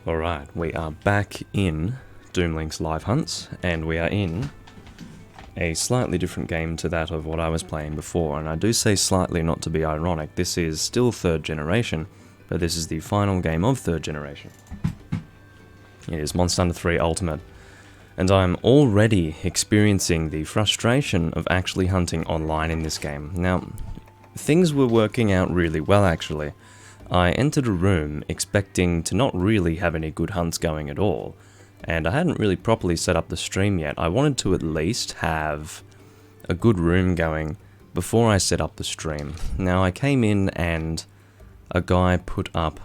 Alright, we are back in Doomlink's live hunts, and we are in a slightly different game to that of what I was playing before, and I do say slightly not to be ironic. This is still 3rd generation, but this is the final game of 3rd generation. It is Monster Hunter 3 Ultimate, and I'm already experiencing the frustration of actually hunting online in this game. Now, things were working out really well actually. I entered a room expecting to not really have any good hunts going at all, and I hadn't really properly set up the stream yet. I wanted to at least have a good room going before I set up the stream. Now I came in and a guy put up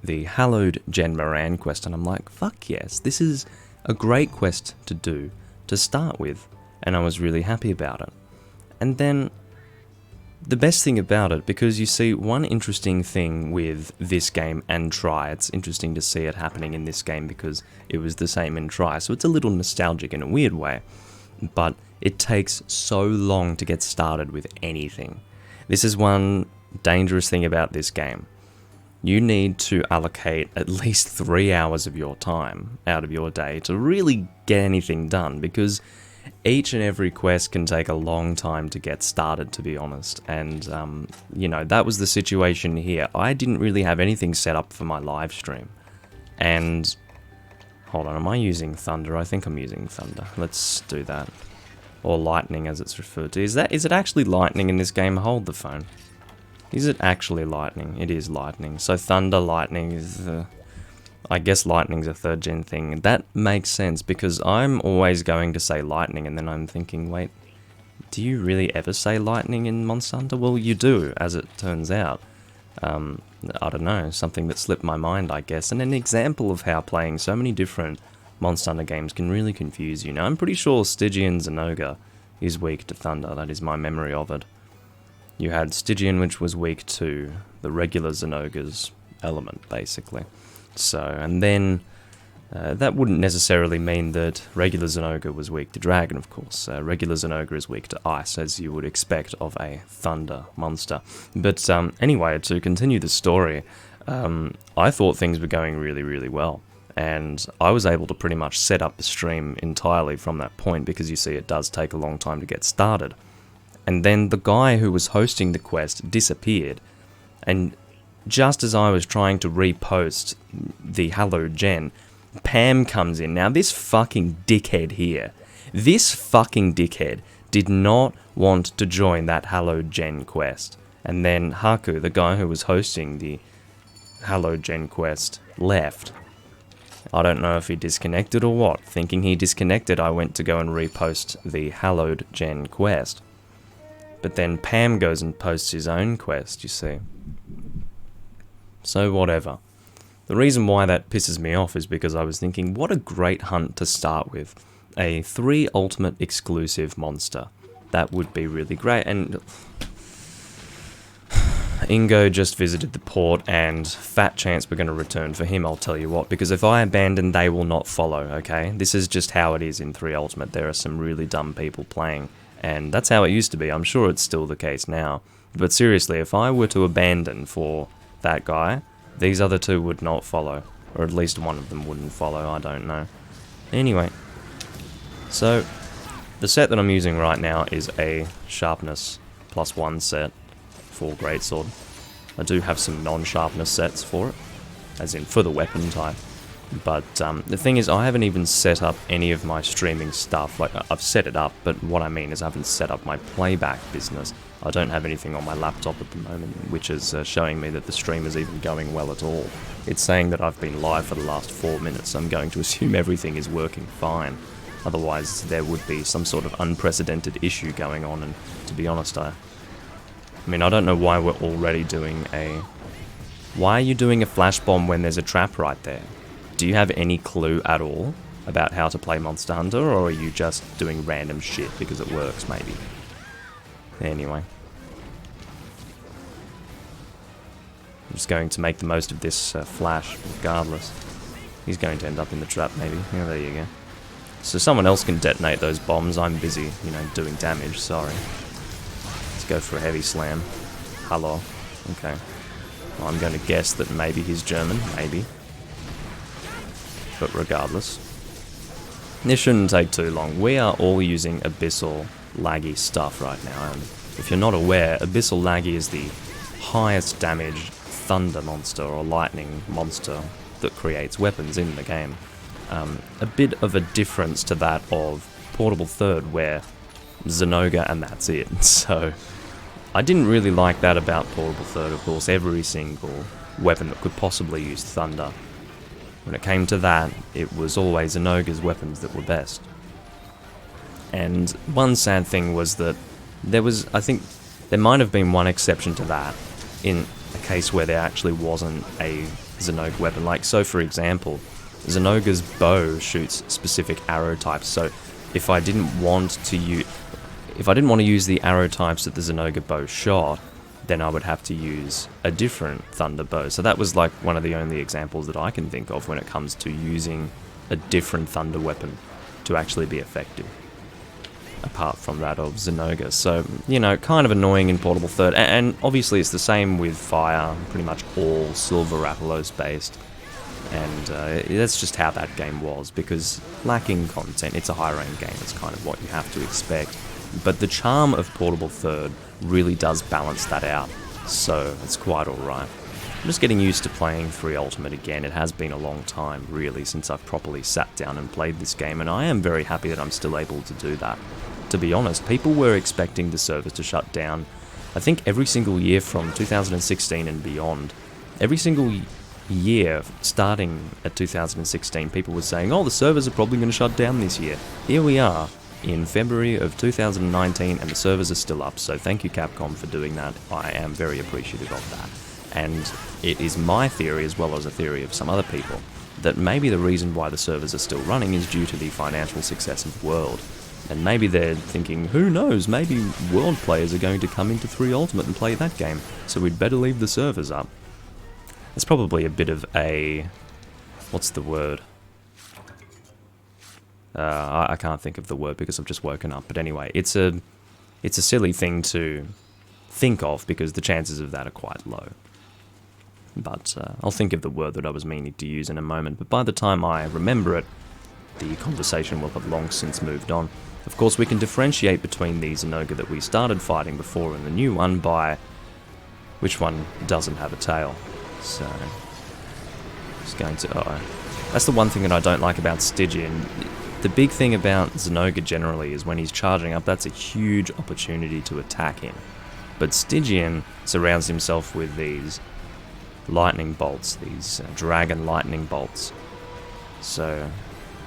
the Hallowed Jhen Mohran quest, and I'm like, fuck yes, this is a great quest to do to start with, and I was really happy about it. And then the best thing about it, because you see, one interesting thing with this game and Try, it's interesting to see it happening in this game because it was the same in Try, so it's a little nostalgic in a weird way, but it takes so long to get started with anything. This is one dangerous thing about this game. You need to allocate at least 3 hours of your time out of your day to really get anything done, because each and every quest can take a long time to get started, to be honest, and you know, that was the situation here. I didn't really have anything set up for my live stream, and hold on, am I using Thunder? I think I'm using Thunder. Let's do that. Or Lightning as it's referred to. Is it actually Lightning in this game? Hold the phone. Is it actually Lightning? It is Lightning. So Thunder, Lightning is I guess Lightning's a 3rd gen thing. That makes sense, because I'm always going to say Lightning, and then I'm thinking, wait, do you really ever say Lightning in Monster Hunter? Well, you do, as it turns out. I don't know, something that slipped my mind, I guess, and an example of how playing so many different Monster Hunter games can really confuse you. Now, I'm pretty sure Stygian Zinogre is weak to Thunder. That is my memory of it. You had Stygian, which was weak to the regular Zinogre's element, basically. So, and then that wouldn't necessarily mean that regular Zinogre was weak to Dragon, of course. Regular Zinogre is weak to Ice, as you would expect of a Thunder monster. But anyway, to continue the story, I thought things were going really, really well. And I was able to pretty much set up the stream entirely from that point, because you see it does take a long time to get started. And then the guy who was hosting the quest disappeared, and just as I was trying to repost the Hallowed Jhen, Pam comes in. Now this fucking dickhead here, this fucking dickhead did not want to join that Hallowed Jhen quest. And then Haku, the guy who was hosting the Hallowed Jhen quest, left. I don't know if he disconnected or what. Thinking he disconnected, I went to go and repost the Hallowed Jhen quest. But then Pam goes and posts his own quest, you see. So whatever. The reason why that pisses me off is because I was thinking, what a great hunt to start with. A 3 Ultimate exclusive monster. That would be really great. And Ingo just visited the port, and fat chance we're going to return for him, I'll tell you what. Because if I abandon, they will not follow, okay? This is just how it is in 3 Ultimate. There are some really dumb people playing. And that's how it used to be. I'm sure it's still the case now. But seriously, if I were to abandon for that guy, these other 2 would not follow, or at least one of them wouldn't follow, I don't know. Anyway, so the set that I'm using right now is a sharpness +1 set for Greatsword. I do have some non-sharpness sets for it, as in for the weapon type, but the thing is, I haven't even set up any of my streaming stuff. Like, I've set it up, but what I mean is I haven't set up my playback business. I don't have anything on my laptop at the moment, which is showing me that the stream is even going well at all. It's saying that I've been live for the last 4 minutes. I'm going to assume everything is working fine. Otherwise, there would be some sort of unprecedented issue going on, and to be honest, I mean, I don't know why we're already doing a... Why are you doing a flash bomb when there's a trap right there? Do you have any clue at all about how to play Monster Hunter, or are you just doing random shit because it works, maybe? Anyway. I'm just going to make the most of this flash, regardless. He's going to end up in the trap, maybe. Yeah, there you go. So someone else can detonate those bombs. I'm busy, you know, doing damage, sorry. Let's go for a heavy slam. Hello. Okay. Well, I'm going to guess that maybe he's German, maybe. but regardless. This shouldn't take too long. We are all using Abyssal Laggy stuff right now, and if you're not aware, Abyssal Laggy is the highest damage thunder monster or lightning monster that creates weapons in the game. A bit of a difference to that of Portable Third, where Zinogre and that's it. So I didn't really like that about Portable Third. Of course, every single weapon that could possibly use thunder. When it came to that, it was always Zinogre's weapons that were best. And one sad thing was that I think there might have been one exception to that in a case where there actually wasn't a Zinogre weapon. Like, so for example, Zinogre's bow shoots specific arrow types, so if I didn't want to use the arrow types that the Zinogre bow shot, then I would have to use a different thunder bow. So that was like one of the only examples that I can think of when it comes to using a different thunder weapon to actually be effective, apart from that of Zinogre. So, you know, kind of annoying in Portable Third, and obviously it's the same with Fire, pretty much all Silver Rathalos based, and that's just how that game was, because lacking content, it's a high-rank game, it's kind of what you have to expect. But the charm of Portable Third really does balance that out, so it's quite alright. I'm just getting used to playing 3 Ultimate again. It has been a long time, really, since I've properly sat down and played this game, and I am very happy that I'm still able to do that. To be honest, people were expecting the servers to shut down, I think every single year from 2016 and beyond. Every single year, starting at 2016, people were saying, oh, the servers are probably going to shut down this year. Here we are, in February of 2019, and the servers are still up, so thank you Capcom for doing that. I am very appreciative of that. And it is my theory, as well as a theory of some other people, that maybe the reason why the servers are still running is due to the financial success of World. And maybe they're thinking, who knows, maybe World players are going to come into 3 Ultimate and play that game, so we'd better leave the servers up. It's probably a bit of a... what's the word? I can't think of the word because I've just woken up, but anyway, it's a silly thing to think of because the chances of that are quite low. But I'll think of the word that I was meaning to use in a moment, but by the time I remember it, the conversation will have long since moved on. Of course, we can differentiate between the Zinogre that we started fighting before and the new one by which one doesn't have a tail. So, just going to... that's the one thing that I don't like about Stygian. The big thing about Zinogre generally is when he's charging up, that's a huge opportunity to attack him. But Stygian surrounds himself with these lightning bolts, these dragon lightning bolts. So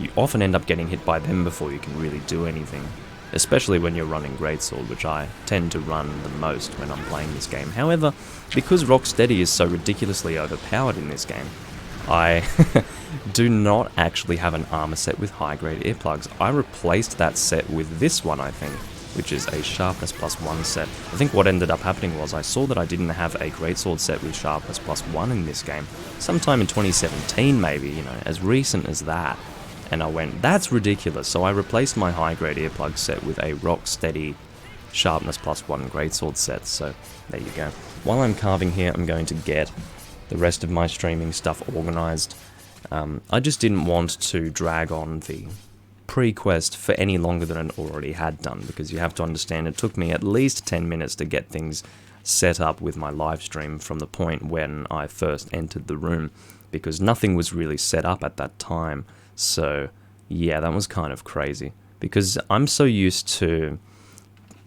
you often end up getting hit by them before you can really do anything, especially when you're running Greatsword, which I tend to run the most when I'm playing this game. However, because Rocksteady is so ridiculously overpowered in this game, I do not actually have an armor set with high-grade earplugs. I replaced that set with this one, I think, which is a Sharpness +1 set. I think what ended up happening was I saw that I didn't have a Greatsword set with Sharpness +1 in this game. Sometime in 2017 maybe, you know, as recent as that. And I went, that's ridiculous, so I replaced my high-grade earplug set with a Rocksteady Sharpness +1 Greatsword set, so there you go. While I'm carving here, I'm going to get the rest of my streaming stuff organised. I just didn't want to drag on the pre-quest for any longer than it already had done, because you have to understand it took me at least 10 minutes to get things set up with my live stream from the point when I first entered the room, because nothing was really set up at that time. So yeah, that was kind of crazy, because I'm so used to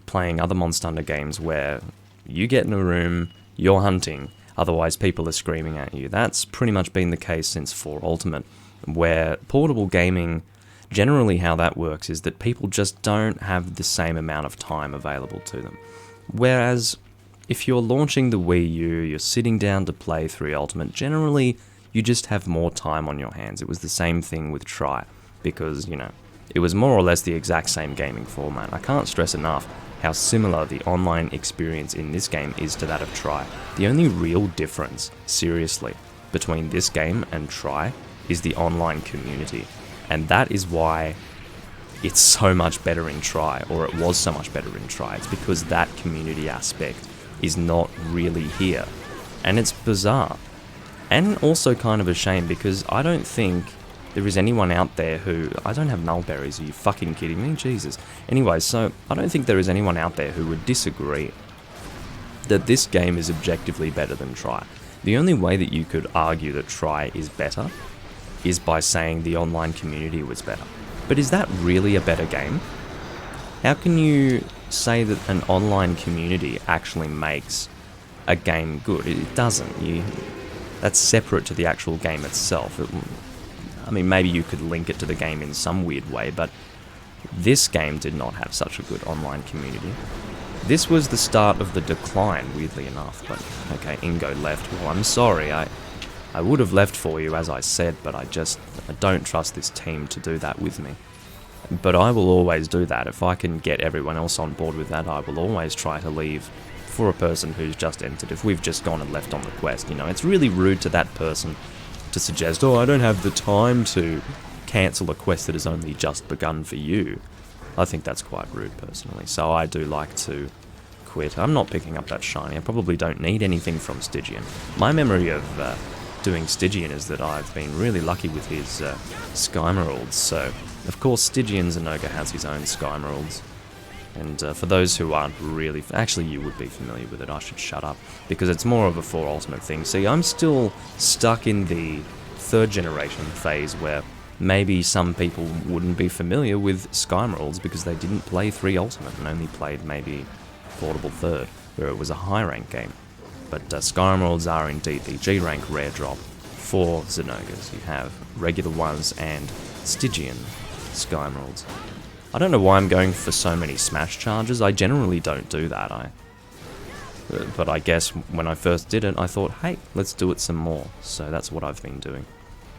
playing other Monster Hunter games where you get in a room, you're hunting, otherwise people are screaming at you. That's pretty much been the case since 4 Ultimate, where portable gaming, generally how that works is that people just don't have the same amount of time available to them. Whereas, if you're launching the Wii U, you're sitting down to play 3 Ultimate, generally you just have more time on your hands. It was the same thing with Tri, because, you know, it was more or less the exact same gaming format. I can't stress enough how similar the online experience in this game is to that of Tri. The only real difference, seriously, between this game and Tri is the online community. And that is why it's so much better in Tri, or it was so much better in Tri. It's because that community aspect is not really here. And it's bizarre. And also kind of a shame, because I don't think there is anyone out there who... I don't have nullberries, are you fucking kidding me? Jesus. Anyway, so I don't think there is anyone out there who would disagree that this game is objectively better than Try. The only way that you could argue that Try is better is by saying the online community was better. But is that really a better game? How can you say that an online community actually makes a game good? It doesn't. That's separate to the actual game itself. I mean, maybe you could link it to the game in some weird way, but this game did not have such a good online community. This was the start of the decline, weirdly enough, but okay, Ingo left. Well, I'm sorry, I would have left for you, as I said, but I don't trust this team to do that with me. But I will always do that. If I can get everyone else on board with that, I will always try to leave for a person who's just entered. If we've just gone and left on the quest, you know, it's really rude to that person to suggest, oh, I don't have the time to cancel a quest that has only just begun for you. I think that's quite rude, personally. So I do like to quit. I'm not picking up that shiny. I probably don't need anything from Stygian. My memory of doing Stygian is that I've been really lucky with his Skymeralds. So, of course, Stygian Zinogre has his own Skymeralds. And for those who aren't really... Actually, you would be familiar with it. I should shut up. Because it's more of a 4 ultimate thing. See, I'm still stuck in the 3rd generation phase where maybe some people wouldn't be familiar with Skymeralds because they didn't play 3 ultimate and only played maybe Portable 3rd, where it was a high rank game. But Skymeralds are indeed the G rank rare drop for Zinogres. You have regular ones and Stygian Skymeralds. I don't know why I'm going for so many smash charges. I generally don't do that. But I guess when I first did it, I thought, hey, let's do it some more. So that's what I've been doing.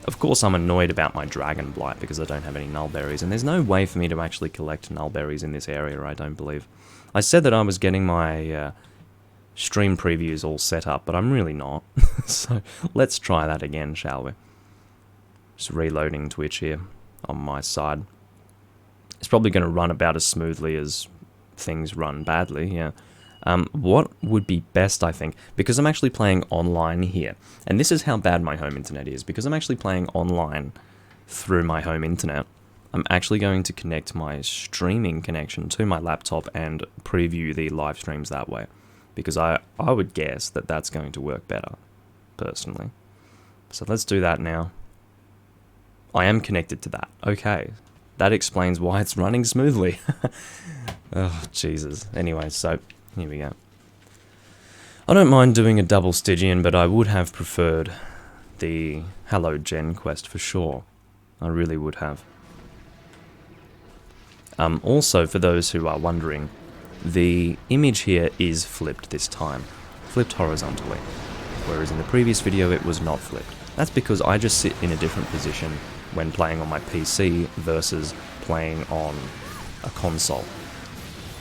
Of course, I'm annoyed about my Dragon Blight because I don't have any nullberries, and there's no way for me to actually collect nullberries in this area, I don't believe. I said that I was getting my stream previews all set up, but I'm really not. So let's try that again, shall we? Just reloading Twitch here on my side. It's probably going to run about as smoothly as things run badly, yeah. What would be best, I think, because I'm actually playing online here, and this is how bad my home internet is, because I'm actually playing online through my home internet, I'm actually going to connect my streaming connection to my laptop and preview the live streams that way, because I would guess that that's going to work better, personally. So let's do that now. I am connected to that. Okay. That explains why it's running smoothly. Oh, Jesus. Anyway, so here we go. I don't mind doing a double Stygian, but I would have preferred the Hallowed Jhen quest for sure. I really would have. Also, for those who are wondering, the image here is flipped this time. Flipped horizontally. Whereas in the previous video it was not flipped. That's because I just sit in a different position when playing on my PC versus playing on a console.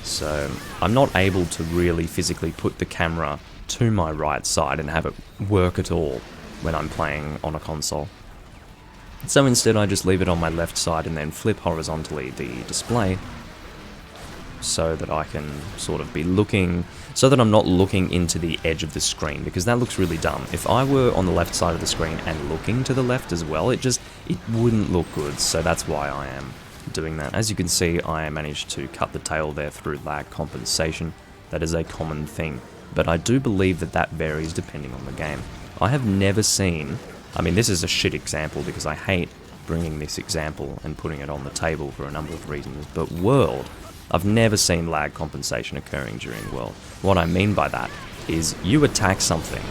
So I'm not able to really physically put the camera to my right side and have it work at all when I'm playing on a console. So instead I just leave it on my left side and then flip horizontally the display so that I can sort of be looking, so that I'm not looking into the edge of the screen, because that looks really dumb. If I were on the left side of the screen and looking to the left as well, it wouldn't look good, so that's why I am doing that. As you can see, I managed to cut the tail there through lag compensation. That is a common thing, but I do believe that that varies depending on the game. I have never seen, I mean this is a shit example because I hate bringing this example and putting it on the table for a number of reasons, but World, I've never seen lag compensation occurring during World. What I mean by that is you attack something,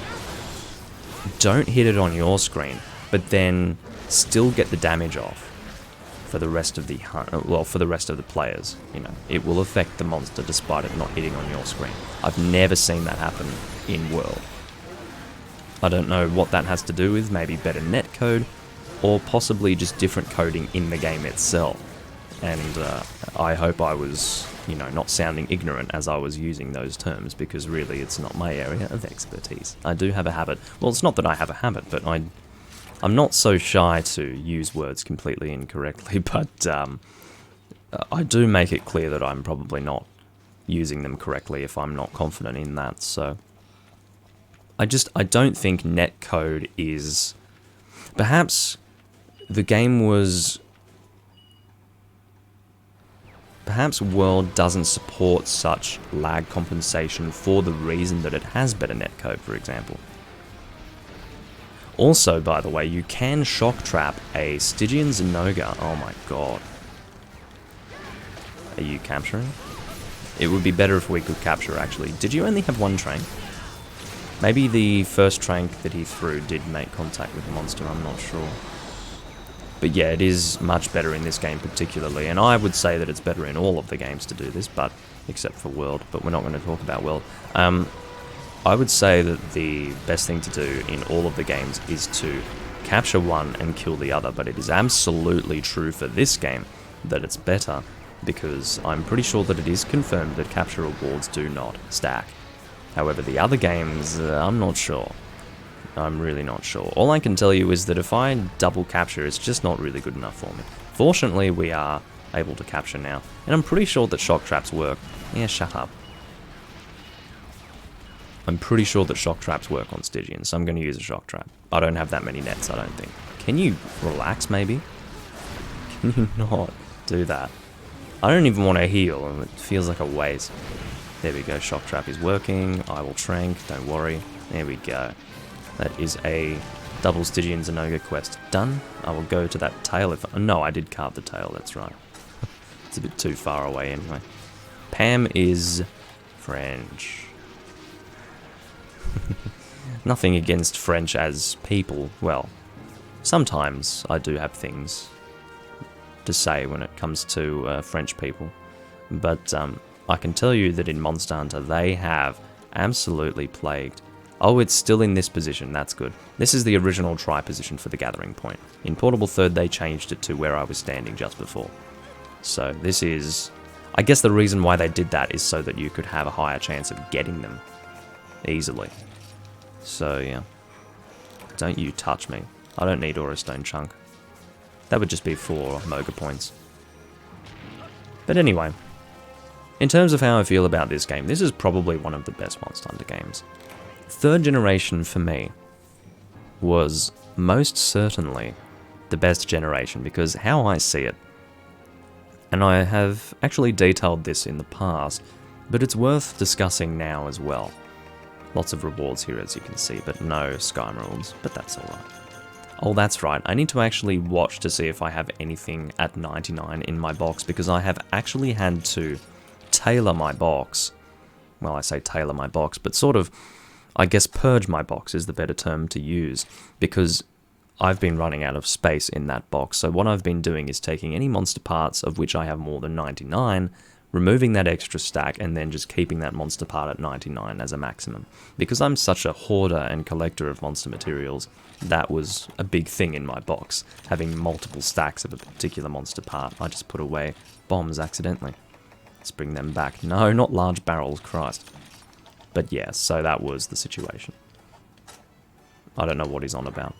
don't hit it on your screen, but then still get the damage off for the rest of the for the rest of the players. You know, it will affect the monster despite it not hitting on your screen. I've never seen that happen in World. I don't know what that has to do with, maybe better netcode, or possibly just different coding in the game itself. And I hope I was, you know, not sounding ignorant as I was using those terms, because really it's not my area of expertise. I do have a habit, well, it's not that I have a habit, but I'm not so shy to use words completely incorrectly, but I do make it clear that I'm probably not using them correctly if I'm not confident in that, so I don't think netcode is... Perhaps the game was... Perhaps World doesn't support such lag compensation for the reason that it has better netcode, for example. Also, by the way, you can shock trap a Stygian Zinogre. Oh my god. Are you capturing? It would be better if we could capture, actually. Did you only have one trank? Maybe the first trank that he threw did make contact with the monster, I'm not sure. But yeah, it is much better in this game particularly, and I would say that it's better in all of the games to do this, but except for World, but we're not going to talk about World. I would say that the best thing to do in all of the games is to capture one and kill the other, but it is absolutely true for this game that it's better, because I'm pretty sure that it is confirmed that capture rewards do not stack. However, the other games, I'm not sure. I'm really not sure. All I can tell you is that if I double capture, it's just not really good enough for me. Fortunately, we are able to capture now, and I'm pretty sure that shock traps work. Yeah, shut up. I'm pretty sure that shock traps work on Stygian, so I'm going to use a shock trap. I don't have that many nets, I don't think. Can you relax, maybe? Can you not do that? I don't even want to heal, and it feels like a waste. There we go, shock trap is working. I will trank, don't worry. There we go. That is a double Stygian Zinogre quest done. I will go to that tail if... No, I did carve the tail, that's right. It's a bit too far away anyway. Pam is French. Nothing against French as people. Well, sometimes I do have things to say when it comes to French people. But I can tell you that in Monster Hunter they have absolutely plagued. Oh, it's still in this position, that's good. This is the original try position for the gathering point. In Portable Third they changed it to where I was standing just before. So this is... I guess the reason why they did that is so that you could have a higher chance of getting them easily. So yeah. Don't you touch me. I don't need Aura Stone Chunk. That would just be for Moga points. But anyway, in terms of how I feel about this game, this is probably one of the best Monster Hunter games. Third generation for me was most certainly the best generation, because how I see it, and I have actually detailed this in the past, but it's worth discussing now as well. Lots of rewards here as you can see, but no Sky Emeralds, but that's alright. Oh, that's right, I need to actually watch to see if I have anything at 99 in my box, because I have actually had to tailor my box. Well, I say tailor my box, but sort of, I guess purge my box is the better term to use, because I've been running out of space in that box. So what I've been doing is taking any monster parts of which I have more than 99, removing that extra stack, and then just keeping that monster part at 99 as a maximum. Because I'm such a hoarder and collector of monster materials, that was a big thing in my box. Having multiple stacks of a particular monster part. I just put away bombs accidentally. Let's bring them back. No, not large barrels, Christ. But yeah, so that was the situation. I don't know what he's on about.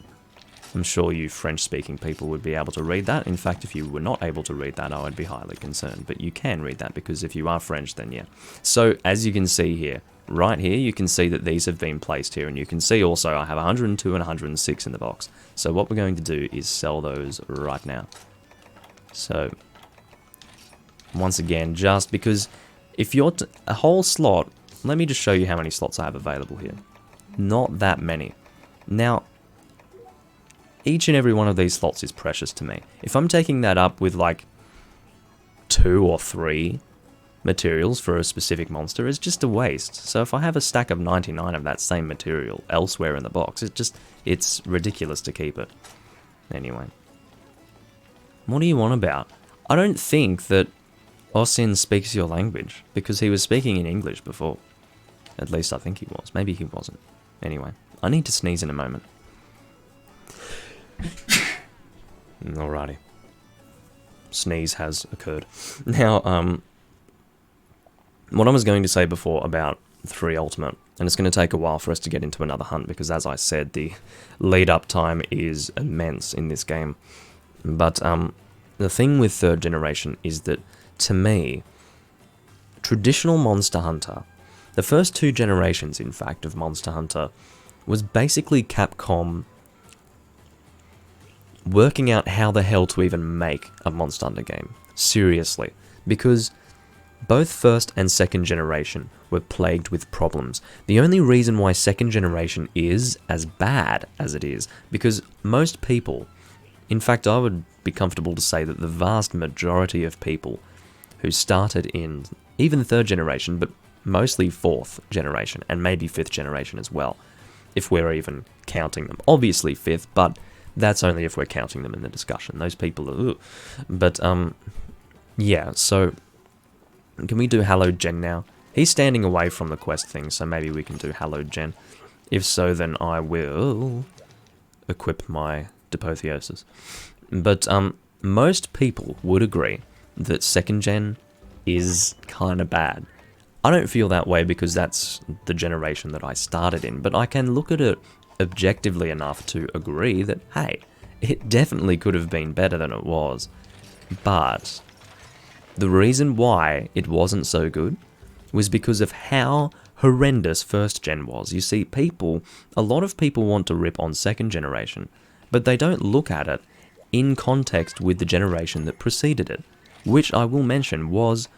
I'm sure you French-speaking people would be able to read that. In fact, if you were not able to read that, I would be highly concerned. But you can read that, because if you are French, then yeah. So, as you can see here, right here, you can see that these have been placed here. And you can see also I have 102 and 106 in the box. So what we're going to do is sell those right now. So, once again, just because if you're a whole slot... Let me just show you how many slots I have available here. Not that many. Now, each and every one of these slots is precious to me. If I'm taking that up with like 2 or 3 materials for a specific monster, it's just a waste. So if I have a stack of 99 of that same material elsewhere in the box, it's ridiculous to keep it. Anyway. What do you want about? I don't think that Osin speaks your language, because he was speaking in English before. At least I think he was. Maybe he wasn't. Anyway, I need to sneeze in a moment. Alrighty. Sneeze has occurred. Now, what I was going to say before about 3 Ultimate, and it's going to take a while for us to get into another hunt, because as I said, the lead-up time is immense in this game. But the thing with 3rd generation is that, to me, traditional Monster Hunter, the first 2 generations, in fact, of Monster Hunter, was basically Capcom working out how the hell to even make a Monster Hunter game. Seriously. Because both first and second generation were plagued with problems. The only reason why second generation is as bad as it is, because most people, in fact I would be comfortable to say that the vast majority of people who started in even third generation, but mostly fourth generation, and maybe fifth generation as well, if we're even counting them. Obviously fifth, but that's only if we're counting them in the discussion. Those people are... Ugh. But, yeah, so... Can we do Hallowed Jhen now? He's standing away from the quest thing, so maybe we can do Hallowed Jhen. If so, then I will equip my Depotheosis. But most people would agree that second gen is kind of bad. I don't feel that way because that's the generation that I started in, but I can look at it objectively enough to agree that, hey, it definitely could have been better than it was. But the reason why it wasn't so good was because of how horrendous first gen was. You see, a lot of people want to rip on second generation, but they don't look at it in context with the generation that preceded it, which I will mention was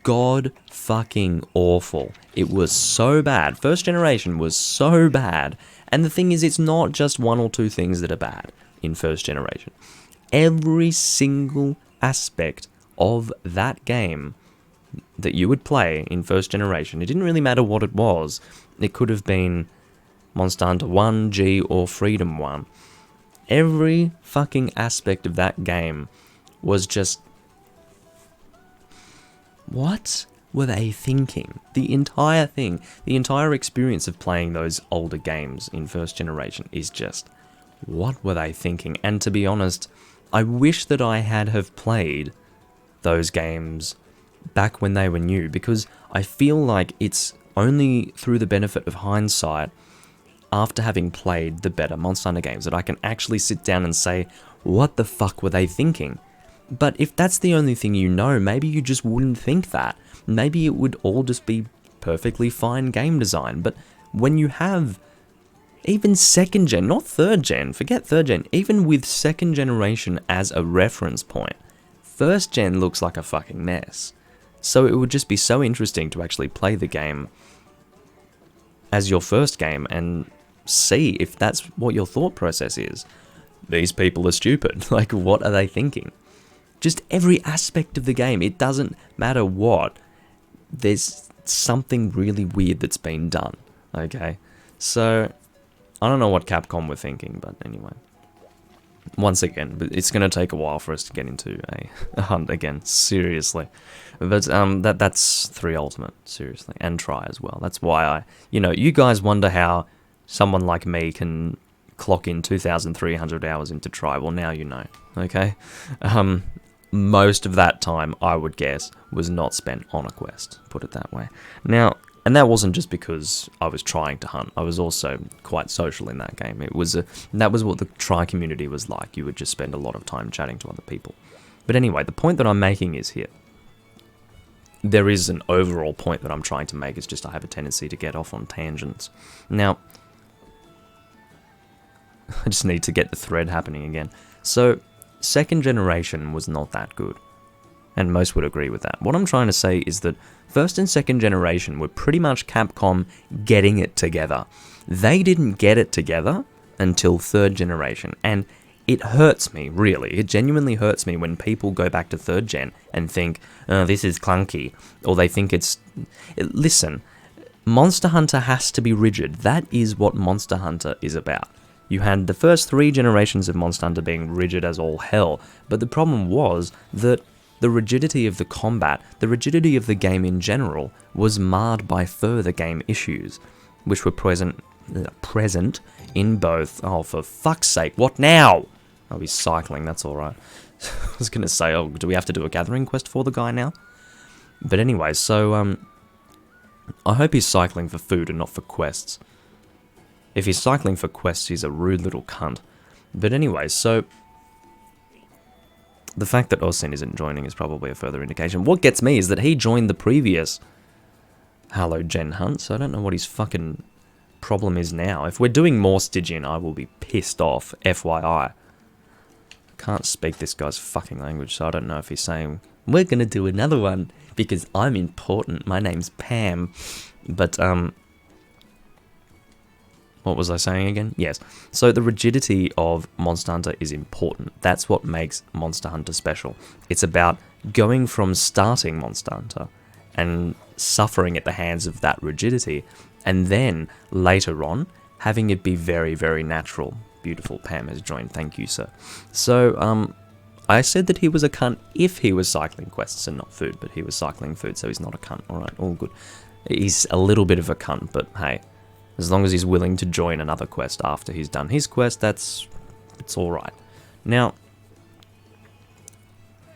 god fucking awful. It was so bad. First generation was so bad. And the thing is, it's not just one or two things that are bad in first generation. Every single aspect of that game that you would play in first generation, it didn't really matter what it was. It could have been Monster Hunter 1, G, or Freedom 1. Every fucking aspect of that game was just... What were they thinking? The entire thing, the entire experience of playing those older games in first generation is just... What were they thinking? And to be honest, I wish that I had have played those games back when they were new, because I feel like it's only through the benefit of hindsight, after having played the better Monster Hunter games, that I can actually sit down and say, what the fuck were they thinking? But if that's the only thing you know, maybe you just wouldn't think that. Maybe it would all just be perfectly fine game design. But when you have even second gen, not third gen, forget third gen, even with second generation as a reference point, first gen looks like a fucking mess. So it would just be so interesting to actually play the game as your first game and see if that's what your thought process is. These people are stupid. Like, what are they thinking? Just every aspect of the game, it doesn't matter what, there's something really weird that's been done, okay? So, I don't know what Capcom were thinking, but anyway. Once again, but it's going to take a while for us to get into a hunt again, seriously. But that's 3 Ultimate, seriously, and Try as well. That's why you guys wonder how someone like me can clock in 2,300 hours into Try. Well, now you know, okay? Most of that time, I would guess, was not spent on a quest, put it that way. Now, and that wasn't just because I was trying to hunt. I was also quite social in that game. That was what the Try community was like. You would just spend a lot of time chatting to other people. But anyway, the point that I'm making is here. There is an overall point that I'm trying to make. It's just I have a tendency to get off on tangents. Now, I just need to get the thread happening again. So, second generation was not that good. And most would agree with that. What I'm trying to say is that first and second generation were pretty much Capcom getting it together. They didn't get it together until third generation, and it hurts me, really. It genuinely hurts me when people go back to third gen and think, oh, this is clunky, or they think it's... Listen, Monster Hunter has to be rigid. That is what Monster Hunter is about. You had the first 3 generations of Monster Hunter being rigid as all hell, but the problem was that the rigidity of the combat, the rigidity of the game in general, was marred by further game issues, which were present in both... Oh, for fuck's sake, what now? Oh, he's cycling, that's alright. I was going to say, oh, do we have to do a gathering quest for the guy now? But anyway, so, I hope he's cycling for food and not for quests. If he's cycling for quests, he's a rude little cunt. But anyway, so... The fact that Osin isn't joining is probably a further indication. What gets me is that he joined the previous Hallowed Jhen hunt, so I don't know what his fucking problem is now. If we're doing more Stygian, I will be pissed off, FYI. Can't speak this guy's fucking language, so I don't know if he's saying, we're gonna do another one, because I'm important, my name's Pam. But, what was I saying again? Yes. So the rigidity of Monster Hunter is important. That's what makes Monster Hunter special. It's about going from starting Monster Hunter and suffering at the hands of that rigidity, and then later on having it be very, very natural. Beautiful. Pam has joined. Thank you, sir. So, I said that he was a cunt if he was cycling quests and not food, but he was cycling food, so he's not a cunt. Alright, all good. He's a little bit of a cunt, but hey, as long as he's willing to join another quest after he's done his quest, it's alright. Now,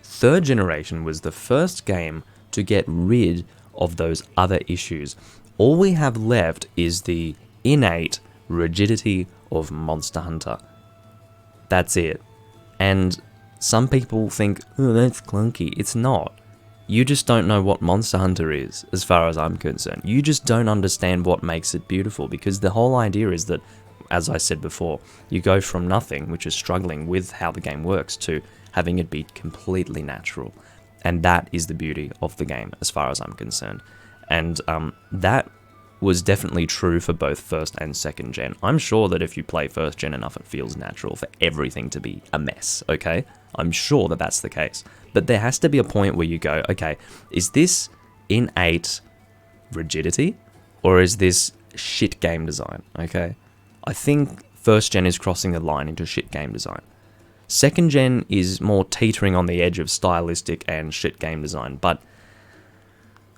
3rd generation was the first game to get rid of those other issues. All we have left is the innate rigidity of Monster Hunter. That's it. And some people think, oh, that's clunky. It's not. You just don't know what Monster Hunter is, as far as I'm concerned. You just don't understand what makes it beautiful, because the whole idea is that, as I said before, you go from nothing, which is struggling with how the game works, to having it be completely natural. And that is the beauty of the game, as far as I'm concerned. And that was definitely true for both 1st and 2nd gen. I'm sure that if you play 1st gen enough, it feels natural for everything to be a mess, okay? I'm sure that that's the case. But there has to be a point where you go, okay, is this innate rigidity, or is this shit game design, okay? I think 1st gen is crossing the line into shit game design. 2nd gen is more teetering on the edge of stylistic and shit game design, but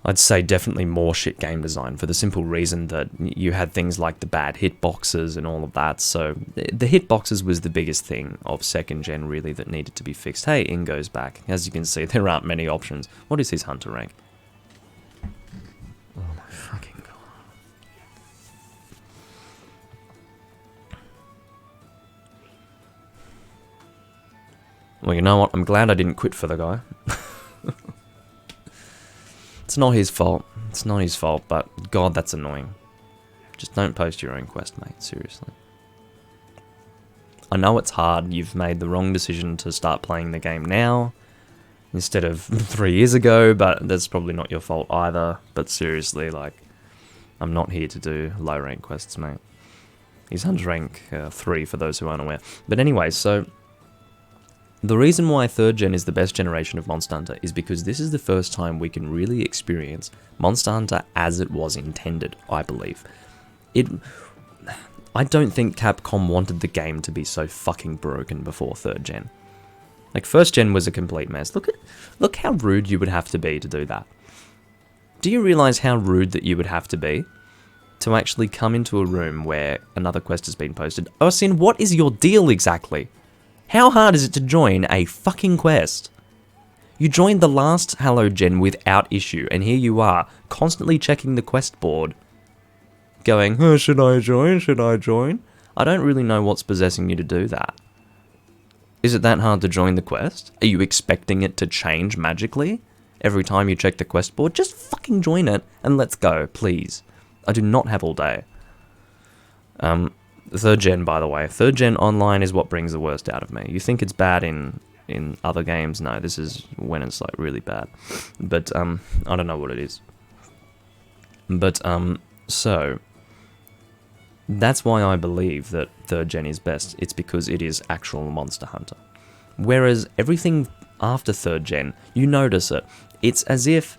I'd say definitely more shit game design, for the simple reason that you had things like the bad hitboxes and all of that. So the hitboxes was the biggest thing of 2nd gen, really, that needed to be fixed. Hey, Ingo's back. As you can see, there aren't many options. What is his hunter rank? Oh my fucking god. Well, you know what? I'm glad I didn't quit for the guy. It's not his fault. It's not his fault, but god, that's annoying. Just don't post your own quest, mate. Seriously. I know it's hard. You've made the wrong decision to start playing the game now instead of 3 years ago, but that's probably not your fault either. But seriously, like, I'm not here to do low rank quests, mate. He's hunter rank 3 for those who aren't aware. But anyway, so the reason why 3rd gen is the best generation of Monster Hunter is because this is the first time we can really experience Monster Hunter as it was intended, I believe. I don't think Capcom wanted the game to be so fucking broken before 3rd gen. Like, 1st gen was a complete mess. Look how rude you would have to be to do that. Do you realise how rude that you would have to be to actually come into a room where another quest has been posted? Ursin, what is your deal exactly? How hard is it to join a fucking quest? You joined the last Hallowed Jhen without issue, and here you are, constantly checking the quest board. Going, oh, should I join? Should I join? I don't really know what's possessing you to do that. Is it that hard to join the quest? Are you expecting it to change magically every time you check the quest board? Just fucking join it, and let's go, please. I do not have all day. 3rd gen, by the way. 3rd gen online is what brings the worst out of me. You think it's bad in other games? No, this is when it's like really bad. But I don't know what it is. But so that's why I believe that 3rd gen is best. It's because it is actual Monster Hunter. Whereas everything after 3rd gen, you notice it. It's as if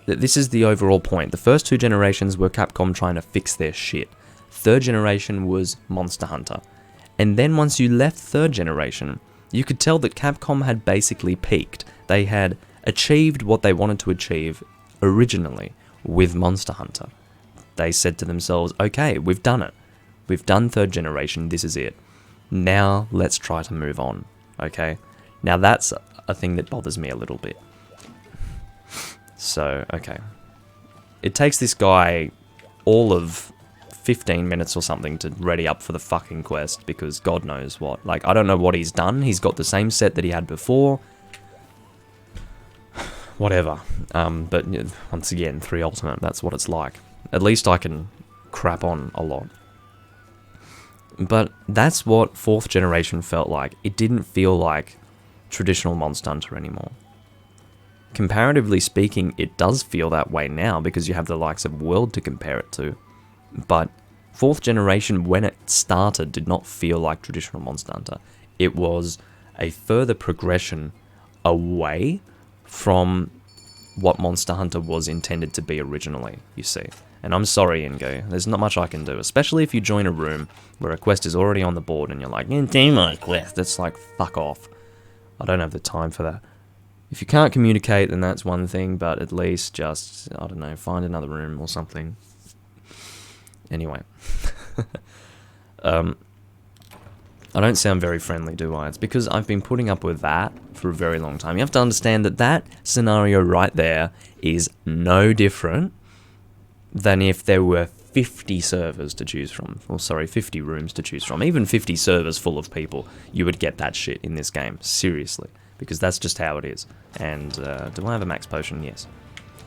this is the overall point. The first 2 generations were Capcom trying to fix their shit. 3rd generation was Monster Hunter. And then once you left 3rd generation, you could tell that Capcom had basically peaked. They had achieved what they wanted to achieve originally with Monster Hunter. They said to themselves, okay, we've done it. We've done 3rd generation, this is it. Now let's try to move on, okay? Now that's a thing that bothers me a little bit. So, okay. It takes this guy all of 15 minutes or something to ready up for the fucking quest, because God knows what. Like, I don't know what he's done. He's got the same set that he had before. Whatever. But once again, 3 Ultimate, that's what it's like. At least I can crap on a lot. But that's what 4th generation felt like. It didn't feel like traditional Monster Hunter anymore. Comparatively speaking, it does feel that way now because you have the likes of World to compare it to. But 4th generation, when it started, did not feel like traditional Monster Hunter. It was a further progression away from what Monster Hunter was intended to be originally, you see. And I'm sorry, Ingo, there's not much I can do, especially if you join a room where a quest is already on the board and you're like, do my quest. It's like, fuck off. I don't have the time for that. If you can't communicate, then that's one thing, but at least just, I don't know, find another room or something. Anyway. I don't sound very friendly, do I? It's because I've been putting up with that for a very long time. You have to understand that that scenario right there is no different than if there were 50 servers to choose from. Or sorry, 50 rooms to choose from. Even 50 servers full of people, you would get that shit in this game. Seriously. Because that's just how it is. And, do I have a max potion? Yes.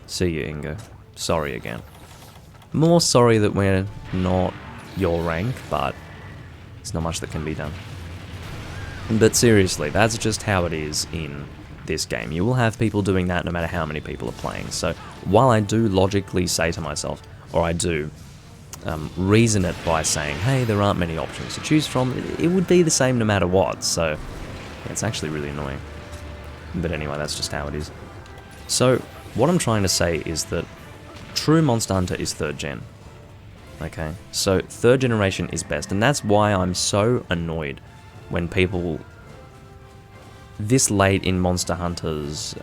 See you, Ingo. Sorry again. More sorry that we're not your rank, but there's not much that can be done. But seriously, that's just how it is in this game. You will have people doing that no matter how many people are playing. So while I do logically say to myself, or I do reason it by saying, hey, there aren't many options to choose from, it would be the same no matter what. So yeah, it's actually really annoying. But anyway, that's just how it is. So what I'm trying to say is that true Monster Hunter is 3rd gen. Okay, so 3rd generation is best, and that's why I'm so annoyed when people this late in Monster Hunter's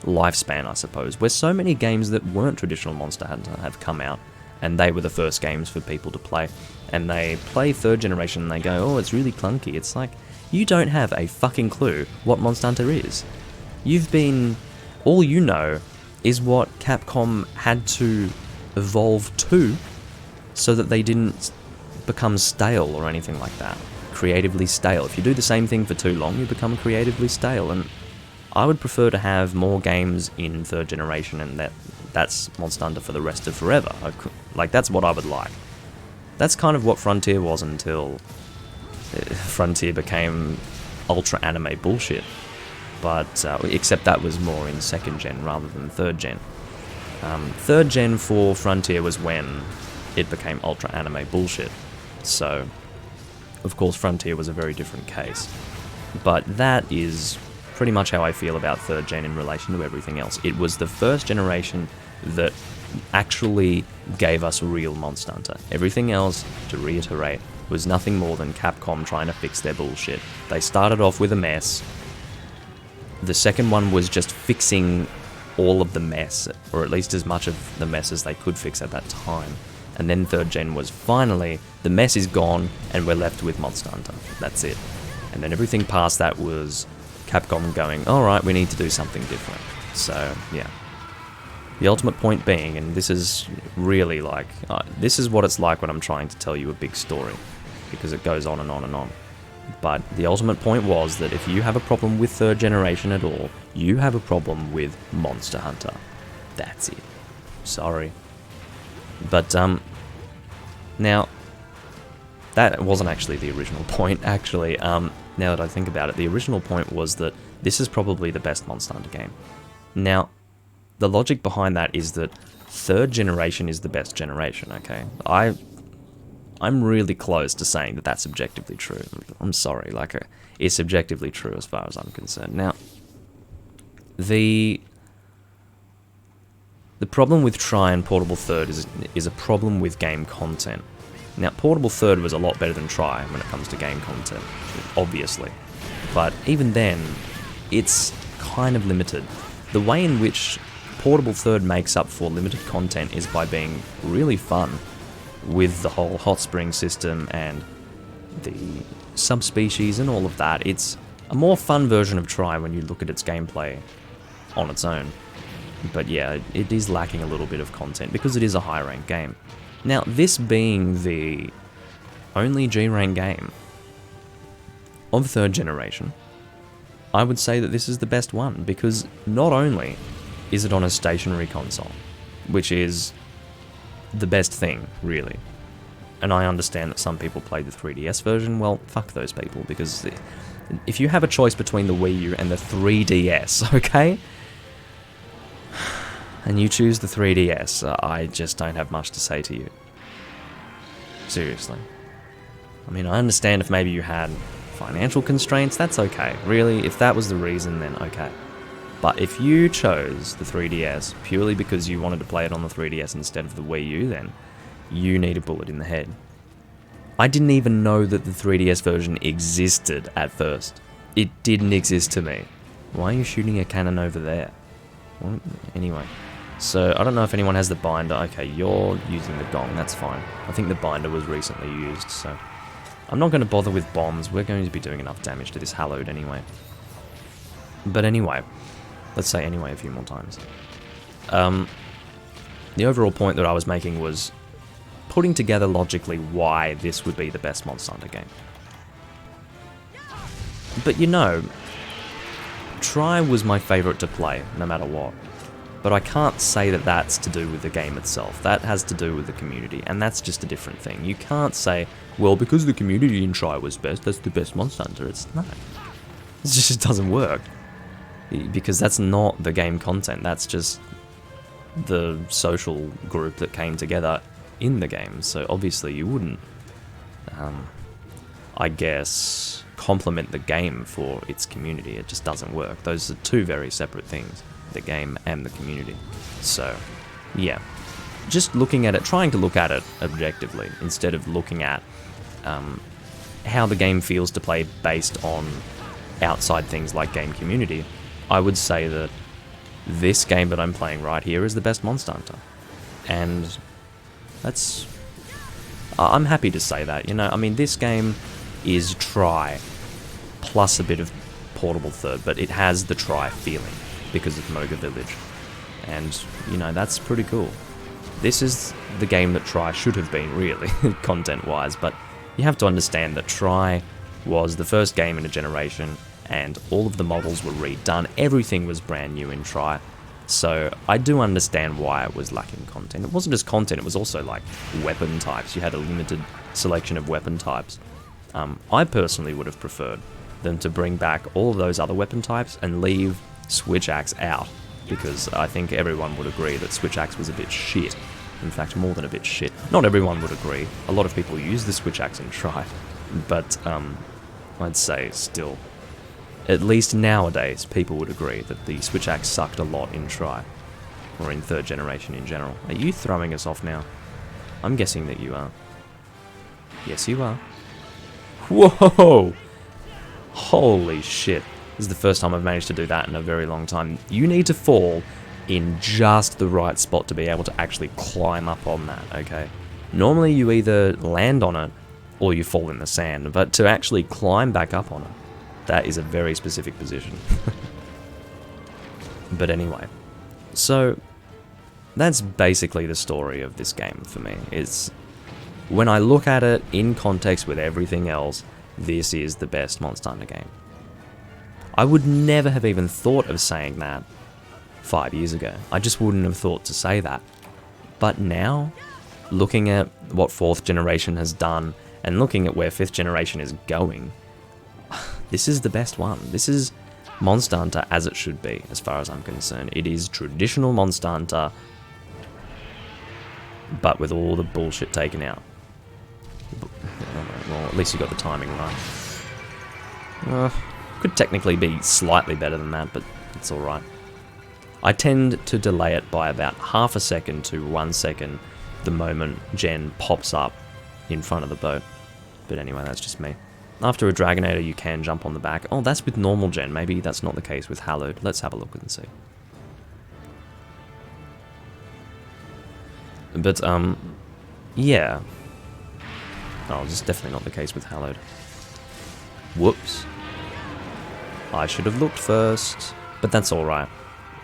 lifespan, I suppose, where so many games that weren't traditional Monster Hunter have come out, and they were the first games for people to play, and they play 3rd generation and they go, oh, it's really clunky. It's like, you don't have a fucking clue what Monster Hunter is. All you know is what Capcom had to evolve to so that they didn't become stale or anything like that. Creatively stale. If you do the same thing for too long, you become creatively stale, and I would prefer to have more games in 3rd generation, and that's Monster Hunter for the rest of forever. That's what I would like. That's kind of what Frontier was until Frontier became ultra anime bullshit. But, except that was more in 2nd gen rather than 3rd gen. 3rd gen for Frontier was when it became ultra anime bullshit. So, of course, Frontier was a very different case. But that is pretty much how I feel about 3rd gen in relation to everything else. It was the first generation that actually gave us real Monster Hunter. Everything else, to reiterate, was nothing more than Capcom trying to fix their bullshit. They started off with a mess. The second one was just fixing all of the mess, or at least as much of the mess as they could fix at that time. And then 3rd gen was finally, the mess is gone, and we're left with Monster Hunter. That's it. And then everything past that was Capcom going, alright, we need to do something different. So, yeah. The ultimate point being, and this is really like, this is what it's like when I'm trying to tell you a big story, because it goes on and on and on. But the ultimate point was that if you have a problem with 3rd generation at all, you have a problem with Monster Hunter. That's it. Sorry. But, now, that wasn't actually the original point, actually. Now that I think about it, the original point was that this is probably the best Monster Hunter game. Now, the logic behind that is that 3rd generation is the best generation, okay? I'm really close to saying that that's objectively true. I'm sorry, it's objectively true as far as I'm concerned. Now, the problem with Tri and Portable 3rd is a problem with game content. Now, Portable 3rd was a lot better than Tri when it comes to game content, obviously. But even then, it's kind of limited. The way in which Portable 3rd makes up for limited content is by being really fun with the whole hot spring system and the subspecies and all of that. It's a more fun version of Tri when you look at its gameplay on its own. But yeah, it is lacking a little bit of content because it is a high-ranked game. Now, this being the only G-rank game of 3rd generation, I would say that this is the best one, because not only is it on a stationary console, which is the best thing, really. And I understand that some people play the 3DS version. Well, fuck those people, because if you have a choice between the Wii U and the 3DS, okay? And you choose the 3DS, I just don't have much to say to you. Seriously. I mean, I understand if maybe you had financial constraints, that's okay. Really, if that was the reason, then okay. But if you chose the 3DS purely because you wanted to play it on the 3DS instead of the Wii U, then you need a bullet in the head. I didn't even know that the 3DS version existed at first. It didn't exist to me. Why are you shooting a cannon over there? Well, anyway. So, I don't know if anyone has the binder. Okay, you're using the gong, that's fine. I think the binder was recently used, so... I'm not going to bother with bombs. We're going to be doing enough damage to this Hallowed anyway. But anyway, let's say anyway a few more times. The overall point that I was making was putting together logically why this would be the best Monster Hunter game. But you know, Tri was my favourite to play, no matter what. But I can't say that that's to do with the game itself. That has to do with the community, and that's just a different thing. You can't say, well, because the community in Tri was best, that's the best Monster Hunter. It's not. It just doesn't work. Because that's not the game content. That's just the social group that came together in the game. So obviously you wouldn't, I guess, compliment the game for its community. It just doesn't work. Those are two very separate things. The game and the community. So, yeah. Just looking at it, trying to look at it objectively, instead of looking at how the game feels to play based on outside things like game community, I would say that this game that I'm playing right here is the best Monster Hunter. And that's... I'm happy to say that, you know. I mean, this game is Tri plus a bit of portable third, but it has the Tri feeling because of Moga Village. And, you know, that's pretty cool. This is the game that Tri should have been, really, content-wise, but you have to understand that Tri was the first game in a generation, and all of the models were redone, everything was brand new in Tri, so I do understand why it was lacking content. It wasn't just content, it was also like weapon types. You had a limited selection of weapon types. I personally would have preferred them to bring back all of those other weapon types and leave Switch Axe out, because I think everyone would agree that Switch Axe was a bit shit. In fact, more than a bit shit. Not everyone would agree. A lot of people use the Switch Axe in Tri, but I'd say still, at least nowadays, people would agree that the Switch Axe sucked a lot in Tri, or in third generation in general. Are you throwing us off now? I'm guessing that you are. Yes, you are. Whoa! Holy shit. This is the first time I've managed to do that in a very long time. You need to fall in just the right spot to be able to actually climb up on that, okay? Normally you either land on it or you fall in the sand, but to actually climb back up on it, that is a very specific position. But anyway, so that's basically the story of this game for me. It's, when I look at it in context with everything else, this is the best Monster Hunter game. I would never have even thought of saying that 5 years ago. I just wouldn't have thought to say that. But now, looking at what 4th generation has done, and looking at where 5th generation is going, this is the best one. This is Monster Hunter as it should be, as far as I'm concerned. It is traditional Monster Hunter, but with all the bullshit taken out. Well, at least you got the timing right. Could technically be slightly better than that, but it's alright. I tend to delay it by about half a second to 1 second the moment Jhen pops up in front of the boat. But anyway, that's just me. After a Dragonator, you can jump on the back. Oh, that's with normal Jhen. Maybe that's not the case with Hallowed. Let's have a look and see. But, yeah. Oh, this is definitely not the case with Hallowed. Whoops. I should have looked first. But that's alright.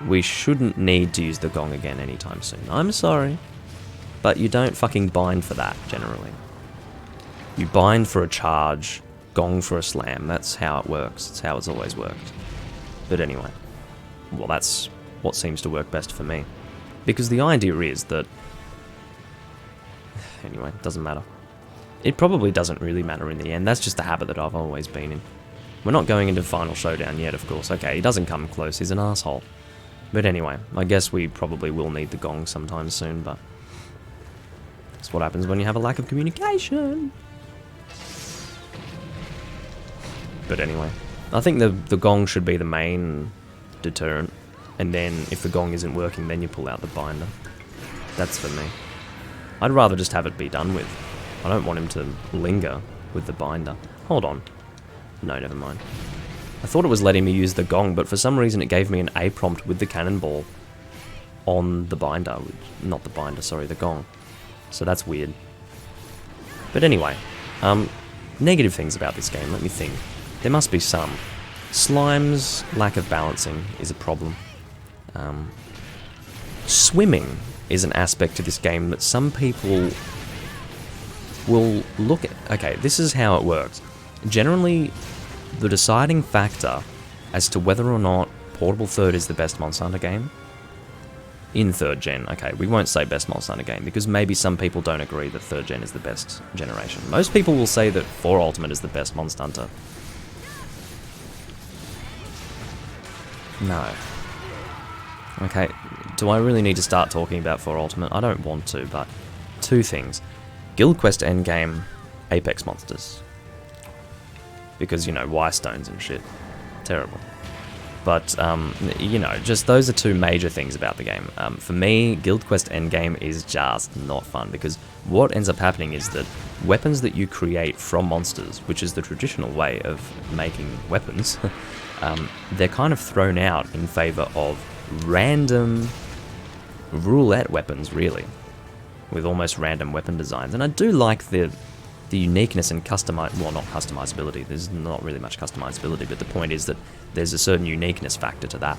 We shouldn't need to use the gong again anytime soon. I'm sorry. But you don't fucking bind for that, generally. You bind for a charge, gong for a slam. That's how it works. That's how it's always worked. But anyway. Well, that's what seems to work best for me. Because the idea is that... Anyway, it doesn't matter. it probably doesn't really matter in the end. That's just a habit that I've always been in. We're not going into Final Showdown yet, of course. Okay, he doesn't come close, he's an asshole. But anyway, I guess we probably will need the gong sometime soon, but that's what happens when you have a lack of communication. But anyway, I think the gong should be the main deterrent, and then if the gong isn't working, then you pull out the binder. That's for me. I'd rather just have it be done with. I don't want him to linger with the binder. Hold on. No, never mind. I thought it was letting me use the gong, but for some reason it gave me an A prompt with the cannonball on the binder. Not the binder, sorry, the gong. So that's weird. But anyway, negative things about this game, let me think. There must be some. Slime's lack of balancing is a problem. Swimming is an aspect to this game that some people will look at. Okay, this is how it works. Generally, the deciding factor as to whether or not Portable 3rd is the best Monster Hunter game in 3rd gen. Okay, we won't say best Monster Hunter game because maybe some people don't agree that 3rd gen is the best generation. Most people will say that 4 Ultimate is the best Monster Hunter. No. Okay, do I really need to start talking about 4 Ultimate? I don't want to, but two things. Guild Quest Endgame, Apex monsters. Because, you know, Y stones and shit. Terrible. But, you know, just those are two major things about the game. For me, Guild Quest Endgame is just not fun, because what ends up happening is that weapons that you create from monsters, which is the traditional way of making weapons, they're kind of thrown out in favour of random roulette weapons, really, with almost random weapon designs. And I do like the uniqueness and well, not customizability, there's not really much customizability, but the point is that there's a certain uniqueness factor to that.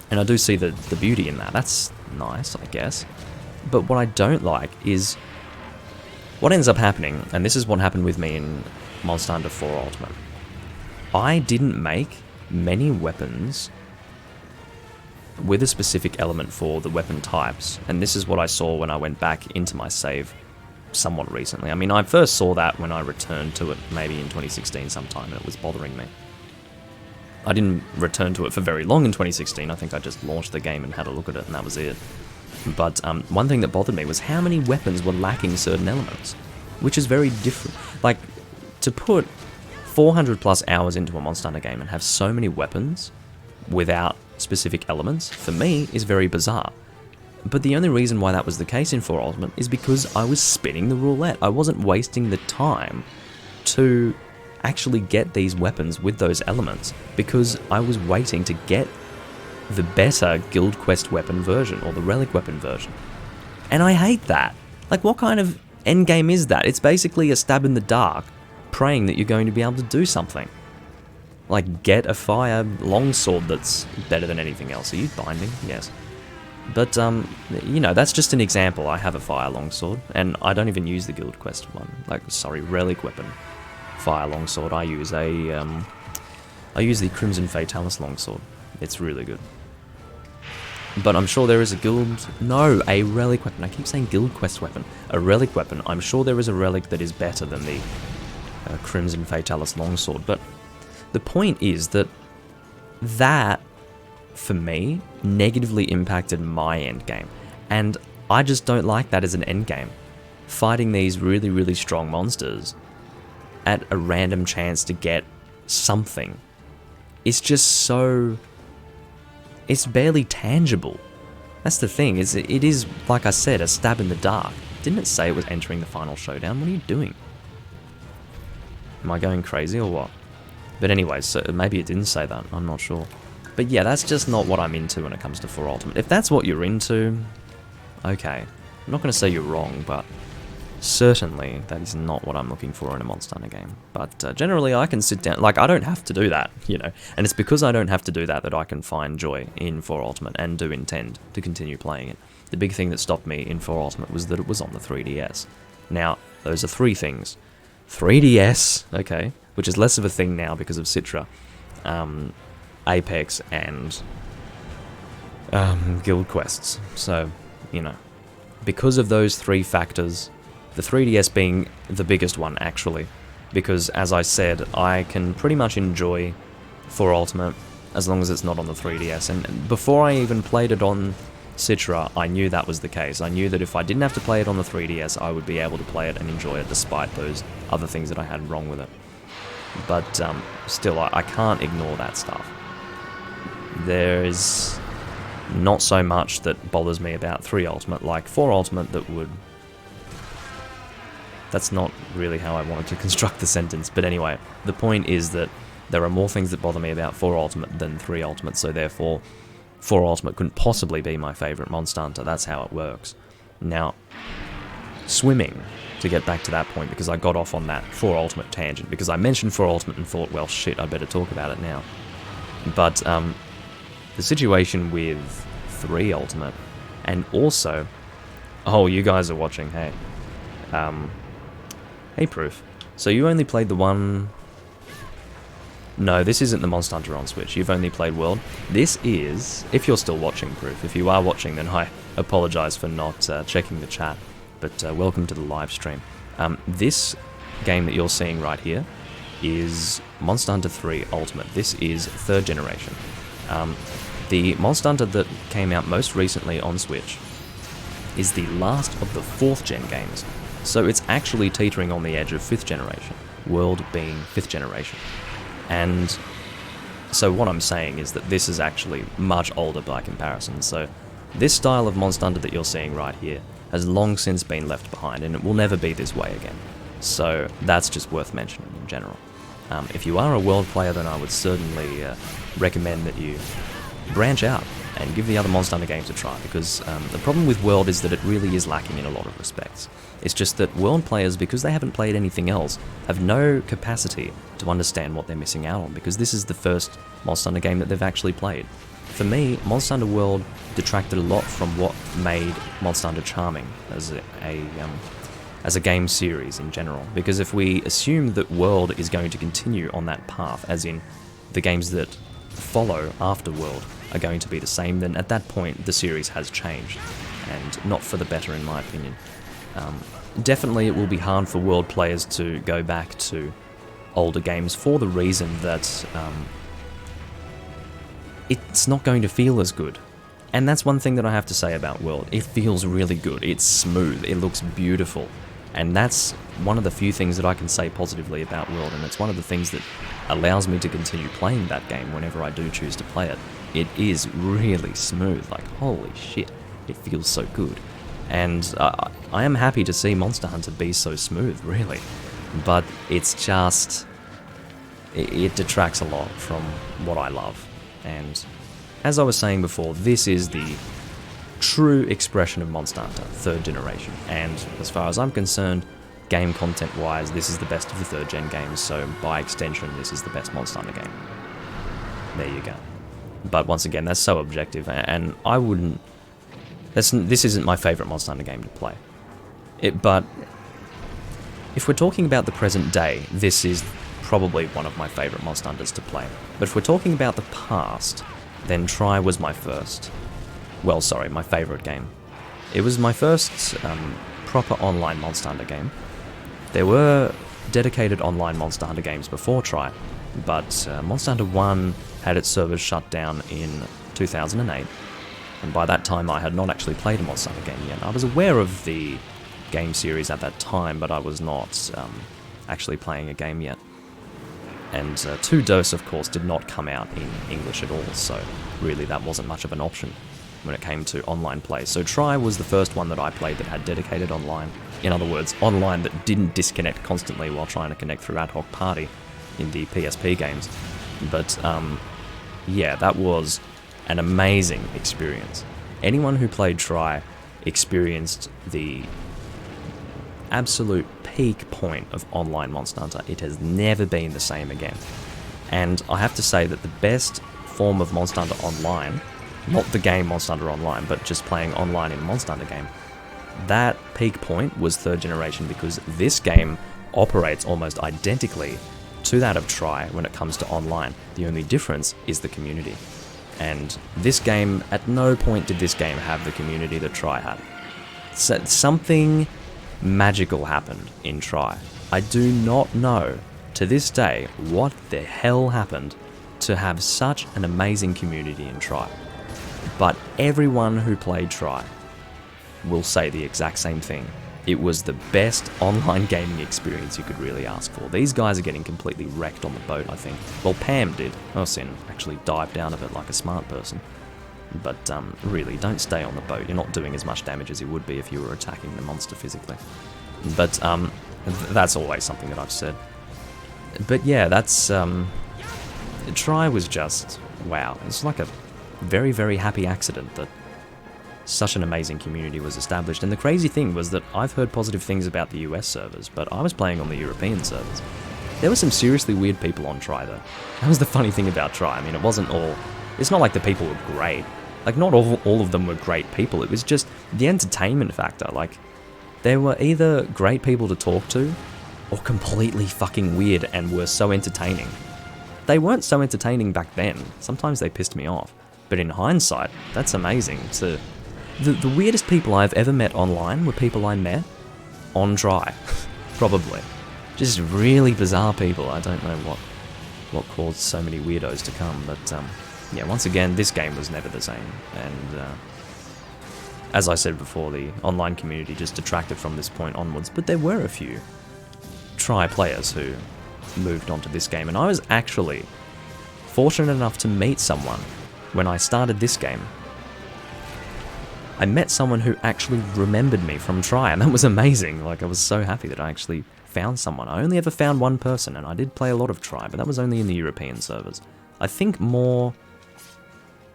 And I do see the beauty in that. That's nice, I guess. But what I don't like is what ends up happening, and this is what happened with me in Monster Hunter 4 Ultimate. I didn't make many weapons with a specific element for the weapon types, and this is what I saw when I went back into my save somewhat recently. I mean, I first saw that when I returned to it maybe in 2016 sometime, and it was bothering me. I didn't return to it for very long in 2016, I think I just launched the game and had a look at it and that was it. But one thing that bothered me was how many weapons were lacking certain elements, which is very different. Like, to put 400 plus hours into a Monster Hunter game and have so many weapons without specific elements, for me, is very bizarre. But the only reason why that was the case in 4 Ultimate is because I was spinning the roulette. I wasn't wasting the time to actually get these weapons with those elements, because I was waiting to get the better Guild Quest weapon version, or the Relic weapon version. And I hate that. Like, what kind of endgame is that? It's basically a stab in the dark, praying that you're going to be able to do something. Like, get a fire longsword that's better than anything else. Are you binding? Yes. But, you know, that's just an example. I have a fire longsword, and I don't even use the Guild Quest one. Like, sorry, Relic weapon fire longsword. I use the Crimson Fatalis longsword. It's really good. But I'm sure there is a Relic weapon. I keep saying Guild Quest weapon. A Relic weapon. I'm sure there is a Relic that is better than the Crimson Fatalis longsword. But the point is that for me, negatively impacted my endgame. And I just don't like that as an endgame. Fighting these really, really strong monsters at a random chance to get something. It's just so... it's barely tangible. That's the thing, it is, like I said, a stab in the dark. Didn't it say it was entering the final showdown? What are you doing? Am I going crazy or what? But anyway, so maybe it didn't say that, I'm not sure. But yeah, that's just not what I'm into when it comes to 4 Ultimate. If that's what you're into, okay. I'm not going to say you're wrong, but certainly that is not what I'm looking for in a Monster Hunter game. But generally I can sit down, like, I don't have to do that, you know. And it's because I don't have to do that that I can find joy in 4 Ultimate and do intend to continue playing it. The big thing that stopped me in 4 Ultimate was that it was on the 3DS. Now, those are three things. 3DS, okay, which is less of a thing now because of Citra. Apex and Guild Quests. So, you know, because of those three factors, The 3DS being the biggest one, actually, because, as I said, I can pretty much enjoy 4 Ultimate as long as it's not on the 3DS, and before I even played it on Citra, I knew that was the case. I knew that if I didn't have to play it on the 3DS, I would be able to play it and enjoy it despite those other things that I had wrong with it. But still, I can't ignore that stuff. There's not so much that bothers me about 3 Ultimate, like 4 Ultimate that would... That's not really how I wanted to construct the sentence, but anyway, the point is that there are more things that bother me about 4 Ultimate than 3 Ultimate, so therefore 4 Ultimate couldn't possibly be my favourite Monster Hunter. That's how it works. Now, swimming, to get back to that point, because I got off on that 4 Ultimate tangent, because I mentioned 4 Ultimate and thought, well, shit, I better talk about it now. But the situation with 3 Ultimate, and also... Oh, you guys are watching, hey. Hey, Proof. So you only played the one... No, this isn't the Monster Hunter on Switch. You've only played World. This is... If you're still watching, Proof. If you are watching, then I apologise for not checking the chat. But welcome to the live stream. This game that you're seeing right here is Monster Hunter 3 Ultimate. This is 3rd generation. The Monster Hunter that came out most recently on Switch is the last of the 4th gen games. So it's actually teetering on the edge of 5th generation, World being 5th generation. And so what I'm saying is that this is actually much older by comparison. So this style of Monster Hunter that you're seeing right here has long since been left behind, and it will never be this way again. So that's just worth mentioning in general. If you are a World player, then I would certainly recommend that you branch out and give the other Monster Hunter games a try, because the problem with World is that it really is lacking in a lot of respects. It's just that World players, because they haven't played anything else, have no capacity to understand what they're missing out on, because this is the first Monster Hunter game that they've actually played. For me, Monster Hunter World detracted a lot from what made Monster Hunter charming as a game series in general, because if we assume that World is going to continue on that path, as in the games that follow after World are going to be the same, then at that point the series has changed, and not for the better in my opinion. Definitely it will be hard for World players to go back to older games for the reason that it's not going to feel as good. And that's one thing that I have to say about World. It feels really good, it's smooth, it looks beautiful. And that's one of the few things that I can say positively about World, and it's one of the things that allows me to continue playing that game whenever I do choose to play it. It is really smooth, like holy shit, it feels so good. And I am happy to see Monster Hunter be so smooth, really. But it's just... It detracts a lot from what I love. And as I was saying before, this is the true expression of Monster Hunter, 3rd generation. And as far as I'm concerned, game content-wise, this is the best of the 3rd gen games, so by extension, this is the best Monster Hunter game. There you go. But once again, that's so objective, and I wouldn't... This isn't my favourite Monster Hunter game to play. But if we're talking about the present day, this is probably one of my favourite Monster Hunters to play. But if we're talking about the past, then Tri was my first... Well, sorry, my favourite game. It was my first proper online Monster Hunter game. There were dedicated online Monster Hunter games before Tri, but Monster Hunter 1 had its servers shut down in 2008. And by that time I had not actually played a Monster Hunter game yet. I was aware of the game series at that time, but I was not actually playing a game yet. And 2 Dose, of course, did not come out in English at all, so really that wasn't much of an option when it came to online play. So Tri was the first one that I played that had dedicated online. In other words, online that didn't disconnect constantly while trying to connect through Ad Hoc Party in the PSP games. But yeah, that was an amazing experience. Anyone who played Tri experienced the absolute peak point of online Monster Hunter. It has never been the same again. And I have to say that the best form of Monster Hunter Online, not the game Monster Hunter Online, but just playing online in a Monster Hunter game, that peak point was 3rd generation, because this game operates almost identically to that of Tri when it comes to online. The only difference is the community. And this game, at no point did this game have the community that Tri had. So something magical happened in Try. I do not know to this day what the hell happened to have such an amazing community in Try. But everyone who played Try will say the exact same thing. It was the best online gaming experience you could really ask for. These guys are getting completely wrecked on the boat, I think. Well, Pam did. Ursin actually dived down of it like a smart person. But really, don't stay on the boat. You're not doing as much damage as you would be if you were attacking the monster physically. But that's always something that I've said. But yeah, that's... Try was just... wow. It's like a very, very happy accident that such an amazing community was established. And the crazy thing was that I've heard positive things about the US servers, but I was playing on the European servers. There were some seriously weird people on Try though. That was the funny thing about Try. I mean, it wasn't all... it's not like the people were great. Like, not all of them were great people. It was just the entertainment factor. Like, they were either great people to talk to or completely fucking weird and were so entertaining. They weren't so entertaining back then. Sometimes they pissed me off. But in hindsight, that's amazing to... The weirdest people I've ever met online were people I met on Try, probably. Just really bizarre people. I don't know what caused so many weirdos to come, but yeah, once again, this game was never the same. And as I said before, the online community just detracted from this point onwards, but there were a few Try players who moved on to this game, and I was actually fortunate enough to meet someone when I started this game. I met someone who actually remembered me from Try, and that was amazing. Like, I was so happy that I actually found someone. I only ever found one person, and I did play a lot of Try, but that was only in the European servers. I think more...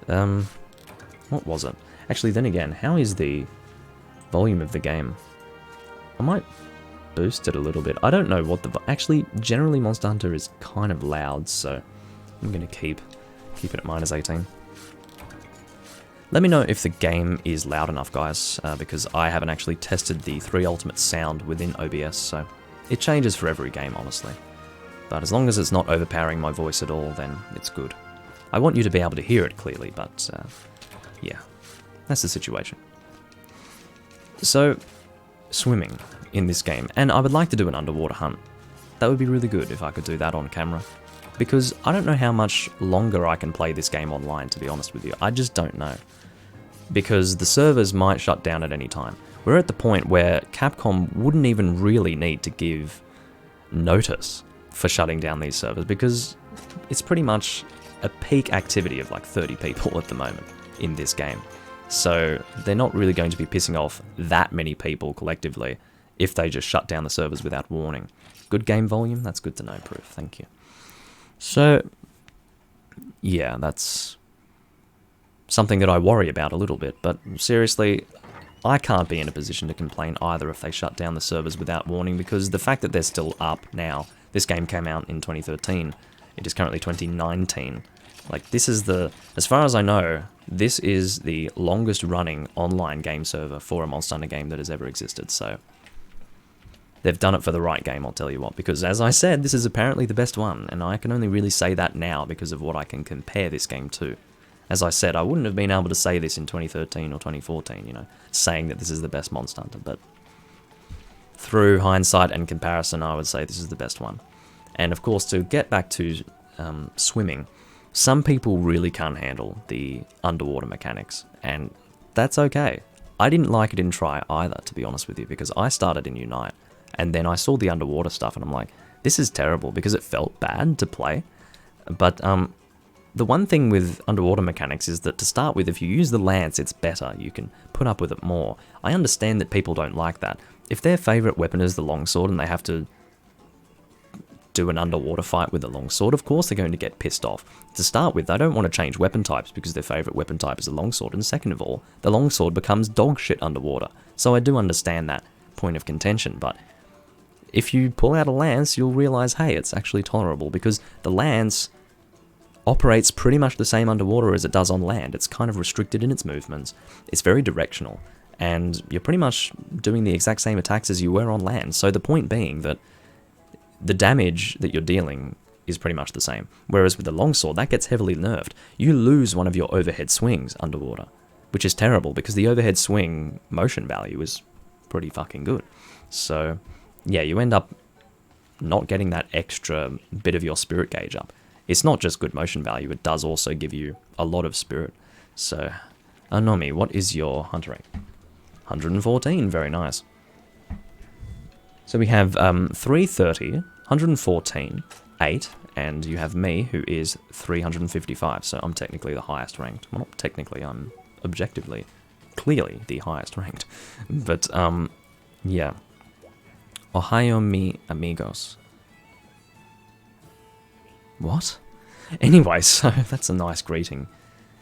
what was it? Actually, then again, how is the volume of the game? I might boost it a little bit. I don't know what the... actually, generally Monster Hunter is kind of loud, so I'm going to keep it at -18. Let me know if the game is loud enough, guys, because I haven't actually tested the 3 Ultimate sound within OBS, so it changes for every game, honestly. But as long as it's not overpowering my voice at all, then it's good. I want you to be able to hear it clearly, but yeah, that's the situation. So, swimming in this game, and I would like to do an underwater hunt. That would be really good if I could do that on camera, because I don't know how much longer I can play this game online, to be honest with you. I just don't know. Because the servers might shut down at any time. We're at the point where Capcom wouldn't even really need to give notice for shutting down these servers, because it's pretty much a peak activity of like 30 people at the moment in this game. So they're not really going to be pissing off that many people collectively if they just shut down the servers without warning. Good game volume? That's good to know, Proof. Thank you. So, yeah, that's something that I worry about a little bit, but seriously, I can't be in a position to complain either if they shut down the servers without warning, because the fact that they're still up now, this game came out in 2013, it is currently 2019, like, this is the, as far as I know, this is the longest running online game server for a Monster Hunter game that has ever existed, so they've done it for the right game, I'll tell you what, because as I said, this is apparently the best one, and I can only really say that now because of what I can compare this game to. As I said, I wouldn't have been able to say this in 2013 or 2014, you know, saying that this is the best Monster Hunter, but through hindsight and comparison, I would say this is the best one. And of course, to get back to swimming, some people really can't handle the underwater mechanics, and that's okay. I didn't like it in Try either, to be honest with you, because I started in Unite, and then I saw the underwater stuff, and I'm like, this is terrible, because it felt bad to play. But the one thing with underwater mechanics is that, to start with, if you use the lance, it's better. You can put up with it more. I understand that people don't like that. If their favourite weapon is the longsword and they have to do an underwater fight with a longsword, of course they're going to get pissed off. To start with, they don't want to change weapon types because their favourite weapon type is a longsword, and second of all, the longsword becomes dog shit underwater. So I do understand that point of contention, but if you pull out a lance, you'll realise, hey, it's actually tolerable, because the lance operates pretty much the same underwater as it does on land. It's kind of restricted in its movements, it's very directional, and you're pretty much doing the exact same attacks as you were on land. So the point being that the damage that you're dealing is pretty much the same. Whereas with the longsword, that gets heavily nerfed. You lose one of your overhead swings underwater, which is terrible because the overhead swing motion value is pretty fucking good. So, yeah, you end up not getting that extra bit of your spirit gauge up. It's not just good motion value, it does also give you a lot of spirit. So, Anomi, what is your hunter rank? 114, very nice. So we have 330, 114, 8, and you have me, who is 355, so I'm technically the highest ranked. Well, not technically, I'm objectively, clearly the highest ranked. But, yeah. Ohio mi amigos. What? Anyway, so that's a nice greeting.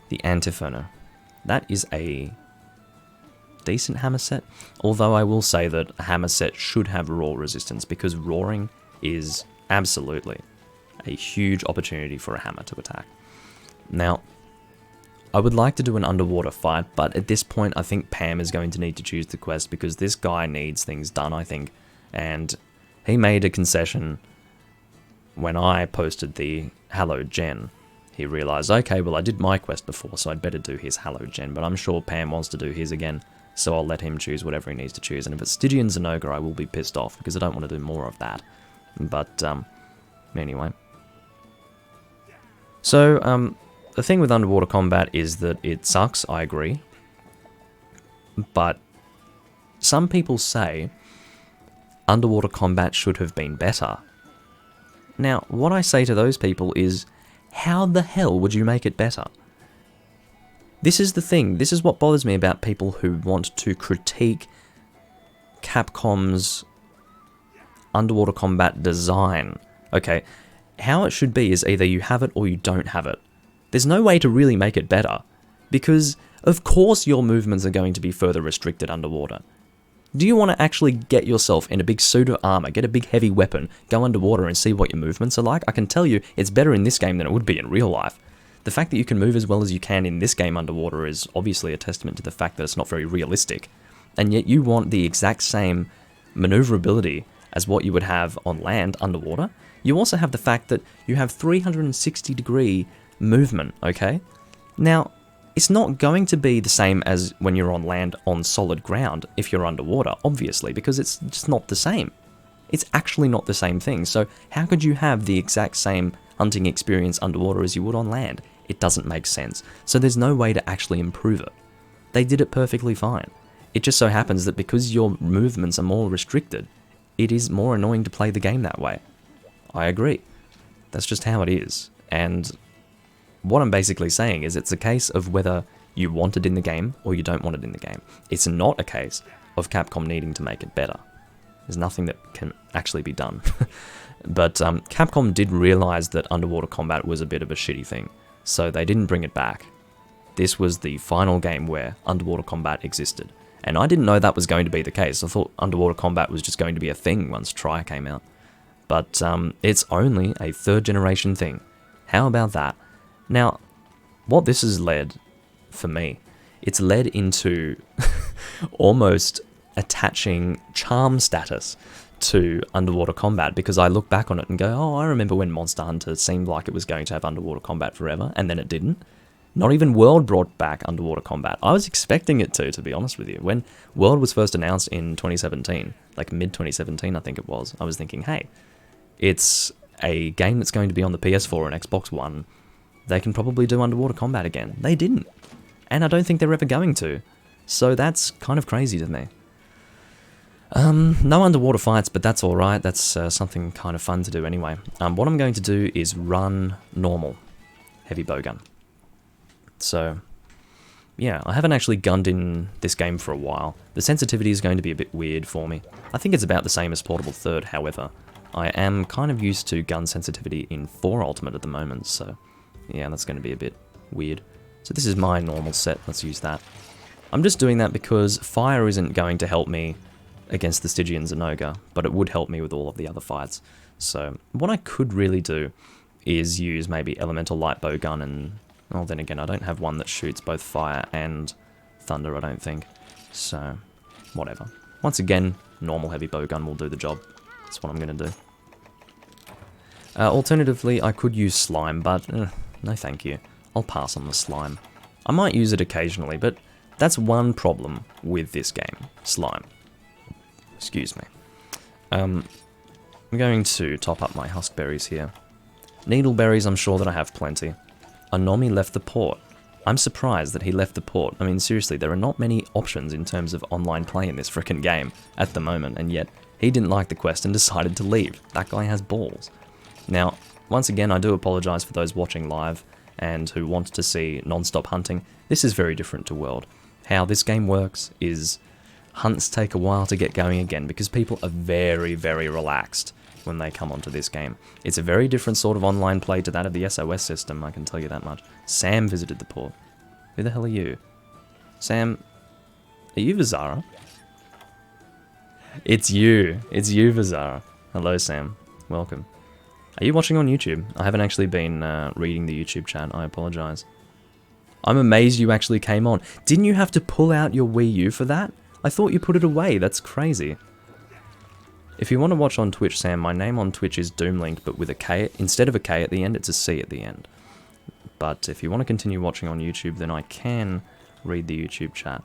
The Antiphona. That is a decent hammer set, although I will say that a hammer set should have roar resistance, because roaring is absolutely a huge opportunity for a hammer to attack. Now, I would like to do an underwater fight, but at this point I think Pam is going to need to choose the quest, because this guy needs things done, I think, and he made a concession when I posted the Hallowed Jhen. He realised, okay, well I did my quest before, so I'd better do his Hallowed Jhen, but I'm sure Pam wants to do his again, so I'll let him choose whatever he needs to choose, and if it's Stygian Zinogre I will be pissed off, because I don't want to do more of that. But, anyway. So, the thing with underwater combat is that it sucks, I agree, but some people say underwater combat should have been better. Now, what I say to those people is, how the hell would you make it better? This is the thing, this is what bothers me about people who want to critique Capcom's underwater combat design. Okay, how it should be is either you have it or you don't have it. There's no way to really make it better, because of course your movements are going to be further restricted underwater. Do you want to actually get yourself in a big suit of armor, get a big heavy weapon, go underwater and see what your movements are like? I can tell you it's better in this game than it would be in real life. The fact that you can move as well as you can in this game underwater is obviously a testament to the fact that it's not very realistic. And yet you want the exact same maneuverability as what you would have on land underwater. You also have the fact that you have 360-degree movement, okay? Now, it's not going to be the same as when you're on land on solid ground if you're underwater, obviously, because it's just not the same. It's actually not the same thing, so how could you have the exact same hunting experience underwater as you would on land? It doesn't make sense, so there's no way to actually improve it. They did it perfectly fine. It just so happens that because your movements are more restricted, it is more annoying to play the game that way. I agree. That's just how it is, and what I'm basically saying is it's a case of whether you want it in the game or you don't want it in the game. It's not a case of Capcom needing to make it better. There's nothing that can actually be done. But Capcom did realise that underwater combat was a bit of a shitty thing, so they didn't bring it back. This was the final game where underwater combat existed, and I didn't know that was going to be the case. I thought underwater combat was just going to be a thing once Tri came out. But it's only a third generation thing. How about that? Now, what this has led, for me, it's led into almost attaching charm status to underwater combat, because I look back on it and go, oh, I remember when Monster Hunter seemed like it was going to have underwater combat forever, and then it didn't. Not even World brought back underwater combat. I was expecting it to be honest with you. When World was first announced in 2017, like mid-2017 I think it was, I was thinking, hey, it's a game that's going to be on the PS4 and Xbox One. They can probably do underwater combat again. They didn't. And I don't think they're ever going to. So that's kind of crazy to me. No underwater fights, but that's alright. That's something kind of fun to do anyway. What I'm going to do is run normal heavy bowgun. So, yeah, I haven't actually gunned in this game for a while. The sensitivity is going to be a bit weird for me. I think it's about the same as Portable Third, however. I am kind of used to gun sensitivity in 4 Ultimate at the moment, so yeah, that's going to be a bit weird. So this is my normal set, let's use that. I'm just doing that because fire isn't going to help me against the Stygian Zinogre, but it would help me with all of the other fights. So what I could really do is use maybe Elemental Light Bowgun and, well then again, I don't have one that shoots both fire and thunder, I don't think. So, whatever. Once again, normal heavy bowgun will do the job. That's what I'm going to do. Alternatively, I could use slime, but no thank you. I'll pass on the slime. I might use it occasionally, but that's one problem with this game. Slime. Excuse me. I'm going to top up my huskberries here. Needleberries, I'm sure that I have plenty. Anomi left the port. I'm surprised that he left the port. I mean, seriously, there are not many options in terms of online play in this frickin' game at the moment, and yet he didn't like the quest and decided to leave. That guy has balls. Now, once again, I do apologise for those watching live and who want to see non-stop hunting. This is very different to World. How this game works is hunts take a while to get going again because people are very, very relaxed when they come onto this game. It's a very different sort of online play to that of the SOS system, I can tell you that much. Sam visited the port. Who the hell are you? Sam, are you Vizara? It's you. It's you, Vizara. Hello, Sam. Welcome. Are you watching on YouTube? I haven't actually been reading the YouTube chat. I apologise. I'm amazed you actually came on. Didn't you have to pull out your Wii U for that? I thought you put it away. That's crazy. If you want to watch on Twitch, Sam, my name on Twitch is Doomlink, but with a K. Instead of a K at the end, it's a C at the end. But if you want to continue watching on YouTube, then I can read the YouTube chat.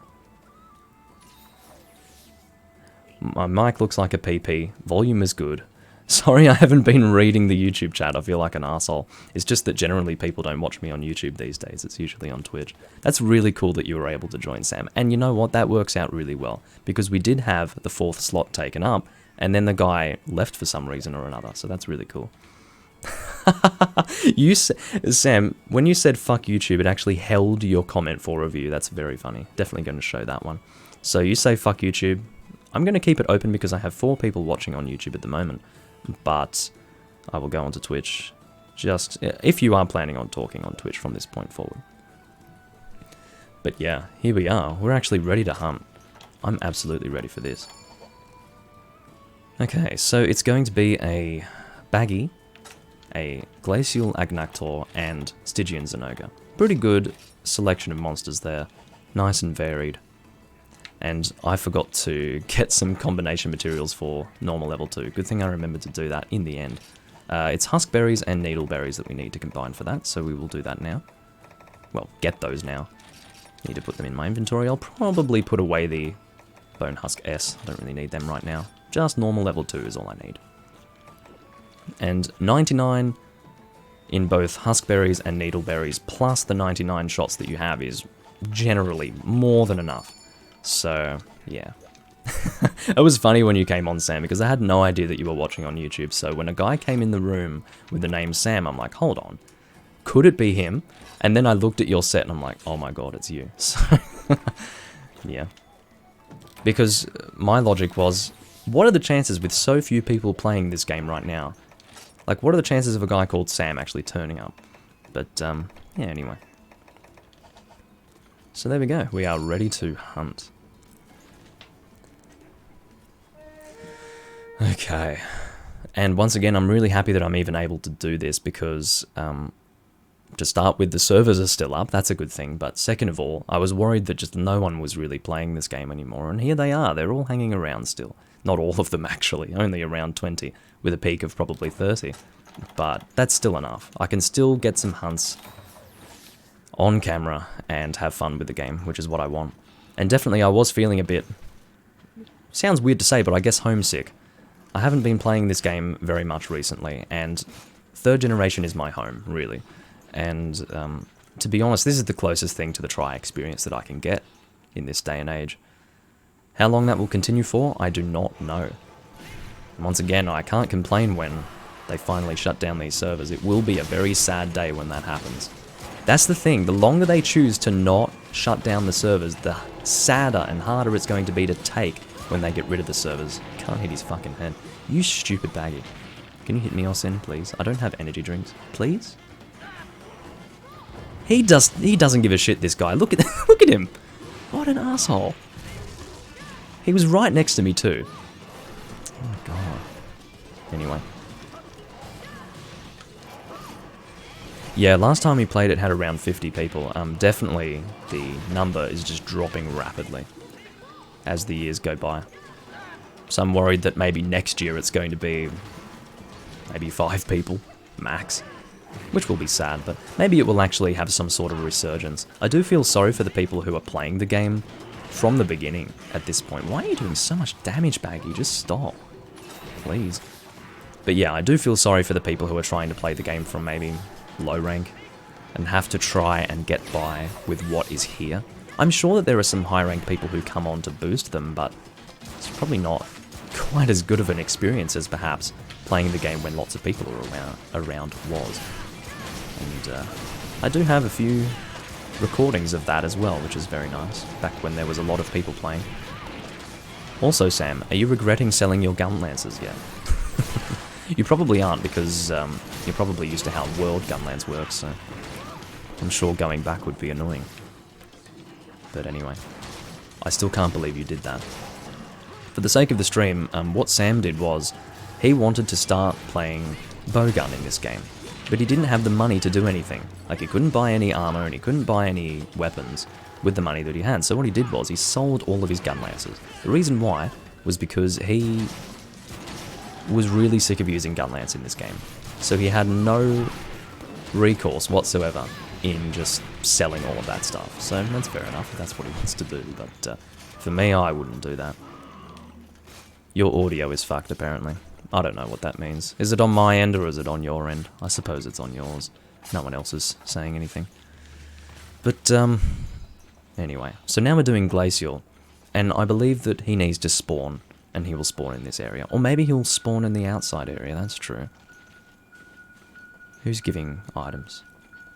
My mic looks like a PP. Volume is good. Sorry I haven't been reading the YouTube chat. I feel like an arsehole. It's just that generally people don't watch me on YouTube these days. It's usually on Twitch. That's really cool that you were able to join, Sam. And you know what? That works out really well. Because we did have the 4th slot taken up, and then the guy left for some reason or another. So that's really cool. Sam, when you said fuck YouTube, it actually held your comment for review. That's very funny. Definitely going to show that one. So you say fuck YouTube. I'm going to keep it open because I have 4 people watching on YouTube at the moment. But I will go onto Twitch just if you are planning on talking on Twitch from this point forward. But yeah, here we are. We're actually ready to hunt. I'm absolutely ready for this. Okay, so it's going to be a Baggi, a Glacial Agnaktor, and Stygian Zinogre. Pretty good selection of monsters there. Nice and varied. And I forgot to get some combination materials for normal level 2. Good thing I remembered to do that in the end. It's huskberries and needleberries that we need to combine for that, so we will do that now. Well, get those now. Need to put them in my inventory. I'll probably put away the Bone Husk S. I don't really need them right now. Just normal level 2 is all I need. And 99 in both huskberries and needleberries, plus the 99 shots that you have, is generally more than enough. So, yeah. It was funny when you came on, Sam, because I had no idea that you were watching on YouTube, so when a guy came in the room with the name Sam, I'm like, hold on, could it be him? And then I looked at your set and I'm like, oh my god, it's you. So, yeah. Because my logic was, what are the chances with so few people playing this game right now? Like, what are the chances of a guy called Sam actually turning up? But, yeah, anyway. So there we go, we are ready to hunt. Okay, and once again I'm really happy that I'm even able to do this because, to start with, the servers are still up, that's a good thing, but second of all, I was worried that just no one was really playing this game anymore, and here they are, they're all hanging around still. Not all of them actually, only around 20, with a peak of probably 30, but that's still enough. I can still get some hunts on camera and have fun with the game, which is what I want. And definitely I was feeling a bit, sounds weird to say, but I guess homesick. I haven't been playing this game very much recently, and 3rd generation is my home, really. And to be honest, this is the closest thing to the try experience that I can get in this day and age. How long that will continue for, I do not know. And once again, I can't complain when they finally shut down these servers. It will be a very sad day when that happens. That's the thing, the longer they choose to not shut down the servers, the sadder and harder it's going to be to take when they get rid of the servers. Can't hit his fucking head. You stupid Baggi. Can you hit me, Osin, please? I don't have energy drinks. Please? He doesn't give a shit, this guy. Look at look at him. What an asshole. He was right next to me too. Oh my god. Anyway. Yeah, last time we played it had around 50 people. Definitely the number is just dropping rapidly as the years go by. So I'm worried that maybe next year it's going to be maybe 5 people, max. Which will be sad, but maybe it will actually have some sort of resurgence. I do feel sorry for the people who are playing the game from the beginning at this point. Why are you doing so much damage, Baggi? Just stop. please. But yeah, I do feel sorry for the people who are trying to play the game from maybe low rank and have to try and get by with what is here. I'm sure that there are some high ranked people who come on to boost them, but it's probably not quite as good of an experience as perhaps playing the game when lots of people are around was. And I do have a few recordings of that as well, which is very nice, back when there was a lot of people playing. Also, Sam, are you regretting selling your gun lancers yet? You probably aren't, because you're probably used to how World Gunlance works, so I'm sure going back would be annoying. But anyway, I still can't believe you did that. For the sake of the stream, what Sam did was, he wanted to start playing bowgun in this game, but he didn't have the money to do anything. Like, he couldn't buy any armor and he couldn't buy any weapons with the money that he had, so what he did was he sold all of his gun lancers. The reason why was because he was really sick of using gun lance in this game, so he had no recourse whatsoever in just selling all of that stuff. So that's fair enough if that's what he wants to do, but for me, I wouldn't do that. Your audio is fucked, apparently. I don't know what that means. Is it on my end or is it on your end? I suppose it's on yours. No one else is saying anything. But anyway, so now we're doing Glacial, and I believe that he needs to spawn, and he will spawn in this area. Or maybe he'll spawn in the outside area, that's true. Who's giving items?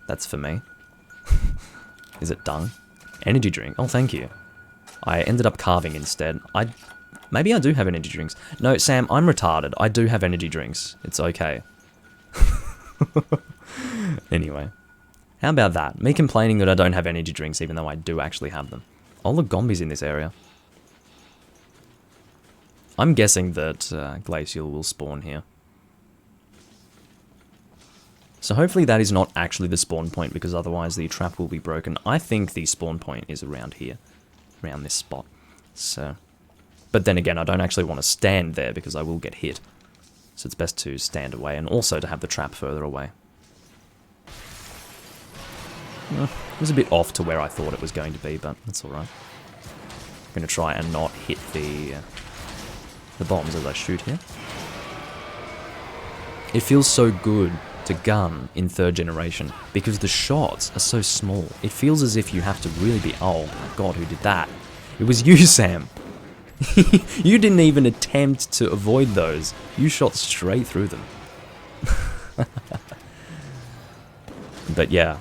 That's for me. Is it dung? Energy drink. Oh, thank you. I ended up carving instead. Maybe I do have energy drinks. No, Sam, I'm retarded. I do have energy drinks. It's okay. Anyway. How about that? Me complaining that I don't have energy drinks even though I do actually have them. All the zombies in this area. I'm guessing that Glacial will spawn here. So hopefully that is not actually the spawn point, because otherwise the trap will be broken. I think the spawn point is around here. Around this spot. So, but then again, I don't actually want to stand there because I will get hit. So it's best to stand away, and also to have the trap further away. It was a bit off to where I thought it was going to be, but that's alright. I'm going to try and not hit the bombs as I shoot here. It feels so good to gun in 3rd generation because the shots are so small. It feels as if you have to really be... Oh my god, who did that? It was you, Sam. You didn't even attempt to avoid those. You shot straight through them. But yeah,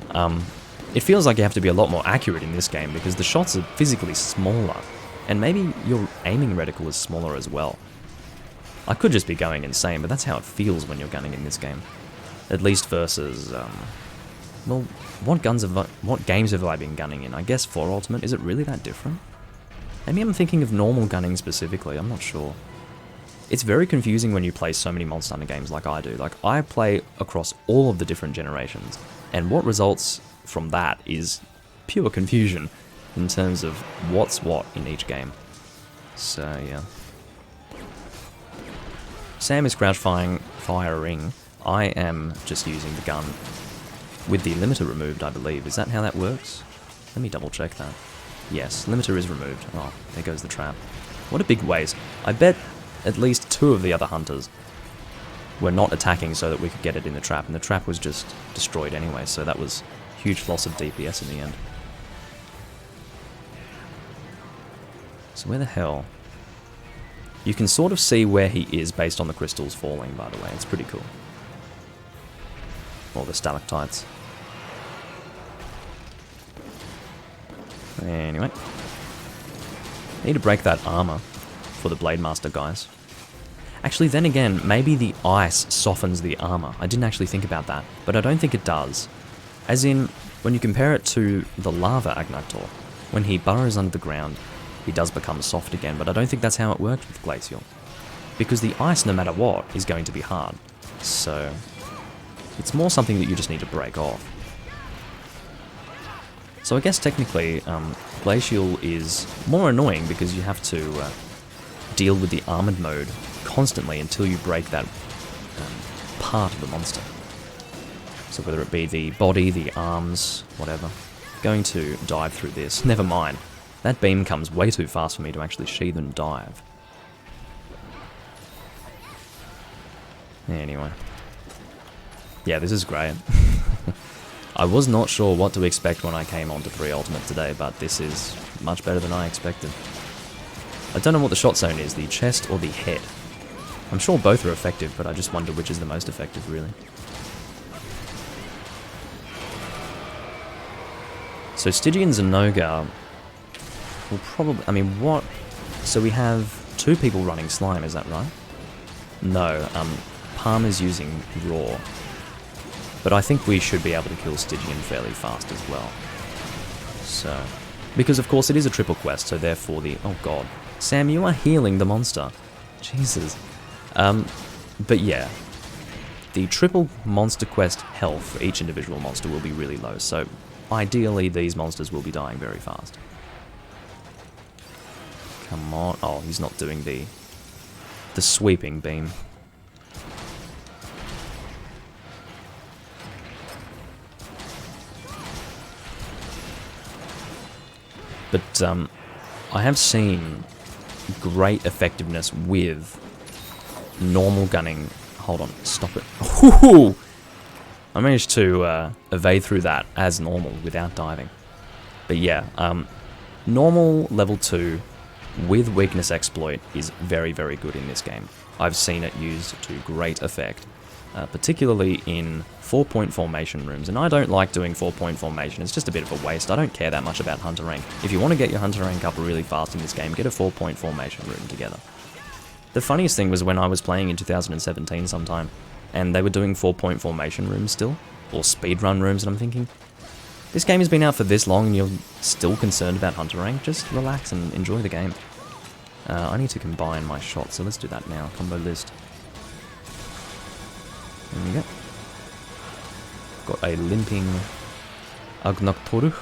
it feels like you have to be a lot more accurate in this game because the shots are physically smaller. And maybe your aiming reticle is smaller as well. I could just be going insane, but that's how it feels when you're gunning in this game. At least versus, well, what games have I been gunning in? I guess 4 Ultimate. Is it really that different? Maybe I'm thinking of normal gunning specifically, I'm not sure. It's very confusing when you play so many Monster Hunter games like I do. Like, I play across all of the different generations, and what results from that is pure confusion in terms of what's what in each game. So, yeah. Sam is crouch firing. I am just using the gun with the limiter removed, I believe. Is that how that works? Let me double check that. Yes, limiter is removed. Oh, there goes the trap. What a big waste. I bet at least 2 of the other hunters were not attacking so that we could get it in the trap, and the trap was just destroyed anyway, so that was a huge loss of DPS in the end. So where the hell? You can sort of see where he is based on the crystals falling, by the way. It's pretty cool. Or the stalactites. Anyway. Need to break that armor for the Blade Master guys. Actually, then again, maybe the ice softens the armor. I didn't actually think about that, but I don't think it does. As in, when you compare it to the Lava Agnaktor, when he burrows under the ground, he does become soft again, but I don't think that's how it works with Glacial. Because the ice, no matter what, is going to be hard. So, it's more something that you just need to break off. So I guess technically, Glacial is more annoying because you have to deal with the armored mode constantly until you break that part of the monster. So whether it be the body, the arms, whatever. Going to dive through this. Never mind. That beam comes way too fast for me to actually sheath and dive. Anyway. Yeah, this is great. I was not sure what to expect when I came onto 3 Ultimate today, but this is much better than I expected. I don't know what the shot zone is, the chest or the head. I'm sure both are effective, but I just wonder which is the most effective, really. So Stygian Zinogre will probably... I mean, what... So we have 2 people running slime, is that right? No, Palm is using raw. But I think we should be able to kill Stygian fairly fast as well. So... Because, of course, it is a triple quest, so therefore the... Oh, God. Sam, you are healing the monster. Jesus. But yeah. The triple monster quest health for each individual monster will be really low, so ideally these monsters will be dying very fast. Come on. Oh, he's not doing the sweeping beam. But I have seen great effectiveness with normal gunning. Hold on, stop it. Ooh! I managed to evade through that as normal without diving. But yeah, normal level 2 with weakness exploit is very, very good in this game. I've seen it used to great effect, particularly in 4-point formation rooms. And I don't like doing 4-point formation, it's just a bit of a waste. I don't care that much about hunter rank. If you want to get your hunter rank up really fast in this game, get a 4-point formation room together. The funniest thing was when I was playing in 2017 sometime, and they were doing 4-point formation rooms still, or speedrun rooms, and I'm thinking, this game has been out for this long and you're still concerned about hunter rank? Just relax and enjoy the game. I need to combine my shots, so let's do that now. Combo list. There we go. Got a limping Agnaktoru.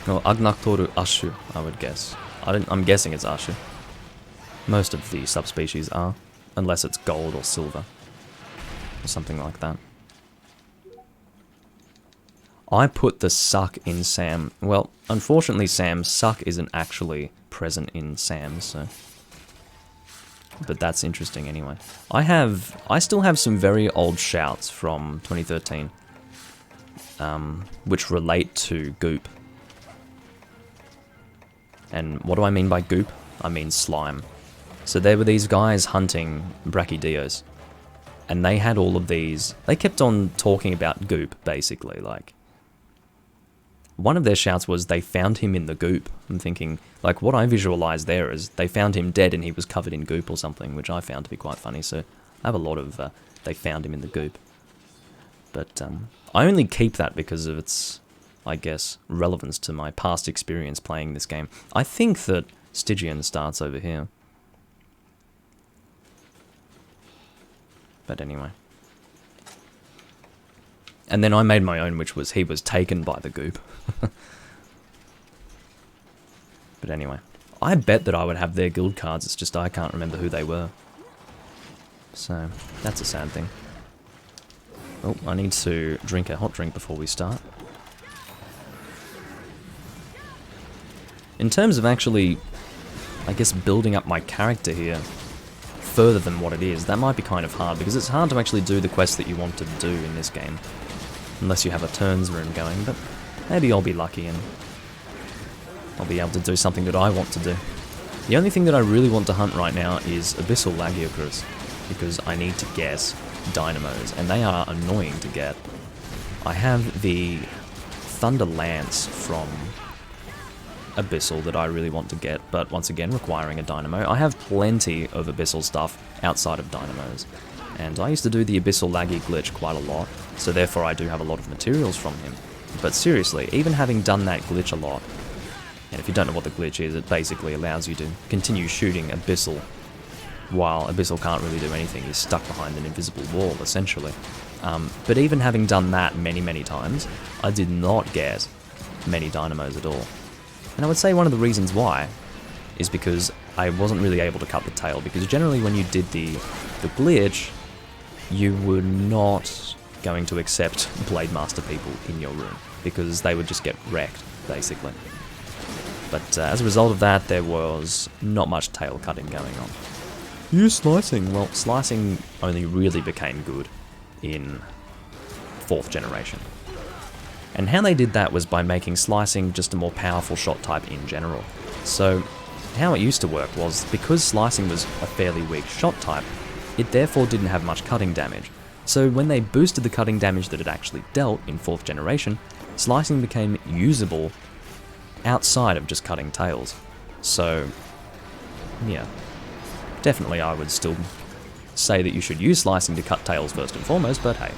No, Agnaktoru Ashu, I would guess. I'm guessing it's Ashu. Most of the subspecies are, unless it's gold or silver, or something like that. I put the suck in Sam. Well, unfortunately, Sam's suck isn't actually present in Sam, so... But that's interesting anyway. I still have some very old shouts from 2013, which relate to goop. And what do I mean by goop? I mean slime. So there were these guys hunting Brachydios, and they had all of these... They kept on talking about goop, basically, like... One of their shouts was, they found him in the goop. I'm thinking, like, what I visualized there is, they found him dead and he was covered in goop or something, which I found to be quite funny, so I have a lot of, they found him in the goop. But, I only keep that because of its, I guess, relevance to my past experience playing this game. I think that Stygian starts over here. But anyway. And then I made my own, which was, he was taken by the goop. But anyway. I bet that I would have their guild cards, it's just I can't remember who they were. So, that's a sad thing. Oh, I need to drink a hot drink before we start. In terms of actually, I guess, building up my character here further than what it is, that might be kind of hard, because it's hard to actually do the quests that you want to do in this game. Unless you have a turns room going, but maybe I'll be lucky and I'll be able to do something that I want to do. The only thing that I really want to hunt right now is Abyssal Agnaktor, because I need to get dynamos, and they are annoying to get. I have the Thunder Lance from Abyssal that I really want to get, but once again requiring a dynamo. I have plenty of Abyssal stuff outside of dynamos, and I used to do the Abyssal Laggy glitch quite a lot, so therefore I do have a lot of materials from him. But seriously, even having done that glitch a lot, and if you don't know what the glitch is, it basically allows you to continue shooting Abyssal while Abyssal can't really do anything. He's stuck behind an invisible wall, essentially. But even having done that many, many times, I did not get many dynamos at all. And I would say one of the reasons why is because I wasn't really able to cut the tail, because generally when you did the glitch, you were not going to accept Blade Master people in your room, because they would just get wrecked, basically. But as a result of that, there was not much tail cutting going on. use slicing. Well, slicing only really became good in 4th generation. And how they did that was by making slicing just a more powerful shot type in general. So how it used to work was, because slicing was a fairly weak shot type, it therefore didn't have much cutting damage. So when they boosted the cutting damage that it actually dealt in 4th generation, slicing became usable outside of just cutting tails. So yeah, definitely I would still say that you should use slicing to cut tails first and foremost, but hey,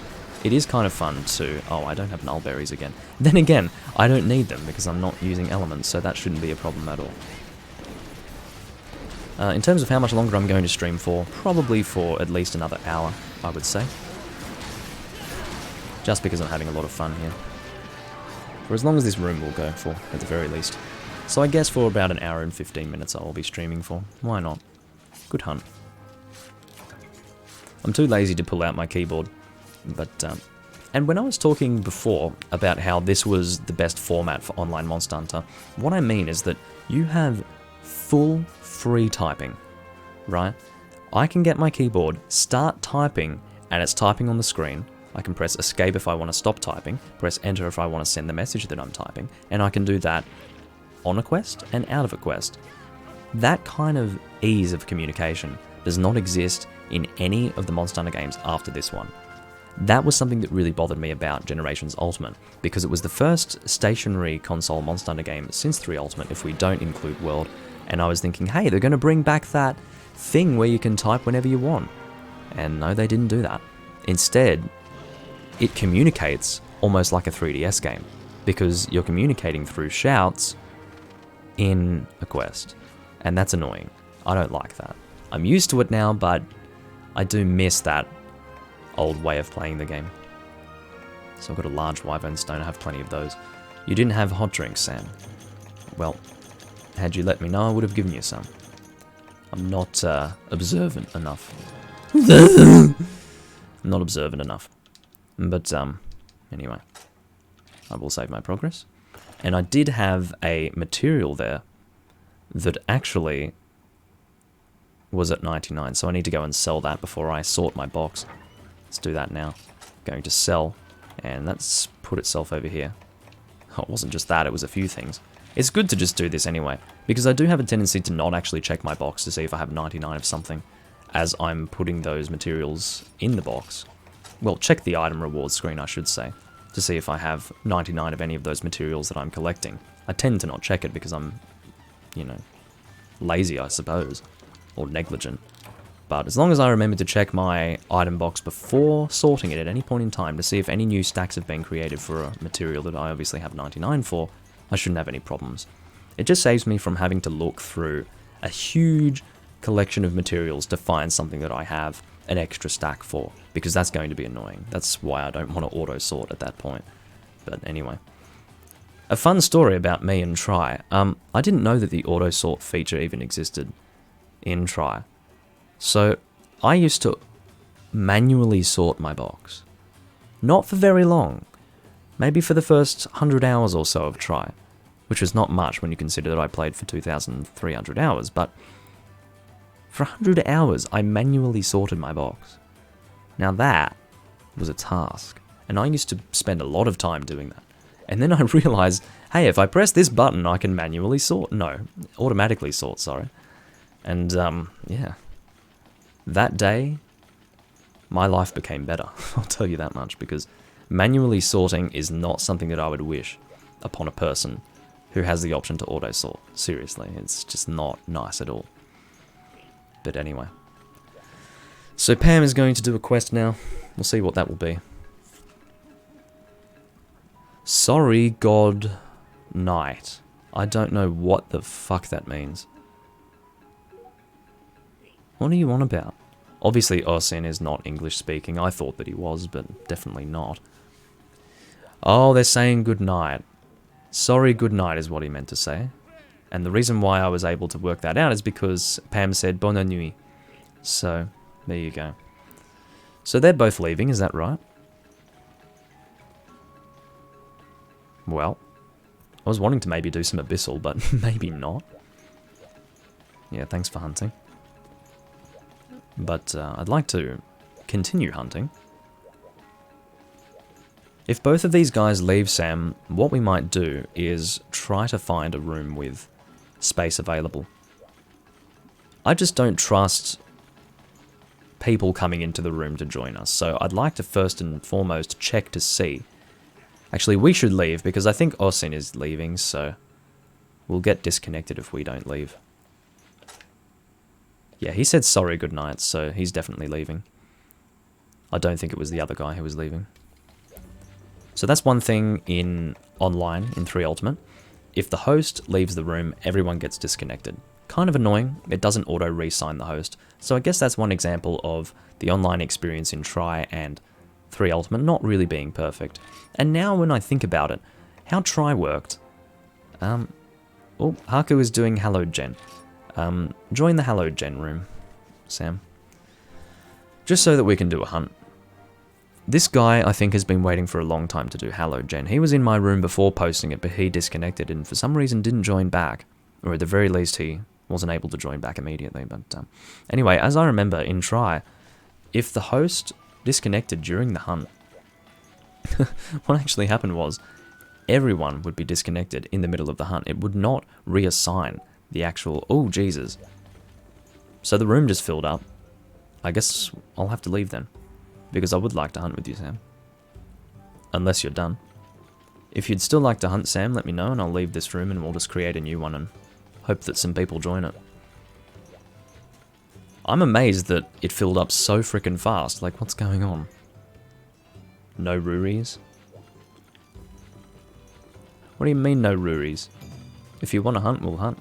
it is kind of fun to... Oh, I don't have null berries again. Then again, I don't need them because I'm not using elements, so that shouldn't be a problem at all. In terms of how much longer I'm going to stream for, probably for at least another hour, I would say. Just because I'm having a lot of fun here. For as long as this room will go for, at the very least. So I guess for about an hour and 15 minutes I'll be streaming for. Why not? Good hunt. I'm too lazy to pull out my keyboard. But, and when I was talking before about how this was the best format for online Monster Hunter, what I mean is that you have full free typing, right? I can get my keyboard, start typing, and it's typing on the screen. I can press escape if I want to stop typing, press enter if I want to send the message that I'm typing, and I can do that on a quest and out of a quest. That kind of ease of communication does not exist in any of the Monster Hunter games after this one. That was something that really bothered me about Generations Ultimate, because it was the first stationary console Monster Hunter game since 3 Ultimate, if we don't include World, and I was thinking, hey, they're going to bring back that thing where you can type whenever you want. And no, they didn't do that. Instead, it communicates almost like a 3DS game, because you're communicating through shouts in a quest, and that's annoying. I don't like that. I'm used to it now, but I do miss that old way of playing the game. So I've got a large wyvern stone, I have plenty of those. You didn't have hot drinks, Sam. Well, had you let me know, I would have given you some. I'm not observant enough. I'm not observant enough. But, anyway. I will save my progress. And I did have a material there that actually was at 99, so I need to go and sell that before I sort my box. Let's do that now. Going to sell, and that's put itself over here. Oh, it wasn't just that, it was a few things. It's good to just do this anyway, because I do have a tendency to not actually check my box to see if I have 99 of something, as I'm putting those materials in the box. Well, check the item reward screen, I should say, to see if I have 99 of any of those materials that I'm collecting. I tend to not check it because I'm, you know, lazy, I suppose, or negligent. But as long as I remember to check my item box before sorting it at any point in time to see if any new stacks have been created for a material that I obviously have 99 for, I shouldn't have any problems. It just saves me from having to look through a huge collection of materials to find something that I have an extra stack for, because that's going to be annoying. That's why I don't want to auto-sort at that point. But anyway. A fun story about me and Try. I didn't know that the auto-sort feature even existed in Try. So, I used to manually sort my box. Not for very long. Maybe for the first 100 hours or so of Try. Which was not much when you consider that I played for 2,300 hours, but for 100 hours I manually sorted my box. Now that was a task, and I used to spend a lot of time doing that. And then I realized, hey, if I press this button I can manually sort. No, automatically sort, sorry. And, yeah. That day, my life became better, I'll tell you that much, because manually sorting is not something that I would wish upon a person who has the option to auto-sort. Seriously, it's just not nice at all. But anyway. So Pam is going to do a quest now. We'll see what that will be. Sorry, God Knight. I don't know what the fuck that means. What are you on about? Obviously Osin is not English speaking. I thought that he was, but definitely not. Oh, they're saying good night. Sorry, good night is what he meant to say. And the reason why I was able to work that out is because Pam said bonne nuit. So, there you go. So they're both leaving, is that right? Well, I was wanting to maybe do some Abyssal, but maybe not. Yeah, thanks for hunting. But I'd like to continue hunting. If both of these guys leave, Sam, what we might do is try to find a room with space available. I just don't trust people coming into the room to join us, so I'd like to first and foremost check to see. Actually, we should leave, because I think Osin is leaving, so we'll get disconnected if we don't leave. Yeah, he said sorry goodnight, so he's definitely leaving. I don't think it was the other guy who was leaving. So that's one thing in online, in 3 Ultimate. If the host leaves the room, everyone gets disconnected. Kind of annoying, it doesn't auto-re-sign the host. So I guess that's one example of the online experience in Tri and 3 Ultimate not really being perfect. And now when I think about it, how Tri worked... oh, Haku is doing Hallowed Jhen. Join the Hallowed Jhen room, Sam. Just so that we can do a hunt. This guy, I think, has been waiting for a long time to do Hallowed Jhen. He was in my room before posting it, but he disconnected and for some reason didn't join back. Or at the very least, he wasn't able to join back immediately. But anyway, as I remember, in Tri, if the host disconnected during the hunt, what actually happened was everyone would be disconnected in the middle of the hunt. It would not reassign the actual... Oh, Jesus. So the room just filled up. I guess I'll have to leave then. Because I would like to hunt with you, Sam. Unless you're done. If you'd still like to hunt, Sam, let me know and I'll leave this room and we'll just create a new one and hope that some people join it. I'm amazed that it filled up so freaking fast. Like, what's going on? No Ruries? What do you mean no Ruries? If you want to hunt, we'll hunt.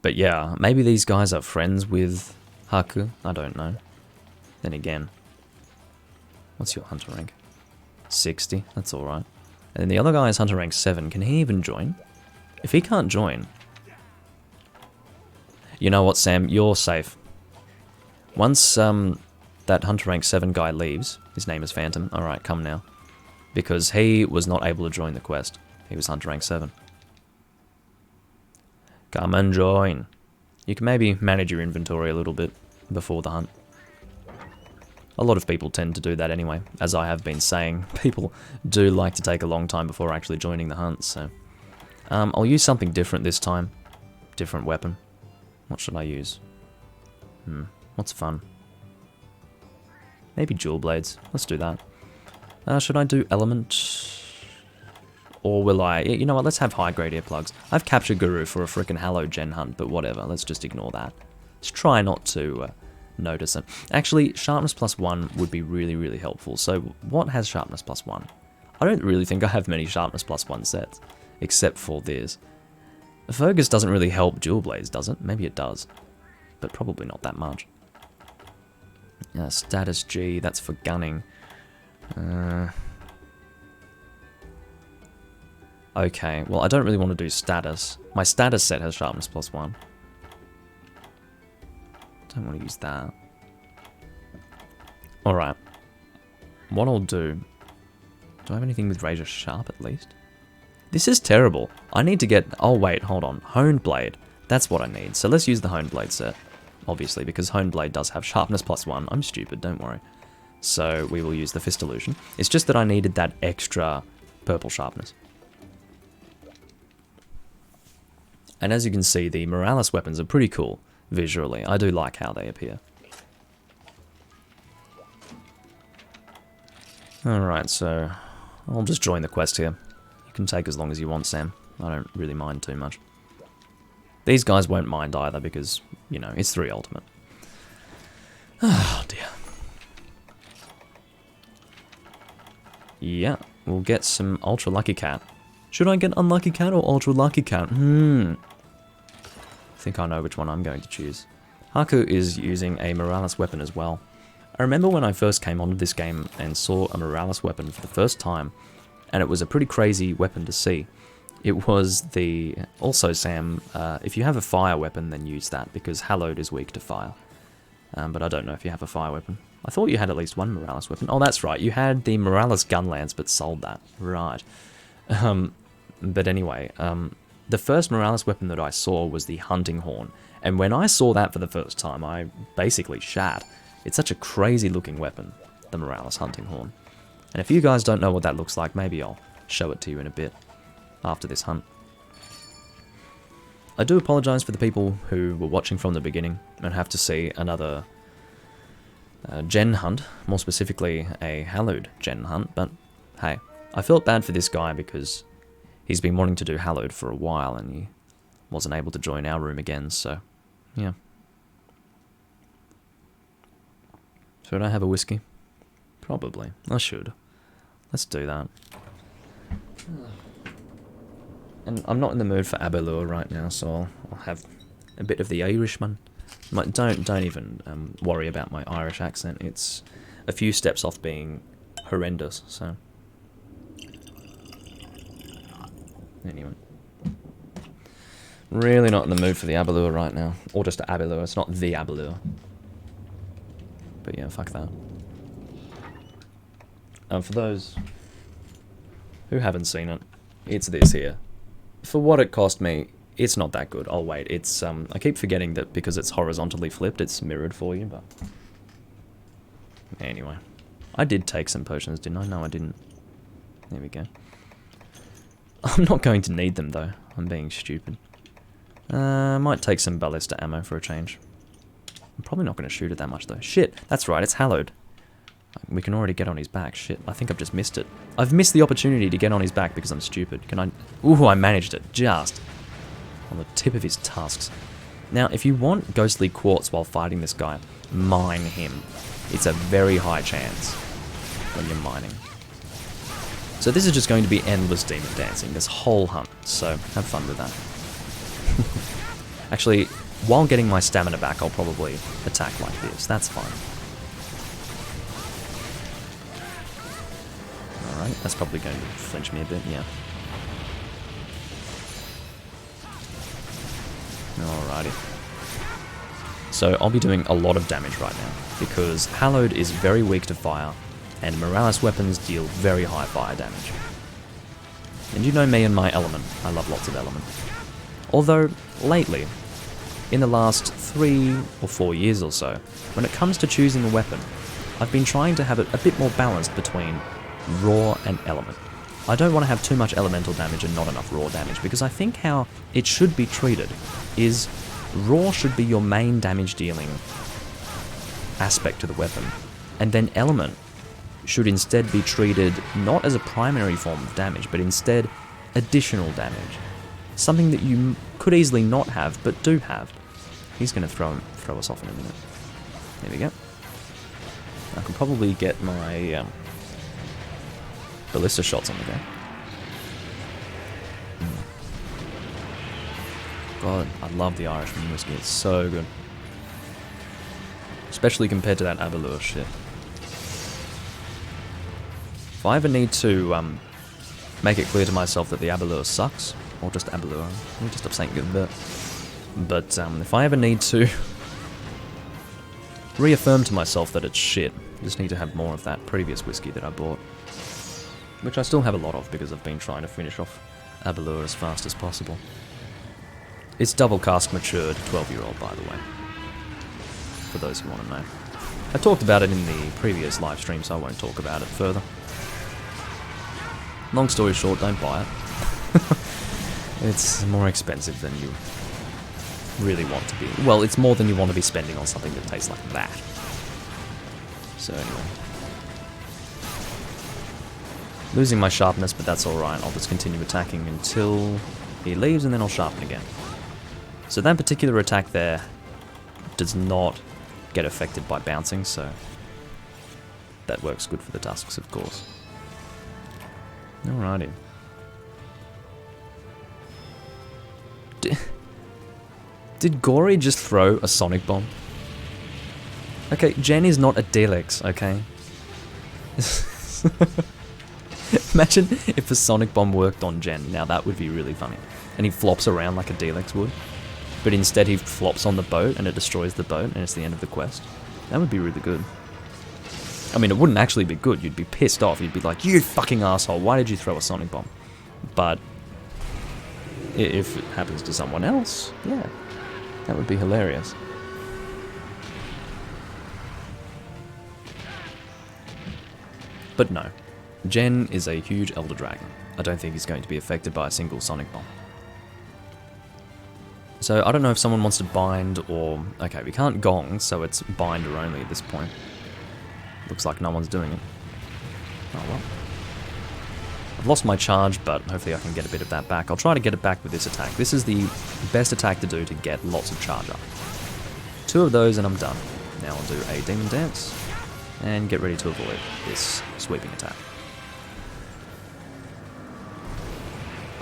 But yeah, maybe these guys are friends with Haku. I don't know. Then again, what's your hunter rank? 60. That's alright. And then the other guy is hunter rank 7. Can he even join? If he can't join... You know what, Sam? You're safe. Once that hunter rank 7 guy leaves, his name is Phantom. Alright, come now. Because he was not able to join the quest. He was hunter rank 7. Come and join. You can maybe manage your inventory a little bit before the hunt. A lot of people tend to do that anyway. As I have been saying, people do like to take a long time before actually joining the hunt, so... I'll use something different this time. Different weapon. What should I use? What's fun? Maybe dual blades. Let's do that. Should I do element? Or will I... You know what, let's have high-grade earplugs. I've captured Guru for a frickin' Hallowed Jhen hunt, but whatever, let's just ignore that. Let's try not to notice it. Actually, sharpness +1 would be really, really helpful. So, what has sharpness +1? I don't really think I have many sharpness +1 sets, except for this. Focus doesn't really help dual blades, does it? Maybe it does, but probably not that much. Status G, that's for gunning. Okay, well I don't really want to do status. My status set has sharpness +1. Don't want to use that. Alright. What I'll do... Do I have anything with Razor Sharp at least? This is terrible. I need to get... Oh wait, hold on. Honed Blade. That's what I need. So let's use the Honed Blade set. Obviously, because Honed Blade does have sharpness +1. I'm stupid, don't worry. So we will use the Fist Illusion. It's just that I needed that extra purple sharpness. And as you can see, the Morales weapons are pretty cool visually. I do like how they appear. Alright, so I'll just join the quest here. You can take as long as you want, Sam. I don't really mind too much. These guys won't mind either because, you know, it's 3 Ultimate. Oh dear. Yeah, we'll get some Ultra Lucky Cat. Should I get Unlucky Cat or Ultra Lucky Cat? I think I know which one I'm going to choose. Haku is using a Morales weapon as well. I remember when I first came onto this game and saw a Morales weapon for the first time, and it was a pretty crazy weapon to see. It was the... Also, Sam, if you have a fire weapon, then use that, because Hallowed is weak to fire. But I don't know if you have a fire weapon. I thought you had at least one Morales weapon. Oh, that's right, you had the Morales gun lance, but sold that. Right. But anyway, the first Morales weapon that I saw was the hunting horn, and when I saw that for the first time, I basically shat. It's such a crazy looking weapon, the Morales hunting horn. And if you guys don't know what that looks like, maybe I'll show it to you in a bit after this hunt. I do apologise for the people who were watching from the beginning and have to see another Jhen hunt, more specifically a Hallowed Jhen hunt, but hey, I felt bad for this guy because he's been wanting to do Hallowed for a while and he wasn't able to join our room again, so yeah. Should I have a whiskey? Probably. I should. Let's do that. And I'm not in the mood for Abelur right now, so I'll have a bit of the Irishman. Don't even worry about my Irish accent. It's a few steps off being horrendous, so... Anyway. Really not in the mood for the Abelur right now. Or just Abelur, it's not the Abelur. But yeah, fuck that. For those who haven't seen it, it's this here. For what it cost me, it's not that good. Oh wait, it's I keep forgetting that because it's horizontally flipped, it's mirrored for you, but anyway. I did take some potions, didn't I? No, I didn't. There we go. I'm not going to need them though. I'm being stupid. I might take some ballista ammo for a change. I'm probably not going to shoot it that much though. Shit, that's right, it's Hallowed. We can already get on his back. Shit, I think I've just missed it. I've missed the opportunity to get on his back because I'm stupid. Can I... Ooh, I managed it. Just on the tip of his tusks. Now, if you want ghostly quartz while fighting this guy, mine him. It's a very high chance when you're mining. So this is just going to be endless demon dancing, this whole hunt. So have fun with that. Actually, while getting my stamina back, I'll probably attack like this. That's fine. Alright, that's probably going to flinch me a bit, yeah. Alrighty. So I'll be doing a lot of damage right now, because Hallowed is very weak to fire, and Morales weapons deal very high fire damage. And you know me and my element, I love lots of element. Although, lately, in the last 3 or 4 years or so, when it comes to choosing a weapon, I've been trying to have it a bit more balanced between raw and element. I don't want to have too much elemental damage and not enough raw damage, because I think how it should be treated is raw should be your main damage dealing aspect to the weapon, and then element should instead be treated not as a primary form of damage, but instead additional damage. Something that you could easily not have, but do have. He's going to throw us off in a minute. There we go. I could probably get my ballista shots on the go. God, I love the Irishman whiskey. It's so good. Especially compared to that Abelur shit. If I ever need to make it clear to myself that the Abelur sucks, or just Abelur, let me just stop saying good, but if I ever need to reaffirm to myself that it's shit, I just need to have more of that previous whiskey that I bought. Which I still have a lot of because I've been trying to finish off Abelur as fast as possible. It's double cask matured 12-year-old, by the way. For those who want to know. I talked about it in the previous live stream, so I won't talk about it further. Long story short, don't buy it. It's more expensive than you really want to be. Well, it's more than you want to be spending on something that tastes like that. So anyway. Losing my sharpness, but that's alright. I'll just continue attacking until he leaves and then I'll sharpen again. So that particular attack there does not get affected by bouncing, so that works good for the tusks, of course. Alrighty. Did Gory just throw a sonic bomb? Okay, Jhen is not a Delix, okay? Imagine if a sonic bomb worked on Jhen. Now that would be really funny. And he flops around like a Delix would. But instead he flops on the boat and it destroys the boat and it's the end of the quest. That would be really good. I mean, it wouldn't actually be good. You'd be pissed off. You'd be like, you fucking asshole, why did you throw a sonic bomb? But If it happens to someone else, yeah, that would be hilarious. But no, Jhen is a huge Elder Dragon. I don't think he's going to be affected by a single Sonic Bomb. So I don't know if someone wants to bind or... Okay, we can't gong, so it's binder only at this point. Looks like no one's doing it. Oh well. I've lost my charge, but hopefully I can get a bit of that back. I'll try to get it back with this attack. This is the best attack to do to get lots of charge up. 2 of those and I'm done. Now I'll do a Demon Dance and get ready to avoid this sweeping attack.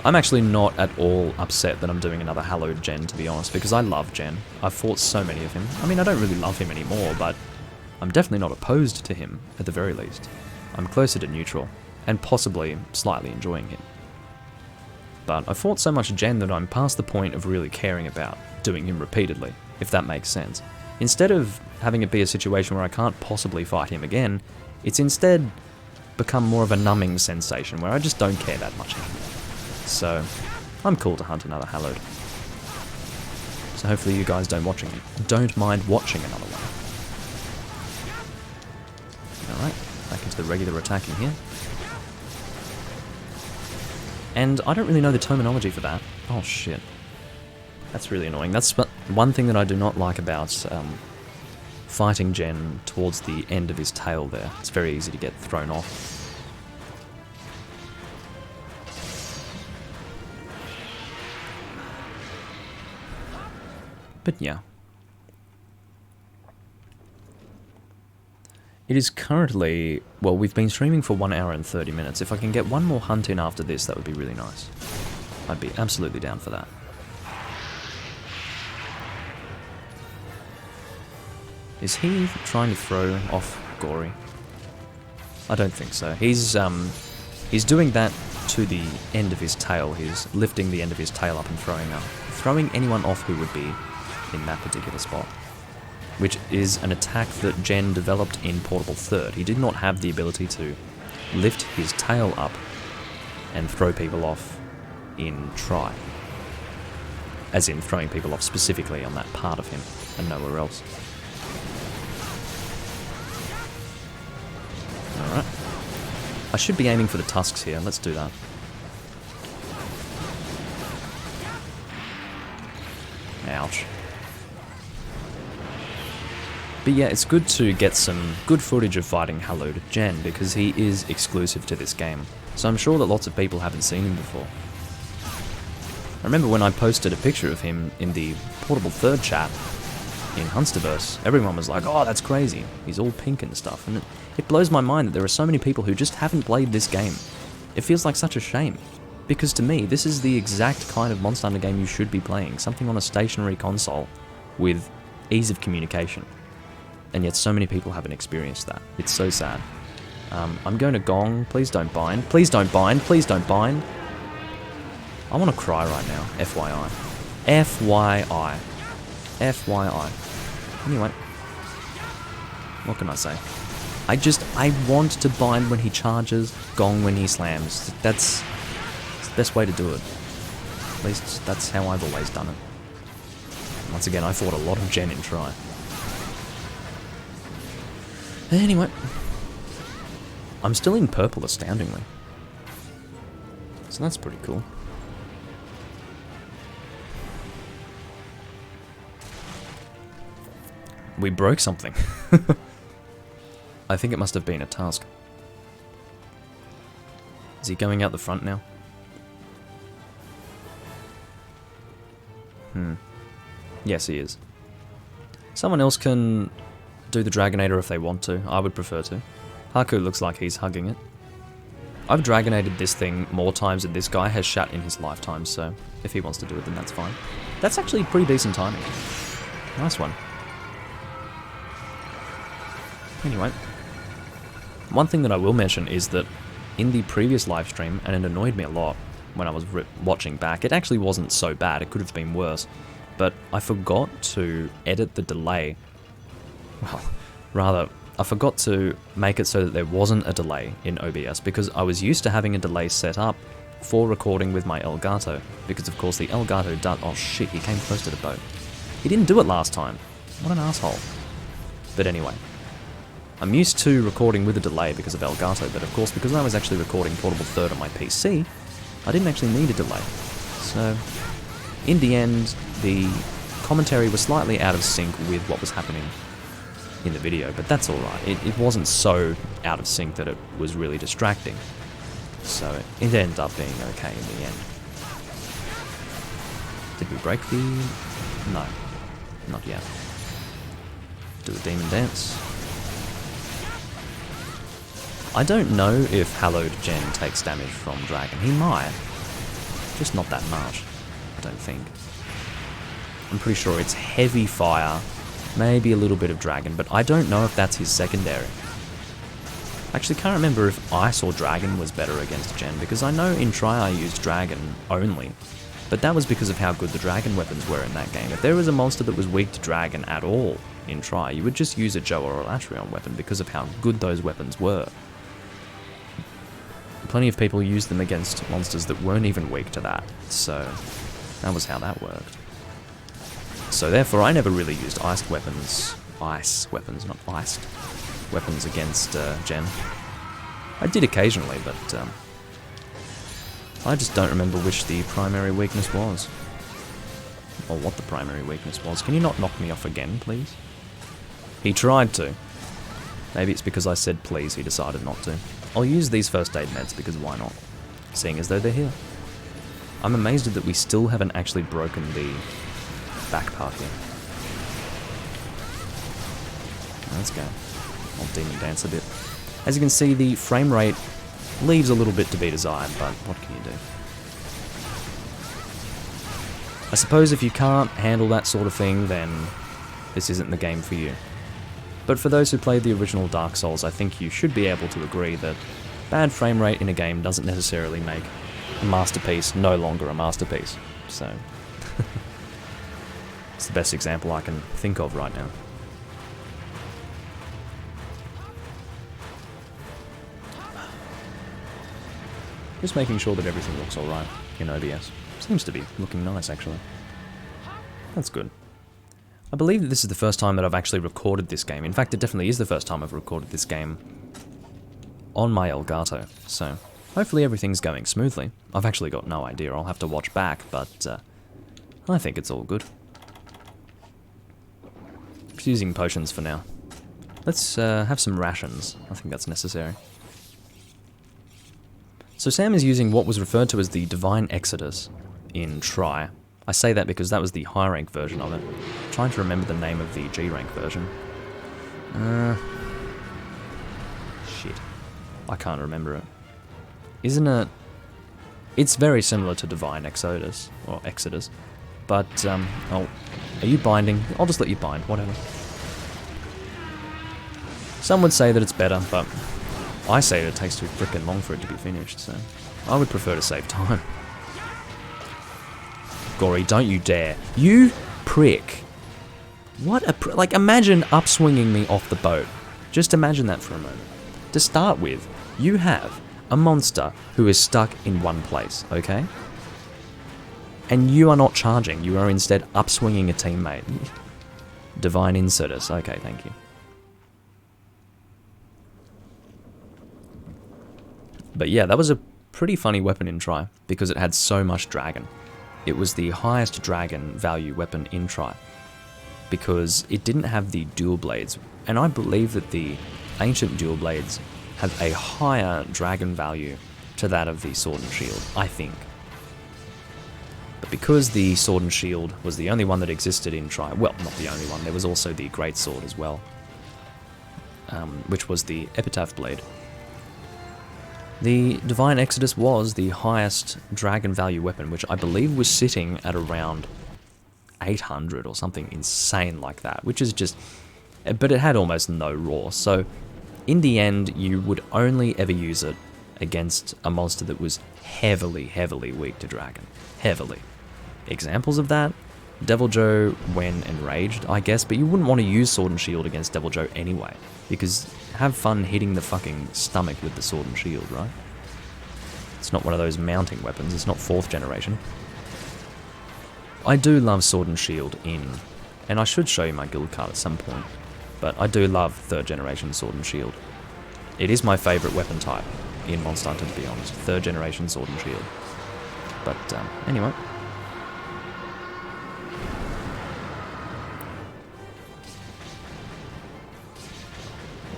I'm actually not at all upset that I'm doing another Hallowed Jhen, to be honest, because I love Jhen. I've fought so many of him. I mean, I don't really love him anymore, but I'm definitely not opposed to him, at the very least. I'm closer to neutral, and possibly slightly enjoying him. But I fought so much Jhen that I'm past the point of really caring about doing him repeatedly, if that makes sense. Instead of having it be a situation where I can't possibly fight him again, it's instead become more of a numbing sensation where I just don't care that much anymore. So, I'm cool to hunt another Hallowed. So hopefully you guys don't mind watching another one. Alright, back into the regular attacking here. And I don't really know the terminology for that. Oh shit. That's really annoying. That's one thing that I do not like about fighting Jhen towards the end of his tail there. It's very easy to get thrown off. But yeah. It is currently... Well, we've been streaming for 1 hour and 30 minutes. If I can get one more hunt in after this, that would be really nice. I'd be absolutely down for that. Is he trying to throw off Gory? I don't think so. He's doing that to the end of his tail. He's lifting the end of his tail up and throwing anyone off who would be in that particular spot, which is an attack that Jhen developed in Portable Third. He did not have the ability to lift his tail up and throw people off in Tri, as in throwing people off specifically on that part of him and nowhere else. Alright. I should be aiming for the tusks here. Let's do that. Ouch. But yeah, it's good to get some good footage of fighting Hallowed Jhen, because he is exclusive to this game. So I'm sure that lots of people haven't seen him before. I remember when I posted a picture of him in the Portable Third chat in Hunsterverse, everyone was like, oh, that's crazy. He's all pink and stuff. And it blows my mind that there are so many people who just haven't played this game. It feels like such a shame. Because to me, this is the exact kind of Monster Hunter game you should be playing. Something on a stationary console with ease of communication. And yet so many people haven't experienced that. It's so sad. I'm going to gong. Please don't bind. Please don't bind. Please don't bind. I want to cry right now. FYI. FYI. FYI. Anyway. What can I say? I want to bind when he charges, gong when he slams. That's the best way to do it. At least that's how I've always done it. Once again, I fought a lot of Jhen in Tri. Anyway, I'm still in purple, astoundingly. So that's pretty cool. We broke something. I think it must have been a task. Is he going out the front now? Yes, he is. Someone else can do the Dragonator if they want to. I would prefer to. Haku looks like he's hugging it. I've Dragonated this thing more times than this guy has shot in his lifetime, so if he wants to do it, then that's fine. That's actually pretty decent timing. Nice one. Anyway, one thing that I will mention is that in the previous live stream, and it annoyed me a lot when I was watching back, it actually wasn't so bad, it could have been worse, but I forgot to edit the delay. Well, rather, I forgot to make it so that there wasn't a delay in OBS, because I was used to having a delay set up for recording with my Elgato, because of course the Elgato does... Oh shit, he came close to the boat. He didn't do it last time. What an asshole. But anyway, I'm used to recording with a delay because of Elgato, but of course because I was actually recording Portable Third on my PC, I didn't actually need a delay. So, in the end, the commentary was slightly out of sync with what was happening in the video, but that's alright. It wasn't so out of sync that it was really distracting. So it ended up being okay in the end. Did we break the... No, not yet. Do a demon dance. I don't know if Hallowed Jhen takes damage from Dragon. He might. Just not that much, I don't think. I'm pretty sure it's heavy fire, maybe a little bit of Dragon, but I don't know if that's his secondary. I actually can't remember if Ice or Dragon was better against Jhen, because I know in Tri I used Dragon only, but that was because of how good the Dragon weapons were in that game. If there was a monster that was weak to Dragon at all in Tri, you would just use a Joe or Alatreon weapon because of how good those weapons were. Plenty of people used them against monsters that weren't even weak to that, so that was how that worked. So therefore I never really used iced weapons, not iced weapons against Jhen. I did occasionally, but I just don't remember which the primary weakness was. Or what the primary weakness was. Can you not knock me off again, please? He tried to. Maybe it's because I said please he decided not to. I'll use these first aid meds because why not? Seeing as though they're here. I'm amazed that we still haven't actually broken the back part here. Let's go. I'll demon dance a bit. As you can see, the frame rate leaves a little bit to be desired, but what can you do? I suppose if you can't handle that sort of thing, then this isn't the game for you. But for those who played the original Dark Souls, I think you should be able to agree that bad frame rate in a game doesn't necessarily make a masterpiece no longer a masterpiece. So, it's the best example I can think of right now. Just making sure that everything looks alright in OBS. Seems to be looking nice, actually. That's good. I believe that this is the first time that I've actually recorded this game. In fact, it definitely is the first time I've recorded this game on my Elgato. So, hopefully everything's going smoothly. I've actually got no idea. I'll have to watch back, but I think it's all good. Just using potions for now. Let's have some rations. I think that's necessary. So Sam is using what was referred to as the Divine Exodus in Tri. I say that because that was the high rank version of it. I'm trying to remember the name of the G rank version. Shit. I can't remember it. Isn't it... It's very similar to Divine Exodus, or Exodus. But, oh, are you binding? I'll just let you bind, whatever. Some would say that it's better, but I say it takes too frickin' long for it to be finished, so I would prefer to save time. Gory, don't you dare. You prick. What a like, imagine upswinging me off the boat. Just imagine that for a moment. To start with, you have a monster who is stuck in one place, okay? And you are not charging, you are instead upswinging a teammate. Divine Insertus, okay, thank you. But yeah, that was a pretty funny weapon in Tri, because it had so much dragon. It was the highest dragon value weapon in Tri, because it didn't have the dual blades, and I believe that the ancient dual blades have a higher dragon value to that of the sword and shield, I think. But because the sword and shield was the only one that existed in Tri, well, not the only one, there was also the great sword as well, which was the epitaph blade. The Divine Exodus was the highest dragon value weapon, which I believe was sitting at around 800 or something insane like that, which is just... But it had almost no raw, so in the end you would only ever use it against a monster that was heavily, heavily weak to dragon. Heavily. Examples of that? Devil Joe when enraged, I guess, but you wouldn't want to use Sword and Shield against Devil Joe anyway, because have fun hitting the fucking stomach with the Sword and Shield, right? It's not one of those mounting weapons, it's not 4th generation. I do love Sword and Shield in, and I should show you my guild card at some point, but I do love 3rd generation Sword and Shield. It is my favourite weapon type in Monster Hunter, to be honest. 3rd generation Sword and Shield. But anyway.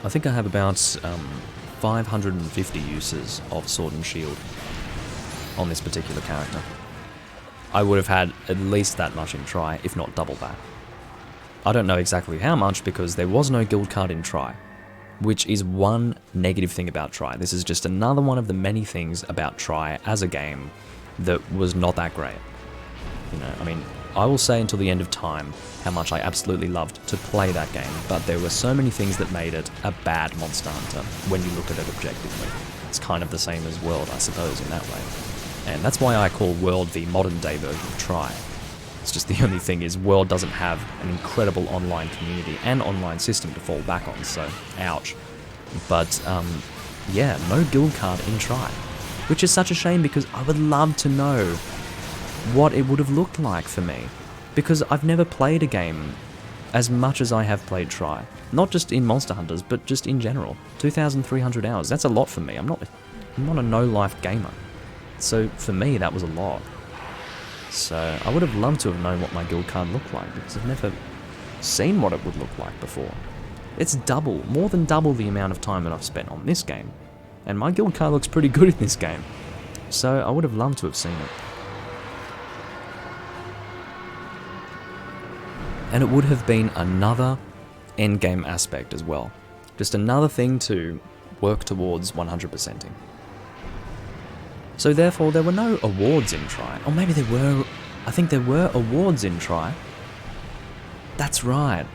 I think I have about 550 uses of Sword and Shield on this particular character. I would have had at least that much in Tri, if not double that. I don't know exactly how much because there was no guild card in Tri, which is one negative thing about Tri. This is just another one of the many things about Tri as a game that was not that great. You know, I mean, I will say until the end of time how much I absolutely loved to play that game, but there were so many things that made it a bad Monster Hunter when you look at it objectively. It's kind of the same as World, I suppose, in that way. And that's why I call World the modern day version of Tri. It's just the only thing is World doesn't have an incredible online community and online system to fall back on, so ouch. But yeah, no guild card in Tri, which is such a shame because I would love to know what it would have looked like for me, because I've never played a game as much as I have played Tri. Not just in Monster Hunters, but just in general. 2,300 hours, that's a lot for me. I'm not a no-life gamer. So for me, that was a lot. So I would have loved to have known what my guild card looked like, because I've never seen what it would look like before. It's more than double the amount of time that I've spent on this game. And my guild card looks pretty good in this game. So I would have loved to have seen it. And it would have been another endgame aspect as well. Just another thing to work towards 100%ing. So therefore, there were no awards in Tri. Or maybe there were. I think there were awards in Tri. That's right.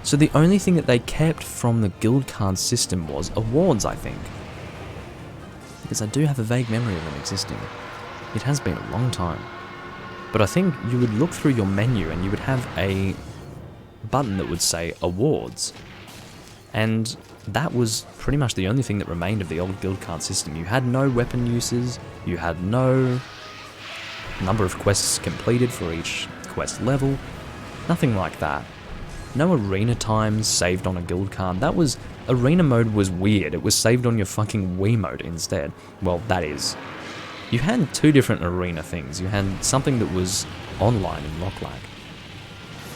So the only thing that they kept from the guild card system was awards, I think. Because I do have a vague memory of them existing. It has been a long time. But I think you would look through your menu and you would have a button that would say awards. And that was pretty much the only thing that remained of the old guild card system. You had no weapon uses, you had no number of quests completed for each quest level, nothing like that. No arena times saved on a guild card. Arena mode was weird, it was saved on your fucking Wiimote instead. Well, that is. You had two different arena things. You had something that was online in Locklag,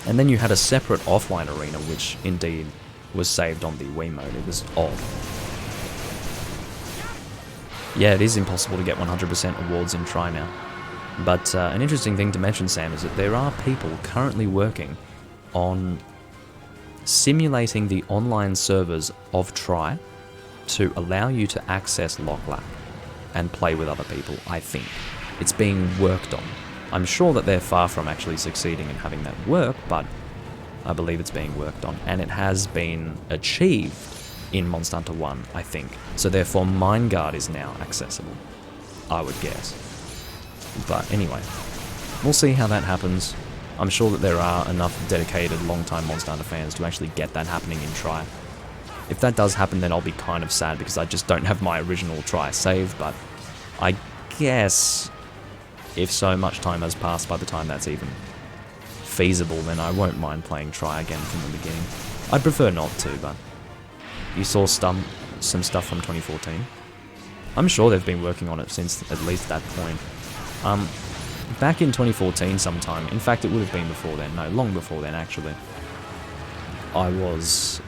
and then you had a separate offline arena, which indeed was saved on the Wiimote. It was odd. Yeah, it is impossible to get 100% awards in Tri now. But an interesting thing to mention, Sam, is that there are people currently working on simulating the online servers of Tri to allow you to access Locklag and play with other people, I think. It's being worked on. I'm sure that they're far from actually succeeding in having that work, but I believe it's being worked on, and it has been achieved in Monster Hunter 1, I think. So therefore, Mindguard is now accessible, I would guess. But anyway, we'll see how that happens. I'm sure that there are enough dedicated, long-time Monster Hunter fans to actually get that happening in Tri. If that does happen, then I'll be kind of sad because I just don't have my original Tri saved, but I guess if so much time has passed by the time that's even feasible, then I won't mind playing Tri again from the beginning. I'd prefer not to, but you saw some stuff from 2014. I'm sure they've been working on it since at least that point. Back in 2014 sometime, in fact it would have been before then, no, long before then actually, I was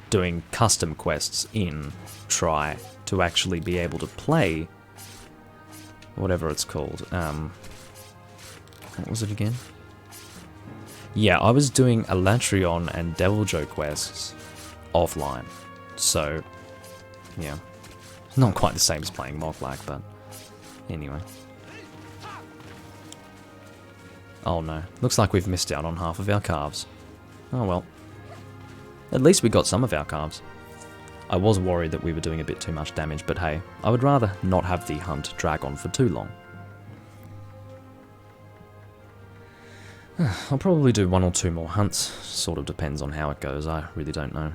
doing custom quests in Tri to actually be able to play whatever it's called. What was it again? Yeah, I was doing Alatreon and Deviljho quests offline. So, yeah. Not quite the same as playing Moglak, but anyway. Oh no, looks like we've missed out on half of our calves. Oh well. At least we got some of our calves. I was worried that we were doing a bit too much damage, but hey, I would rather not have the hunt drag on for too long. I'll probably do one or two more hunts, sort of depends on how it goes, I really don't know.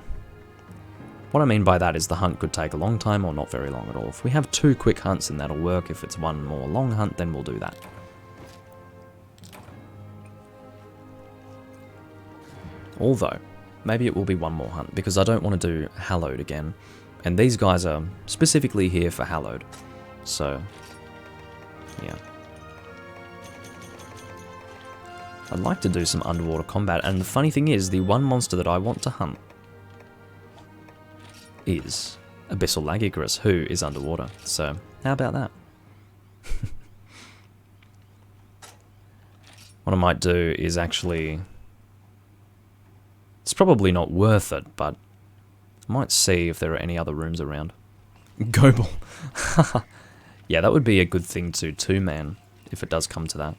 What I mean by that is the hunt could take a long time or not very long at all. If we have 2 quick hunts, then that'll work. If it's 1 more long hunt, then we'll do that. Although, maybe it will be 1 more hunt, because I don't want to do Hallowed again. And these guys are specifically here for Hallowed. So, yeah. I'd like to do some underwater combat, and the funny thing is, the one monster that I want to hunt is Abyssal Lagigrus, who is underwater. So, how about that? What I might do is actually... It's probably not worth it, but I might see if there are any other rooms around. Gobel. Yeah, that would be a good thing to 2-man, if it does come to that.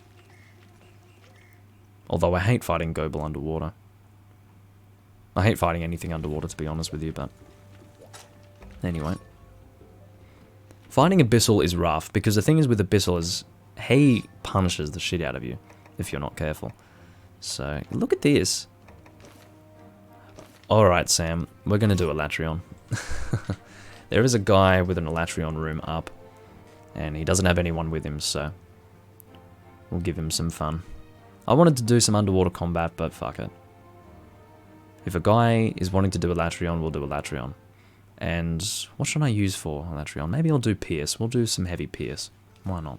Although I hate fighting Gobel underwater. I hate fighting anything underwater, to be honest with you, but... Anyway. Fighting Abyssal is rough, because the thing is with Abyssal is, he punishes the shit out of you, if you're not careful. So, look at this. Alright, Sam, we're going to do Alatreon. There is a guy with an Alatreon room up, and he doesn't have anyone with him, so we'll give him some fun. I wanted to do some underwater combat, but fuck it. If a guy is wanting to do Alatreon, we'll do Alatreon. And what should I use for Alatreon? Maybe I'll do Pierce. We'll do some heavy Pierce. Why not?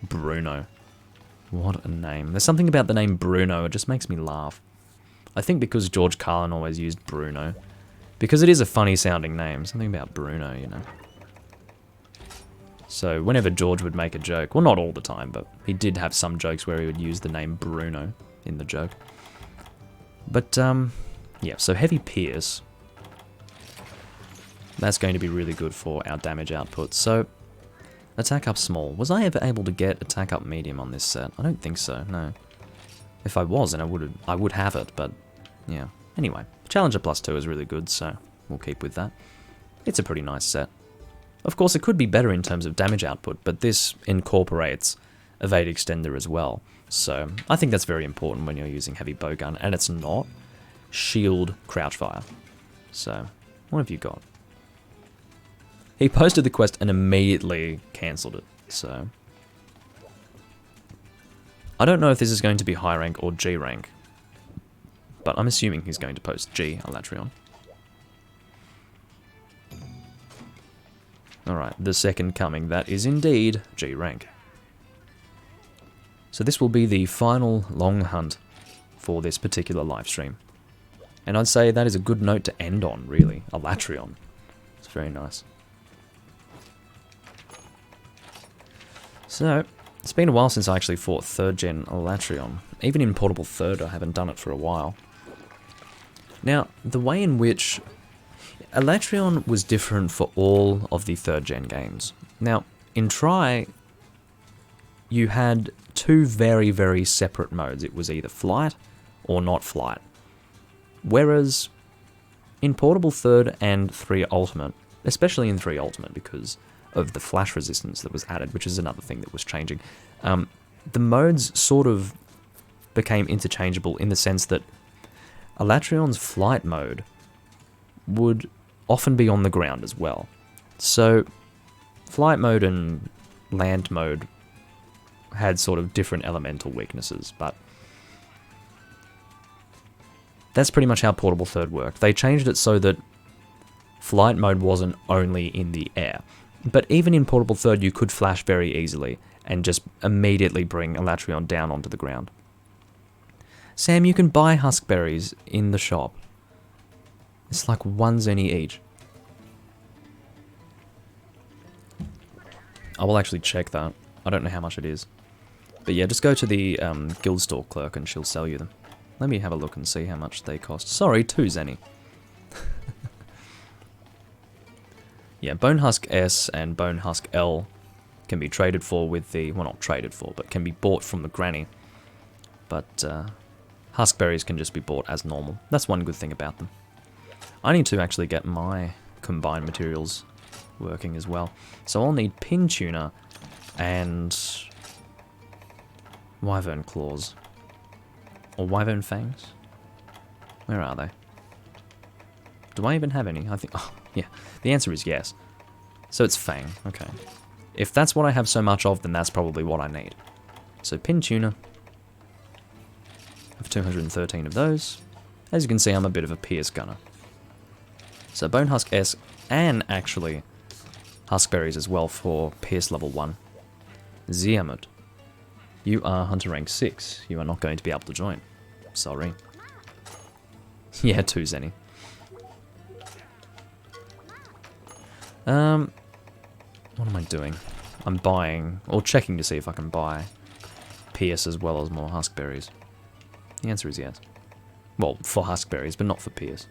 Bruno. What a name. There's something about the name Bruno, it just makes me laugh. I think because George Carlin always used Bruno. Because it is a funny sounding name. Something about Bruno, you know. So whenever George would make a joke, well not all the time, but he did have some jokes where he would use the name Bruno in the joke. But, yeah, so heavy Pierce. That's going to be really good for our damage output. So, attack up small. Was I ever able to get attack up medium on this set? I don't think so, no. If I was, then I would have it, but yeah. Anyway, Challenger +2 is really good, so we'll keep with that. It's a pretty nice set. Of course, it could be better in terms of damage output, but this incorporates Evade Extender as well. So, I think that's very important when you're using heavy bowgun, and it's not shield crouch fire. So, what have you got? He posted the quest and immediately cancelled it, so... I don't know if this is going to be high rank or G rank, but I'm assuming he's going to post G Alatreon. Alright, the second coming, that is indeed G rank. So this will be the final long hunt for this particular live stream. And I'd say that is a good note to end on, really. Alatreon. It's very nice. So, it's been a while since I actually fought 3rd gen Alatreon. Even in Portable 3rd, I haven't done it for a while. Now, the way in which Alatreon was different for all of the 3rd gen games. Now, in Tri, you had 2 very, very separate modes. It was either flight or not flight. Whereas, in Portable 3rd and 3 Ultimate, especially in 3 Ultimate because of the flash resistance that was added, which is another thing that was changing, the modes sort of became interchangeable in the sense that Alatreon's flight mode would often be on the ground as well. So, flight mode and land mode had sort of different elemental weaknesses, but that's pretty much how Portable 3rd worked. They changed it so that flight mode wasn't only in the air. But even in Portable 3rd, you could flash very easily and just immediately bring Alatreon down onto the ground. Sam, you can buy huskberries in the shop. It's like 1 zenny each. I will actually check that. I don't know how much it is. But yeah, just go to the guild store clerk and she'll sell you them. Let me have a look and see how much they cost. Sorry, 2 zenny. Yeah, Bone Husk S and Bone Husk L can be traded for with the... Well, not traded for, but can be bought from the granny. But Huskberries can just be bought as normal. That's one good thing about them. I need to actually get my combined materials working as well. So I'll need Pin Tuner and Wyvern Claws. Or Wyvern Fangs? Where are they? Do I even have any? I think... Oh, yeah. The answer is yes. So it's Fang. Okay. If that's what I have so much of, then that's probably what I need. So Pin Tuna. I have 213 of those. As you can see, I'm a bit of a Pierce gunner. So Bone Husk S, and actually Huskberries as well for Pierce level 1. Ziamut. You are Hunter rank 6. You are not going to be able to join. Sorry. Yeah, 2 Zenny. What am I doing? I'm buying, or checking to see if I can buy Pierce as well as more Huskberries. The answer is yes. Well, for Huskberries, but not for Pierce.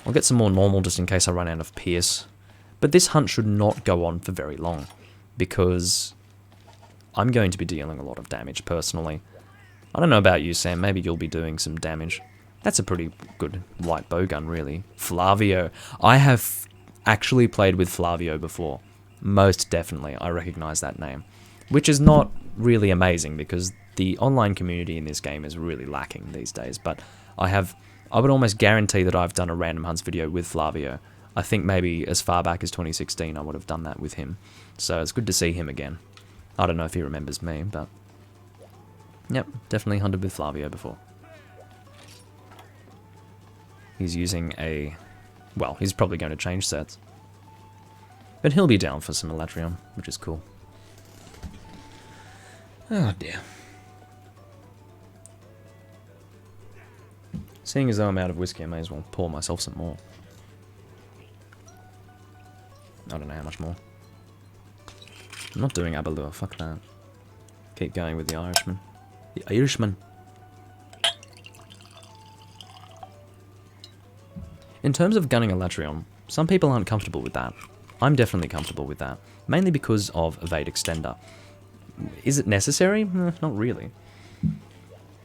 I'll get some more normal just in case I run out of Pierce. But this hunt should not go on for very long, because I'm going to be dealing a lot of damage personally. I don't know about you, Sam, maybe you'll be doing some damage. That's a pretty good light bowgun, really. Flavio. I have actually played with Flavio before. Most definitely, I recognize that name. Which is not really amazing, because the online community in this game is really lacking these days. But I would almost guarantee that I've done a random hunts video with Flavio. I think maybe as far back as 2016 I would have done that with him. So it's good to see him again. I don't know if he remembers me, but... Yep, definitely hunted with Flavio before. He's using a... Well, he's probably going to change sets. But he'll be down for some Alatreon, which is cool. Oh dear. Seeing as though I'm out of whiskey, I may as well pour myself some more. I don't know how much more. I'm not doing Abalua, fuck that. Keep going with the Irishman. The Irishman. In terms of gunning Alatreon, some people aren't comfortable with that. I'm definitely comfortable with that, mainly because of Evade Extender. Is it necessary? Not really.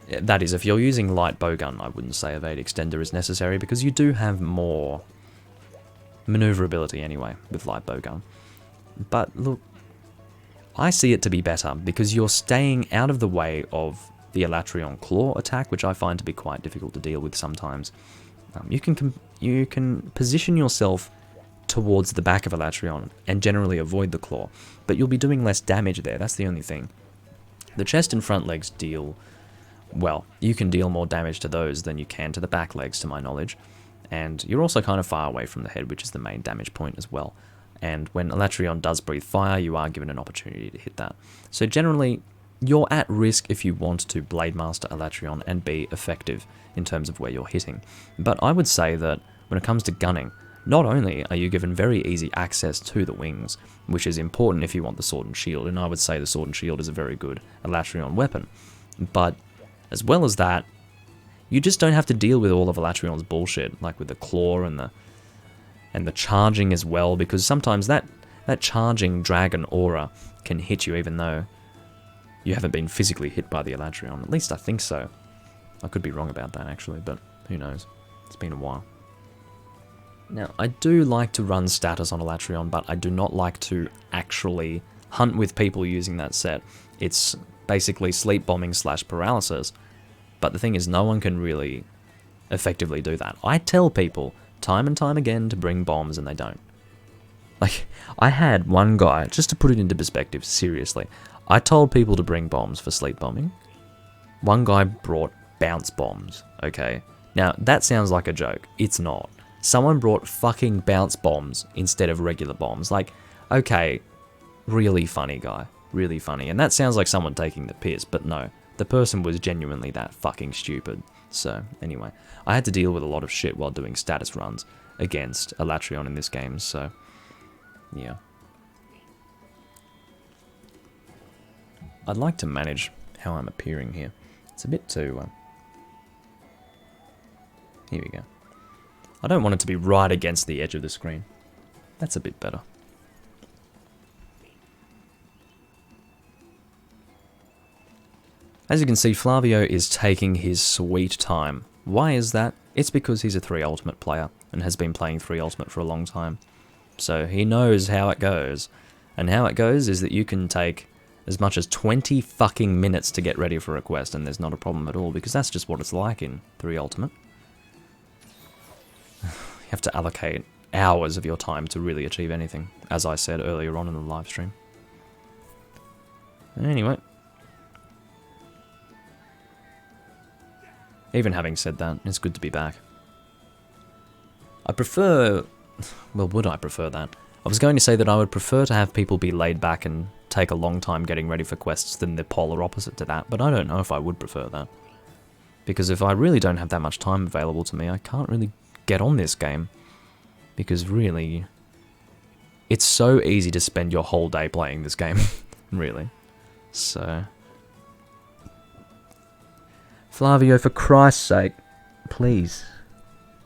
That is, if you're using light bowgun, I wouldn't say Evade Extender is necessary, because you do have more maneuverability anyway with light bowgun. But look, I see it to be better, because you're staying out of the way of the Alatreon claw attack, which I find to be quite difficult to deal with sometimes. You can position yourself towards the back of Alatreon and generally avoid the claw, but you'll be doing less damage there, that's the only thing. The chest and front legs deal, well, you can deal more damage to those than you can to the back legs, to my knowledge, and you're also kind of far away from the head, which is the main damage point as well. And when Alatreon does breathe fire, you are given an opportunity to hit that. So generally, you're at risk if you want to Blade Master Alatreon and be effective in terms of where you're hitting. But I would say that when it comes to gunning, not only are you given very easy access to the wings, which is important if you want the Sword and Shield, and I would say the Sword and Shield is a very good Alatreon weapon, but as well as that, you just don't have to deal with all of Alatreon's bullshit, like with the claw and the charging as well, because sometimes that charging dragon aura can hit you even though you haven't been physically hit by the Alatreon. At least I think so. I could be wrong about that actually, but who knows. It's been a while. Now, I do like to run status on Alatreon, but I do not like to actually hunt with people using that set. It's basically sleep bombing / paralysis, but the thing is no one can really effectively do that. I tell people time and time again to bring bombs and they don't. Like, I had one guy, just to put it into perspective, seriously, I told people to bring bombs for sleep bombing. One guy brought bounce bombs, okay? Now, that sounds like a joke. It's not. Someone brought fucking bounce bombs instead of regular bombs. Like, okay, really funny guy. Really funny. And that sounds like someone taking the piss, but no. The person was genuinely that fucking stupid. So, anyway. I had to deal with a lot of shit while doing status runs against Alatreon in this game, so... yeah. I'd like to manage how I'm appearing here. It's a bit too... here we go. I don't want it to be right against the edge of the screen. That's a bit better. As you can see, Flavio is taking his sweet time. Why is that? It's because he's a 3 Ultimate player and has been playing 3 Ultimate for a long time. So he knows how it goes. And how it goes is that you can take as much as 20 fucking minutes to get ready for a quest, and there's not a problem at all, because that's just what it's like in 3 Ultimate. have to allocate hours of your time to really achieve anything, as I said earlier on in the live stream. Anyway. Even having said that, it's good to be back. I prefer... Well, would I prefer that? I was going to say that I would prefer to have people be laid back and take a long time getting ready for quests than the polar opposite to that, but I don't know if I would prefer that. Because if I really don't have that much time available to me, I can't really get on this game. Because really, it's so easy to spend your whole day playing this game, really. So... Flavio, for Christ's sake, please.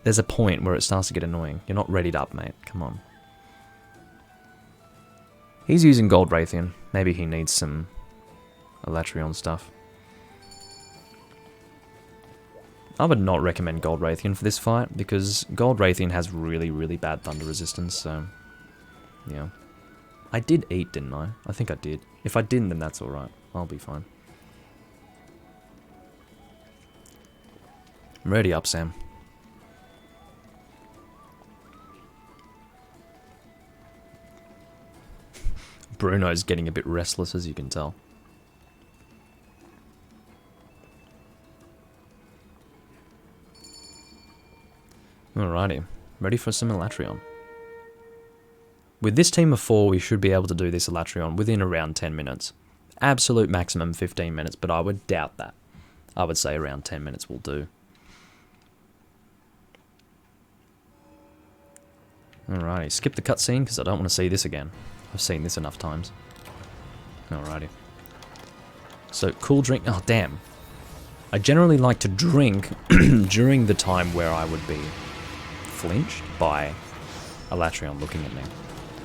There's a point where it starts to get annoying. You're not readied up, mate. Come on. He's using Gold Raytheon. Maybe he needs some Alatreon stuff. I would not recommend Gold Raytheon for this fight, because Gold Raytheon has really, really bad thunder resistance, so... Yeah. I did eat, didn't I? I think I did. If I didn't, then that's alright. I'll be fine. I'm ready up, Sam. Bruno's getting a bit restless, as you can tell. Alrighty, ready for some Alatreon. With this team of 4, we should be able to do this Alatreon within around 10 minutes. Absolute maximum 15 minutes, but I would doubt that. I would say around 10 minutes will do. Alrighty, skip the cutscene because I don't want to see this again. I've seen this enough times. Alrighty. So, cool drink. Oh, damn. I generally like to drink during the time where I would be flinched by Alatreon looking at me.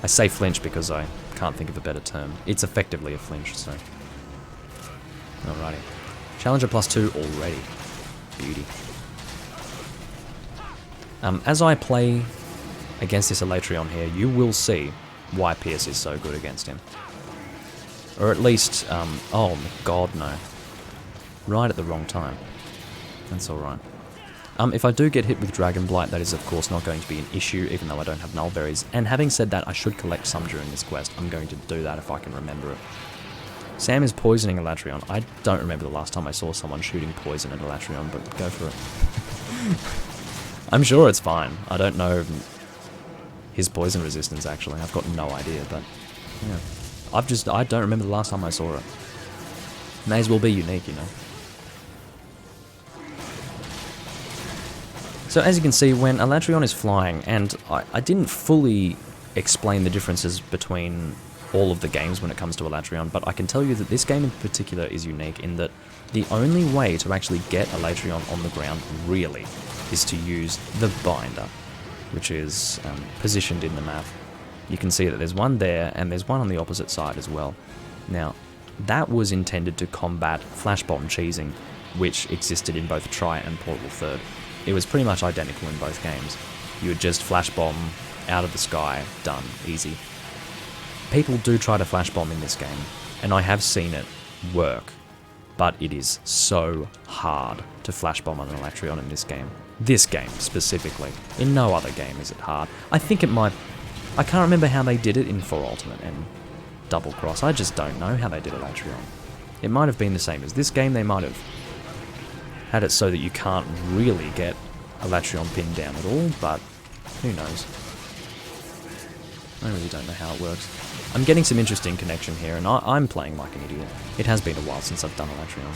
I say flinch because I can't think of a better term. It's effectively a flinch, so... Alrighty. Challenger +2 already. Beauty. As I play against this Alatreon here, you will see why Pierce is so good against him. Or at least, oh god, no. Right at the wrong time. That's alright. If I do get hit with Dragon Blight, that is of course not going to be an issue, even though I don't have Nullberries. And having said that, I should collect some during this quest. I'm going to do that if I can remember it. Sam is poisoning Alatreon. I don't remember the last time I saw someone shooting poison at Alatreon, but go for it. I'm sure it's fine. I don't know his poison resistance, actually. I've got no idea, but yeah. I don't remember the last time I saw it. May as well be unique, you know. So as you can see, when Alatreon is flying, and I didn't fully explain the differences between all of the games when it comes to Alatreon, but I can tell you that this game in particular is unique in that the only way to actually get Alatreon on the ground, really, is to use the binder, which is positioned in the map. You can see that there's one there, and there's one on the opposite side as well. Now, that was intended to combat flash bomb cheesing, which existed in both Tri and Portable Third. It was pretty much identical in both games. You would just flash bomb out of the sky, done, easy. People do try to flash bomb in this game, and I have seen it work, but it is so hard to flash bomb on an Alatreon in this game. This game, specifically. In no other game is it hard. I think it might... I can't remember how they did it in 4 Ultimate and Double Cross. I just don't know how they did Alatreon. It might have been the same as this game. They might have had it so that you can't really get Alatreon pinned down at all, but who knows. I really don't know how it works. I'm getting some interesting connection here, and I'm playing like an idiot. It has been a while since I've done Alatreon.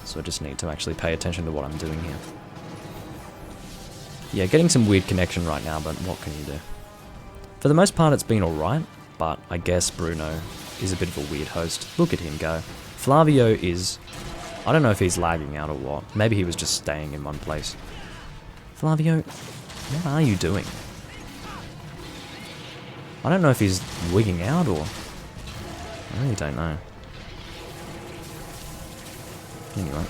So I just need to actually pay attention to what I'm doing here. Yeah, getting some weird connection right now, but what can you do? For the most part, it's been alright, but I guess Bruno is a bit of a weird host. Look at him go. Flavio is... I don't know if he's lagging out or what. Maybe he was just staying in one place. Flavio, what are you doing? I don't know if he's wigging out or... I really don't know. Anyway.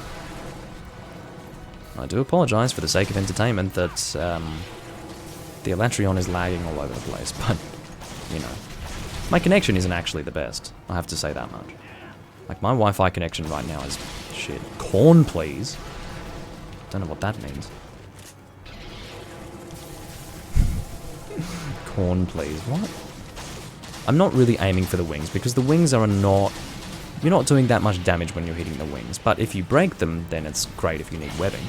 I do apologise for the sake of entertainment that the Alatreon is lagging all over the place, but, you know. My connection isn't actually the best, I have to say that much. Like, my Wi-Fi connection right now is shit. Corn, please. Don't know what that means. horn, please. What? I'm not really aiming for the wings, because the wings are not... You're not doing that much damage when you're hitting the wings, but if you break them, then it's great if you need webbing.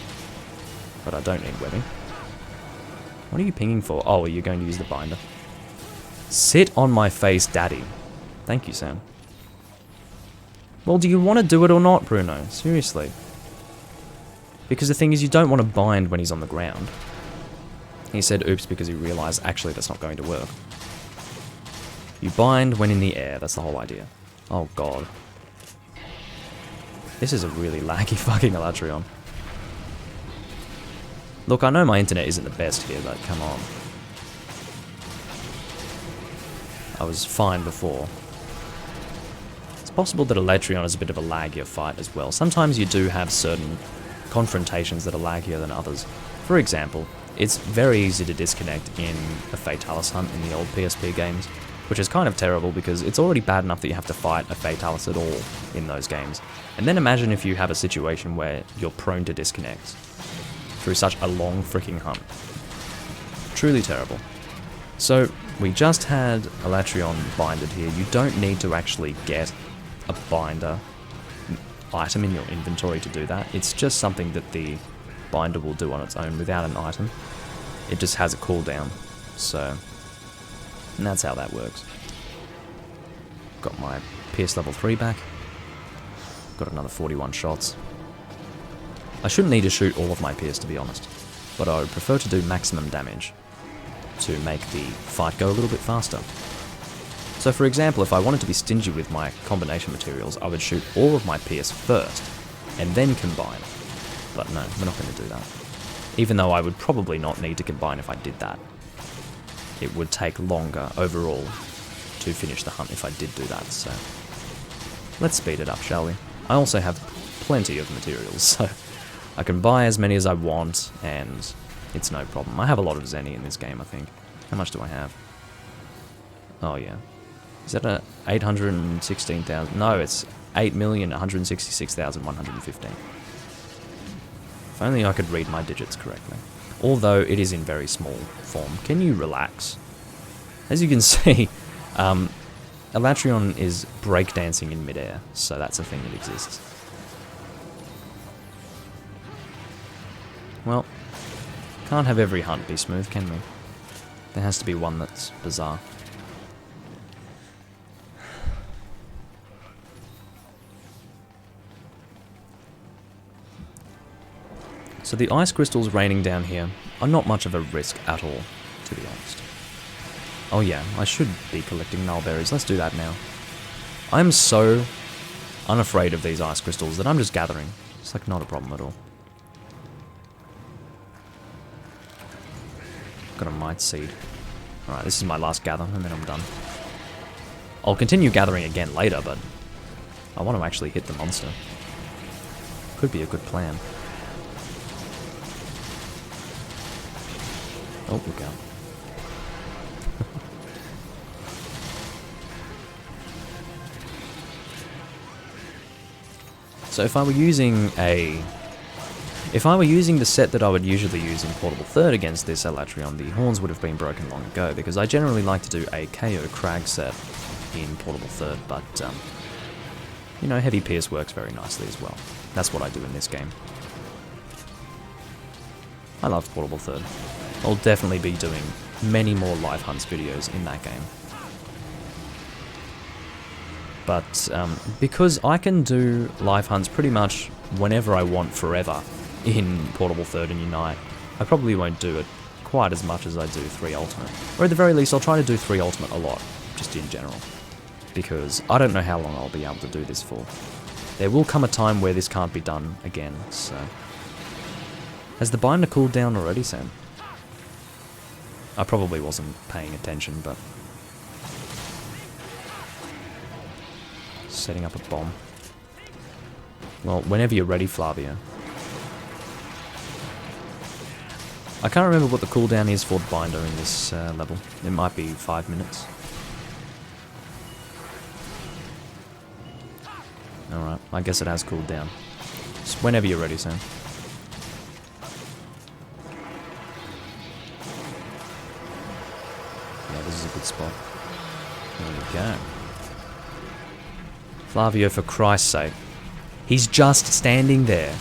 But I don't need webbing. What are you pinging for? Oh, you're going to use the binder. Sit on my face, daddy. Thank you, Sam. Well, do you want to do it or not, Bruno? Seriously. Because the thing is, you don't want to bind when he's on the ground. He said oops because he realized actually that's not going to work. You bind when in the air, that's the whole idea. Oh god. This is a really laggy fucking Alatreon. Look, I know my internet isn't the best here, but come on. I was fine before. It's possible that Alatreon is a bit of a laggier fight as well. Sometimes you do have certain confrontations that are laggier than others. For example, it's very easy to disconnect in a Fatalis hunt in the old PSP games, which is kind of terrible because it's already bad enough that you have to fight a Fatalis at all in those games. And then imagine if you have a situation where you're prone to disconnects through such a long freaking hunt. Truly terrible. So, we just had Alatreon binded here. You don't need to actually get a binder item in your inventory to do that. It's just something that the binder will do on its own without an item. It just has a cooldown. So, and that's how that works. Got my Pierce level 3 back. Got another 41 shots. I shouldn't need to shoot all of my Pierce, to be honest, but I would prefer to do maximum damage to make the fight go a little bit faster. So for example, if I wanted to be stingy with my combination materials, I would shoot all of my Pierce first, and then combine. But no, we're not going to do that. Even though I would probably not need to combine if I did that. It would take longer overall to finish the hunt if I did do that, so... Let's speed it up, shall we? I also have plenty of materials, so I can buy as many as I want, and it's no problem. I have a lot of Zenny in this game, I think. How much do I have? Oh, yeah. Is that a 816,000? No, it's 8,166,115. If only I could read my digits correctly. Although it is in very small form. Can you relax? As you can see, Alatreon is breakdancing in midair, so that's a thing that exists. Well, can't have every hunt be smooth, can we? There has to be one that's bizarre. So the ice crystals raining down here are not much of a risk at all, to be honest. Oh yeah, I should be collecting nullberries. Let's do that now. I'm so unafraid of these ice crystals that I'm just gathering. It's like not a problem at all. Got a Might Seed. Alright, this is my last gather, and then I'm done. I'll continue gathering again later, but I want to actually hit the monster. Could be a good plan. Oh, look out. So if I were using the set that I would usually use in Portable Third against this Alatreon, the horns would have been broken long ago, because I generally like to do a KO Crag set in Portable Third, but, you know, Heavy Pierce works very nicely as well. That's what I do in this game. I love Portable Third. I'll definitely be doing many more live hunts videos in that game. But because I can do live hunts pretty much whenever I want forever in Portable Third and Unite, I probably won't do it quite as much as I do 3 Ultimate. Or at the very least, I'll try to do 3 Ultimate a lot, just in general. Because I don't know how long I'll be able to do this for. There will come a time where this can't be done again, so... Has the binder cooled down already, Sam? I probably wasn't paying attention, but... Setting up a bomb. Well, whenever you're ready, Flavia. I can't remember what the cooldown is for the binder in this level. It might be 5 minutes. Alright, I guess it has cooled down. Just whenever you're ready, Sam. this is a good spot. There we go. Flavio, for Christ's sake. He's just standing there.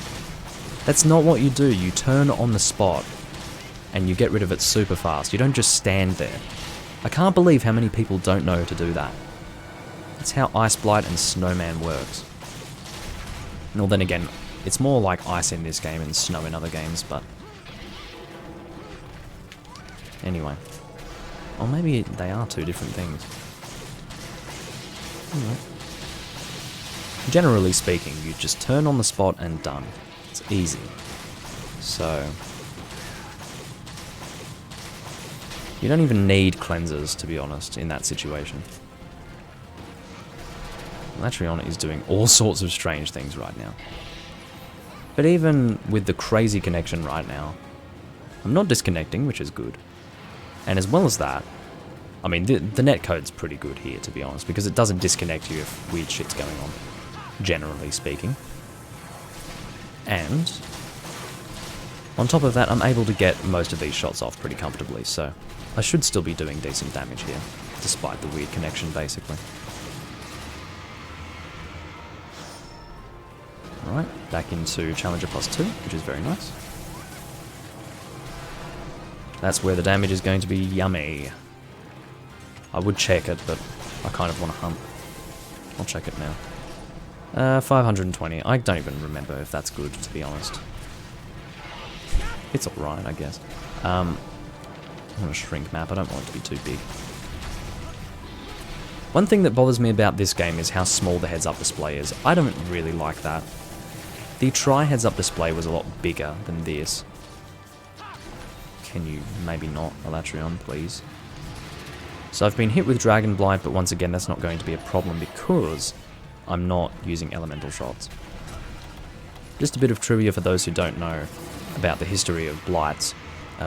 That's not what you do. You turn on the spot and you get rid of it super fast. You don't just stand there. I can't believe how many people don't know to do that. That's how Ice Blight and Snowman works. Well, then again, it's more like ice in this game and snow in other games, but... Anyway. Or maybe they are two different things. Anyway. Generally speaking, you just turn on the spot and done. It's easy. So... You don't even need cleansers, to be honest, in that situation. Alatreon is doing all sorts of strange things right now. But even with the crazy connection right now, I'm not disconnecting, which is good. And as well as that, I mean, the netcode's pretty good here, to be honest, because it doesn't disconnect you if weird shit's going on, generally speaking. And on top of that, I'm able to get most of these shots off pretty comfortably, so I should still be doing decent damage here, despite the weird connection, basically. Alright, back into Challenger +2, which is very nice. That's where the damage is going to be yummy. I would check it, but I kind of want to hunt. I'll check it now. 520. I don't even remember if that's good, to be honest. It's alright, I guess. I want a shrink map. I don't want it to be too big. One thing that bothers me about this game is how small the heads-up display is. I don't really like that. The Try heads-up display was a lot bigger than this. Can you maybe not, Alatreon, please? So I've been hit with Dragon Blight, but once again that's not going to be a problem because I'm not using elemental shots. Just a bit of trivia for those who don't know about the history of Blights.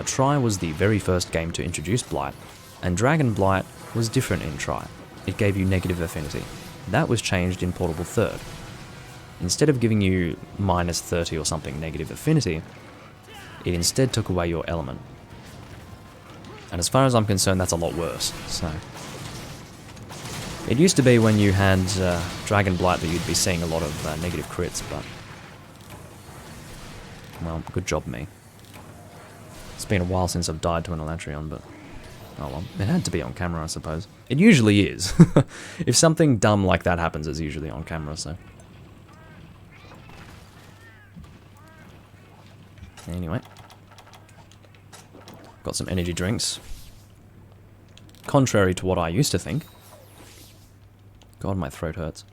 Try was the very first game to introduce Blight, and Dragon Blight was different in Try. It gave you negative affinity. That was changed in Portable Third. Instead of giving you minus 30 or something negative affinity, it instead took away your element. And as far as I'm concerned, that's a lot worse, so... It used to be when you had Dragon Blight that you'd be seeing a lot of negative crits, but... Well, good job me. It's been a while since I've died to an Alatreon, but... Oh well, it had to be on camera, I suppose. It usually is. If something dumb like that happens, it's usually on camera, so... Anyway. Got some energy drinks. Contrary to what I used to think. God, my throat hurts.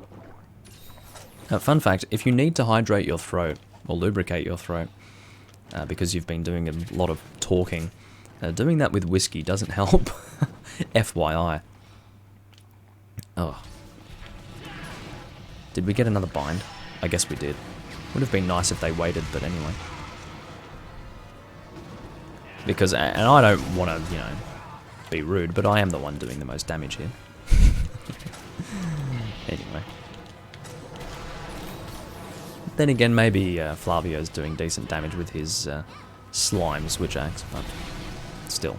Fun fact, if you need to hydrate your throat, or lubricate your throat, because you've been doing a lot of talking, doing that with whiskey doesn't help. FYI. Oh. Did we get another bind? I guess we did. Would have been nice if they waited, but anyway. Because, and I don't want to, you know, be rude, but I am the one doing the most damage here. Anyway. Then again, maybe Flavio's doing decent damage with his slime switch axe, but still.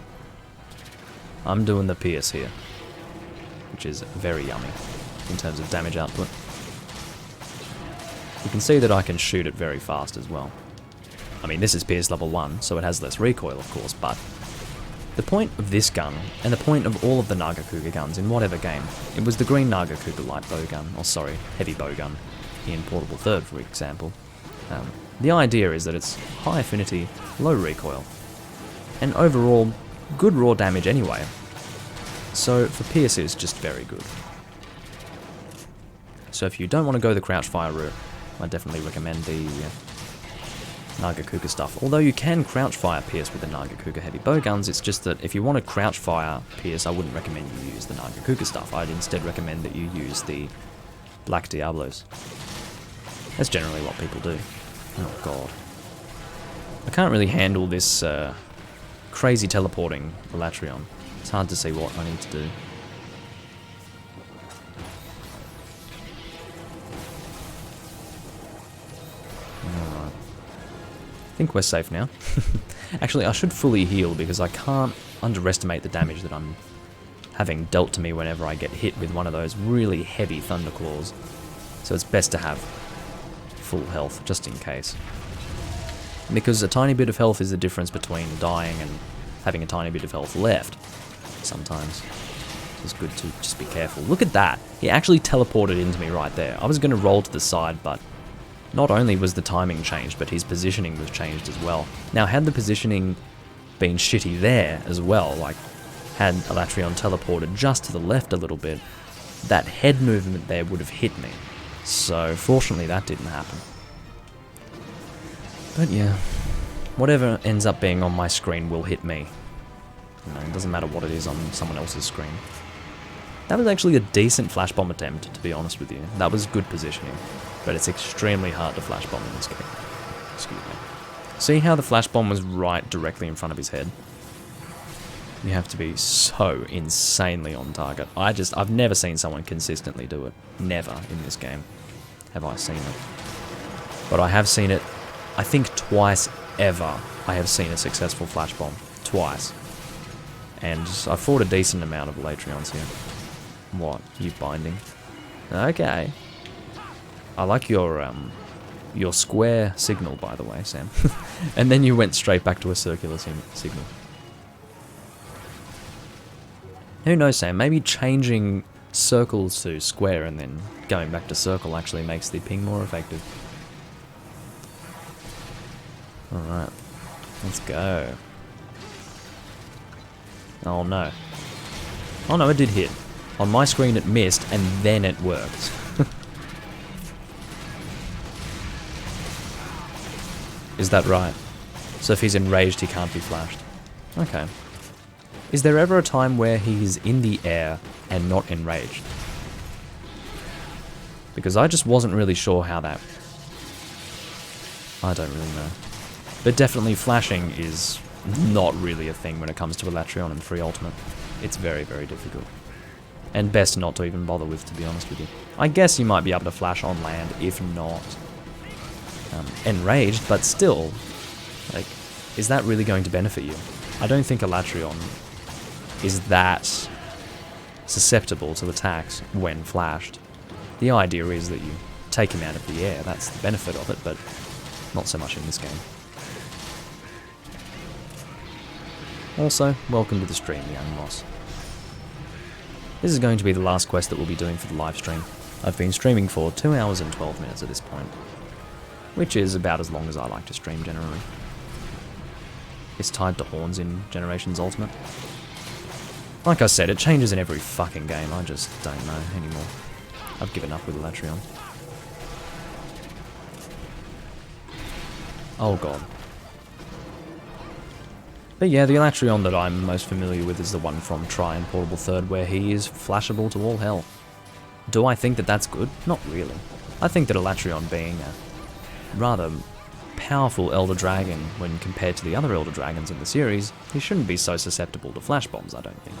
I'm doing the pierce here, which is very yummy in terms of damage output. You can see that I can shoot it very fast as well. I mean, this is Pierce level 1, so it has less recoil, of course, but the point of this gun, and the point of all of the Nagakuga guns in whatever game, it was the green Nagakuga light bowgun, or sorry, heavy bowgun, in Portable Third, for example. The idea is that it's high affinity, low recoil, and overall, good raw damage anyway. So for Pierce, it's just very good. So if you don't want to go the crouch fire route, I definitely recommend the Nagakuga stuff. Although you can crouch fire Pierce with the Nagakuga heavy bowguns, it's just that if you want to crouch fire Pierce, I wouldn't recommend you use the Nagakuga stuff. I'd instead recommend that you use the Black Diablos. That's generally what people do. Oh god. I can't really handle this crazy teleporting Alatreon. It's hard to see what I need to do. Alright. I think we're safe now. Actually, I should fully heal because I can't underestimate the damage that I'm having dealt to me whenever I get hit with one of those really heavy thunderclaws. So it's best to have full health, just in case. Because a tiny bit of health is the difference between dying and having a tiny bit of health left. Sometimes it's good to just be careful. Look at that! He actually teleported into me right there. I was going to roll to the side, but not only was the timing changed, but his positioning was changed as well. Now, had the positioning been shitty there as well, like had Alatreon teleported just to the left a little bit, that head movement there would have hit me. So, fortunately, that didn't happen. But yeah, whatever ends up being on my screen will hit me. You know, it doesn't matter what it is on someone else's screen. That was actually a decent flash bomb attempt, to be honest with you. That was good positioning, but it's extremely hard to flash bomb in this game. Excuse me. See how the flash bomb was right directly in front of his head? You have to be so insanely on target. I've never seen someone consistently do it. Never in this game have I seen it. But I have seen it, I think twice ever, I have seen a successful flash bomb. Twice. And I fought a decent amount of Alatreons here. What? You binding? Okay. I like your square signal, by the way, Sam. And then you went straight back to a circular signal. Who knows, Sam? Maybe changing circles to square and then going back to circle actually makes the ping more effective. Alright. Let's go. Oh no. Oh no, it did hit. On my screen it missed, and then it worked. Is that right? So if he's enraged, he can't be flashed. Okay. Is there ever a time where he's in the air and not enraged? Because I just wasn't really sure how that... I don't really know. But definitely flashing is not really a thing when it comes to Alatreon and Free Ultimate. It's very, very difficult. And best not to even bother with, to be honest with you. I guess you might be able to flash on land, if not enraged, but still, like, is that really going to benefit you? I don't think Alatreon is that susceptible to attacks when flashed. The idea is that you take him out of the air, that's the benefit of it, but not so much in this game. Also, welcome to the stream, young Moss. This is going to be the last quest that we'll be doing for the live stream. I've been streaming for 2 hours and 12 minutes at this point, which is about as long as I like to stream generally. It's tied to horns in Generations Ultimate. Like I said, it changes in every fucking game, I just don't know anymore. I've given up with Alatreon. Oh god. But yeah, the Alatreon that I'm most familiar with is the one from Try and Portable Third, where he is flashable to all hell. Do I think that that's good? Not really. I think that Alatreon being a rather powerful Elder Dragon when compared to the other Elder Dragons in the series, he shouldn't be so susceptible to flash bombs, I don't think.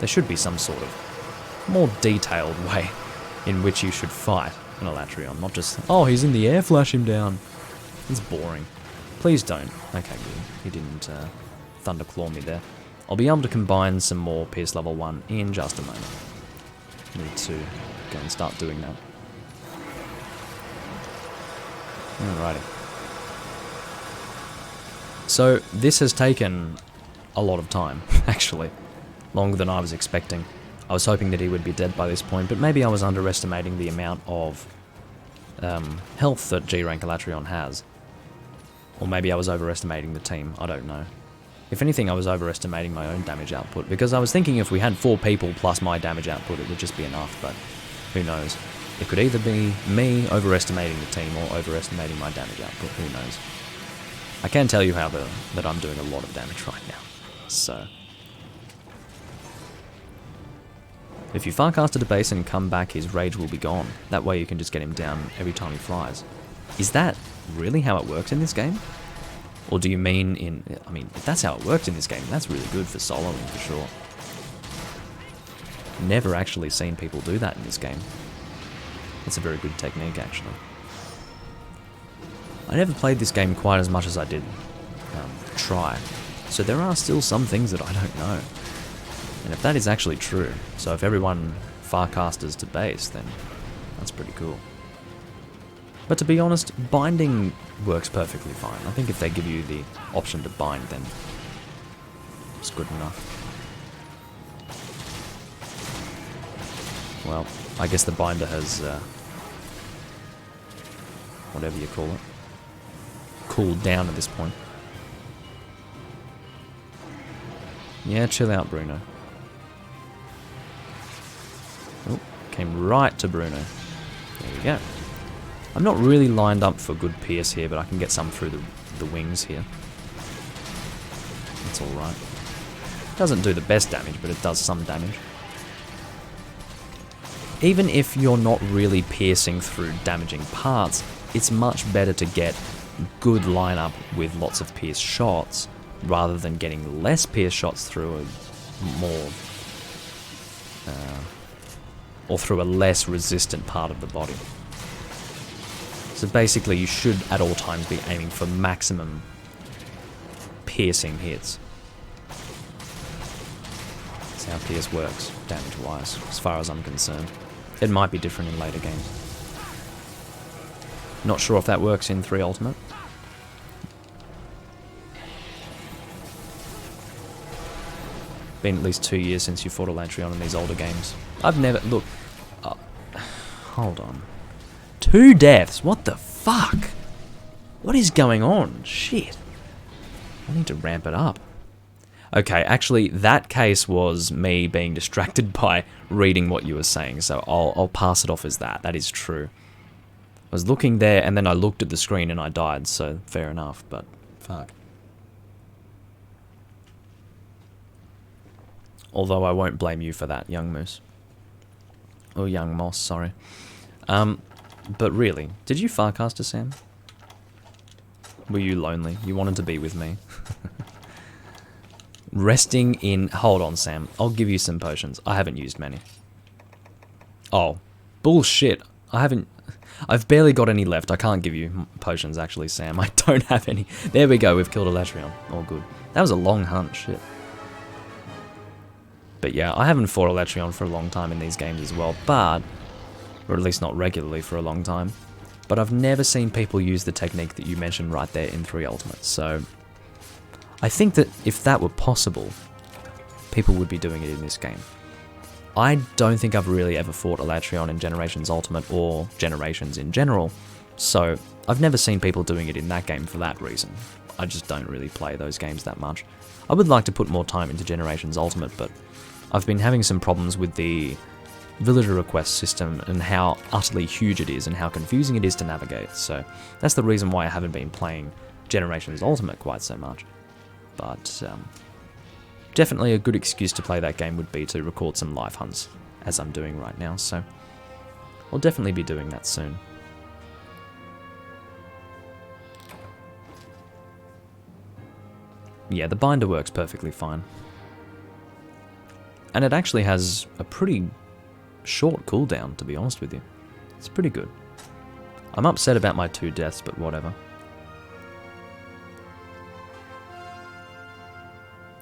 There should be some sort of more detailed way in which you should fight an Alatreon, not just, oh, he's in the air, flash him down. It's boring. Please don't. Okay, good. He didn't Thunderclaw me there. I'll be able to combine some more Pierce level 1 in just a moment. Need to go and start doing that. Alrighty. So, this has taken a lot of time, actually. Longer than I was expecting. I was hoping that he would be dead by this point, but maybe I was underestimating the amount of health that G-Rank Alatreon has. Or maybe I was overestimating the team, I don't know. If anything, I was overestimating my own damage output, because I was thinking if we had 4 people plus my damage output, it would just be enough, but who knows. It could either be me overestimating the team or overestimating my damage output, who knows. I can tell you, however, that I'm doing a lot of damage right now, so... If you Farcast to base and come back, his rage will be gone. That way you can just get him down every time he flies. Is that really how it works in this game? Or do you mean in... I mean, if that's how it works in this game, that's really good for soloing for sure. Never actually seen people do that in this game. It's a very good technique, actually. I never played this game quite as much as I did Try, so there are still some things that I don't know. And if that is actually true, so if everyone farcasters to base, then that's pretty cool. But to be honest, binding works perfectly fine. I think if they give you the option to bind, then it's good enough. Well, I guess the binder has, whatever you call it, cooled down at this point. Yeah, chill out, Bruno. Oh, came right to Bruno. There we go. I'm not really lined up for good pierce here, but I can get some through the wings here. That's alright. Doesn't do the best damage, but it does some damage. Even if you're not really piercing through damaging parts, it's much better to get good lineup with lots of pierce shots rather than getting less pierce shots through a more or through a less resistant part of the body. So basically you should at all times be aiming for maximum piercing hits. That's how pierce works, damage wise, as far as I'm concerned. It might be different in later games. Not sure if that works in 3 Ultimate. Been at least 2 years since you fought Alatreon in these older games. I've never... Look... hold on. 2 deaths? What the fuck? What is going on? Shit. I need to ramp it up. Okay, actually, that case was me being distracted by reading what you were saying, so I'll pass it off as that. That is true. I was looking there, and then I looked at the screen and I died, so fair enough, but fuck. Although I won't blame you for that, young moose. Or young moss, sorry. But really, did you farcaster, Sam? Were you lonely? You wanted to be with me? Resting in... Hold on, Sam. I'll give you some potions. I haven't used many. Oh. Bullshit. I've barely got any left. I can't give you potions, actually, Sam. I don't have any. There we go. We've killed Alatreon. All good. That was a long hunt. Shit. But yeah, I haven't fought Alatreon for a long time in these games as well, but... Or at least not regularly for a long time. But I've never seen people use the technique that you mentioned right there in 3 Ultimate, so... I think that if that were possible, people would be doing it in this game. I don't think I've really ever fought Alatreon in Generations Ultimate or Generations in general, so I've never seen people doing it in that game for that reason. I just don't really play those games that much. I would like to put more time into Generations Ultimate, but I've been having some problems with the villager request system and how utterly huge it is and how confusing it is to navigate, so that's the reason why I haven't been playing Generations Ultimate quite so much. But definitely a good excuse to play that game would be to record some live hunts, as I'm doing right now, so I'll definitely be doing that soon. Yeah, the binder works perfectly fine. And it actually has a pretty short cooldown, to be honest with you. It's pretty good. I'm upset about my 2 deaths, but whatever.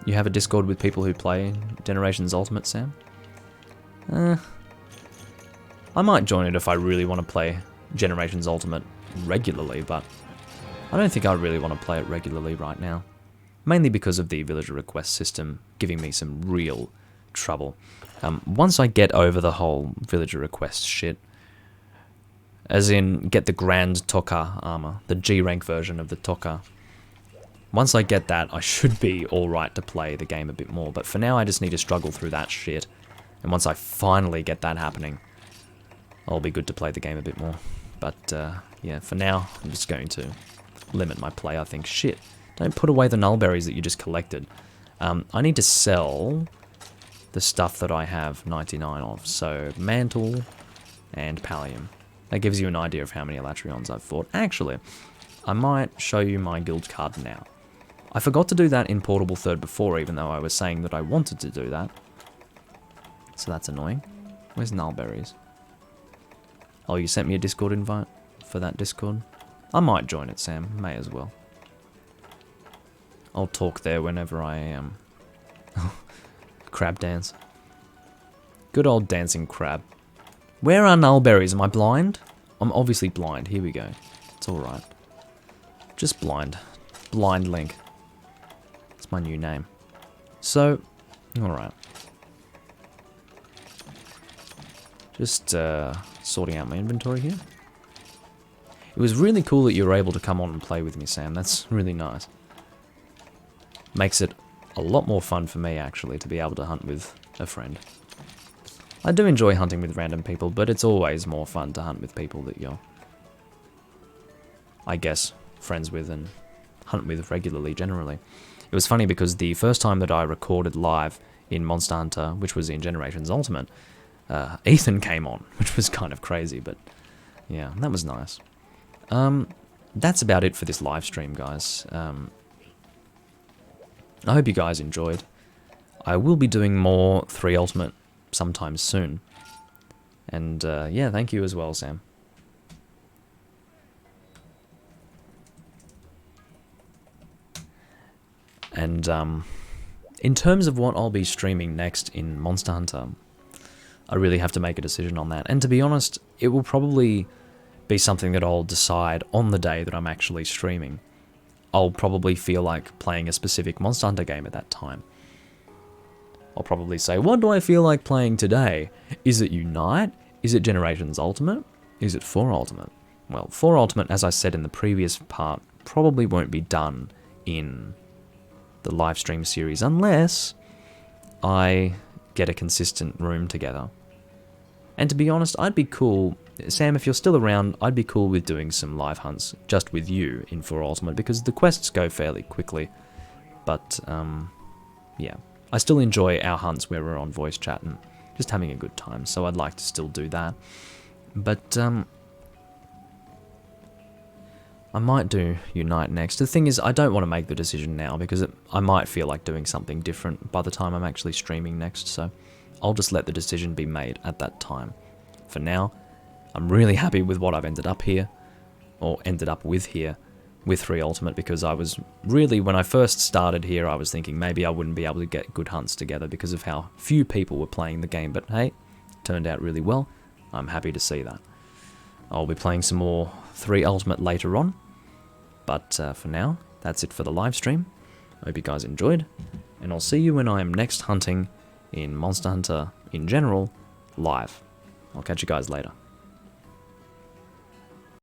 You have a Discord with people who play Generations Ultimate, Sam? I might join it if I really want to play Generations Ultimate regularly, but I don't think I really want to play it regularly right now. Mainly because of the villager request system giving me some real trouble. Once I get over the whole villager request shit, as in get the Grand Tokka armor, the G rank version of the Tokka, once I get that, I should be alright to play the game a bit more, but for now I just need to struggle through that shit, and once I finally get that happening, I'll be good to play the game a bit more. But, yeah, for now, I'm just going to limit my play, I think. Shit, don't put away the nullberries that you just collected. I need to sell the stuff that I have 99 of, so Mantle and Pallium. That gives you an idea of how many Alatreons I've fought. Actually, I might show you my guild card now. I forgot to do that in Portable Third before, even though I was saying that I wanted to do that. So that's annoying. Where's Nullberries? Oh, you sent me a Discord invite for that Discord? I might join it, Sam. May as well. I'll talk there whenever I am. crab dance. Good old dancing crab. Where are nullberries? Am I blind? I'm obviously blind. Here we go. It's alright. Just blind. Blind Link. It's my new name. So, alright. Just sorting out my inventory here. It was really cool that you were able to come on and play with me, Sam. That's really nice. Makes it a lot more fun for me, actually, to be able to hunt with a friend. I do enjoy hunting with random people, but it's always more fun to hunt with people that you're, I guess, friends with and hunt with regularly, generally. It was funny because the first time that I recorded live in Monster Hunter, which was in Generations Ultimate, Ethan came on, which was kind of crazy, but yeah, that was nice. That's about it for this live stream, guys. I hope you guys enjoyed. I will be doing more 3 Ultimate sometime soon. And yeah, thank you as well, Sam. And in terms of what I'll be streaming next in Monster Hunter, I really have to make a decision on that. And to be honest, it will probably be something that I'll decide on the day that I'm actually streaming. I'll probably feel like playing a specific Monster Hunter game at that time. I'll probably say, what do I feel like playing today? Is it Unite? Is it Generations Ultimate? Is it 4 Ultimate? Well, 4 Ultimate, as I said in the previous part, probably won't be done in the live stream series unless I get a consistent room together. And to be honest, I'd be cool, Sam, if you're still around, I'd be cool with doing some live hunts just with you in 4 Ultimate because the quests go fairly quickly. But, yeah. I still enjoy our hunts where we're on voice chat and just having a good time, so I'd like to still do that. But, I might do Unite next. The thing is, I don't want to make the decision now because I might feel like doing something different by the time I'm actually streaming next, so I'll just let the decision be made at that time. For now, I'm really happy with what I've ended up with here, with 3 Ultimate, because I was really, when I first started here, I was thinking maybe I wouldn't be able to get good hunts together because of how few people were playing the game, but hey, turned out really well. I'm happy to see that. I'll be playing some more 3 Ultimate later on, but for now, that's it for the live stream. I hope you guys enjoyed, and I'll see you when I am next hunting in Monster Hunter in general, live. I'll catch you guys later.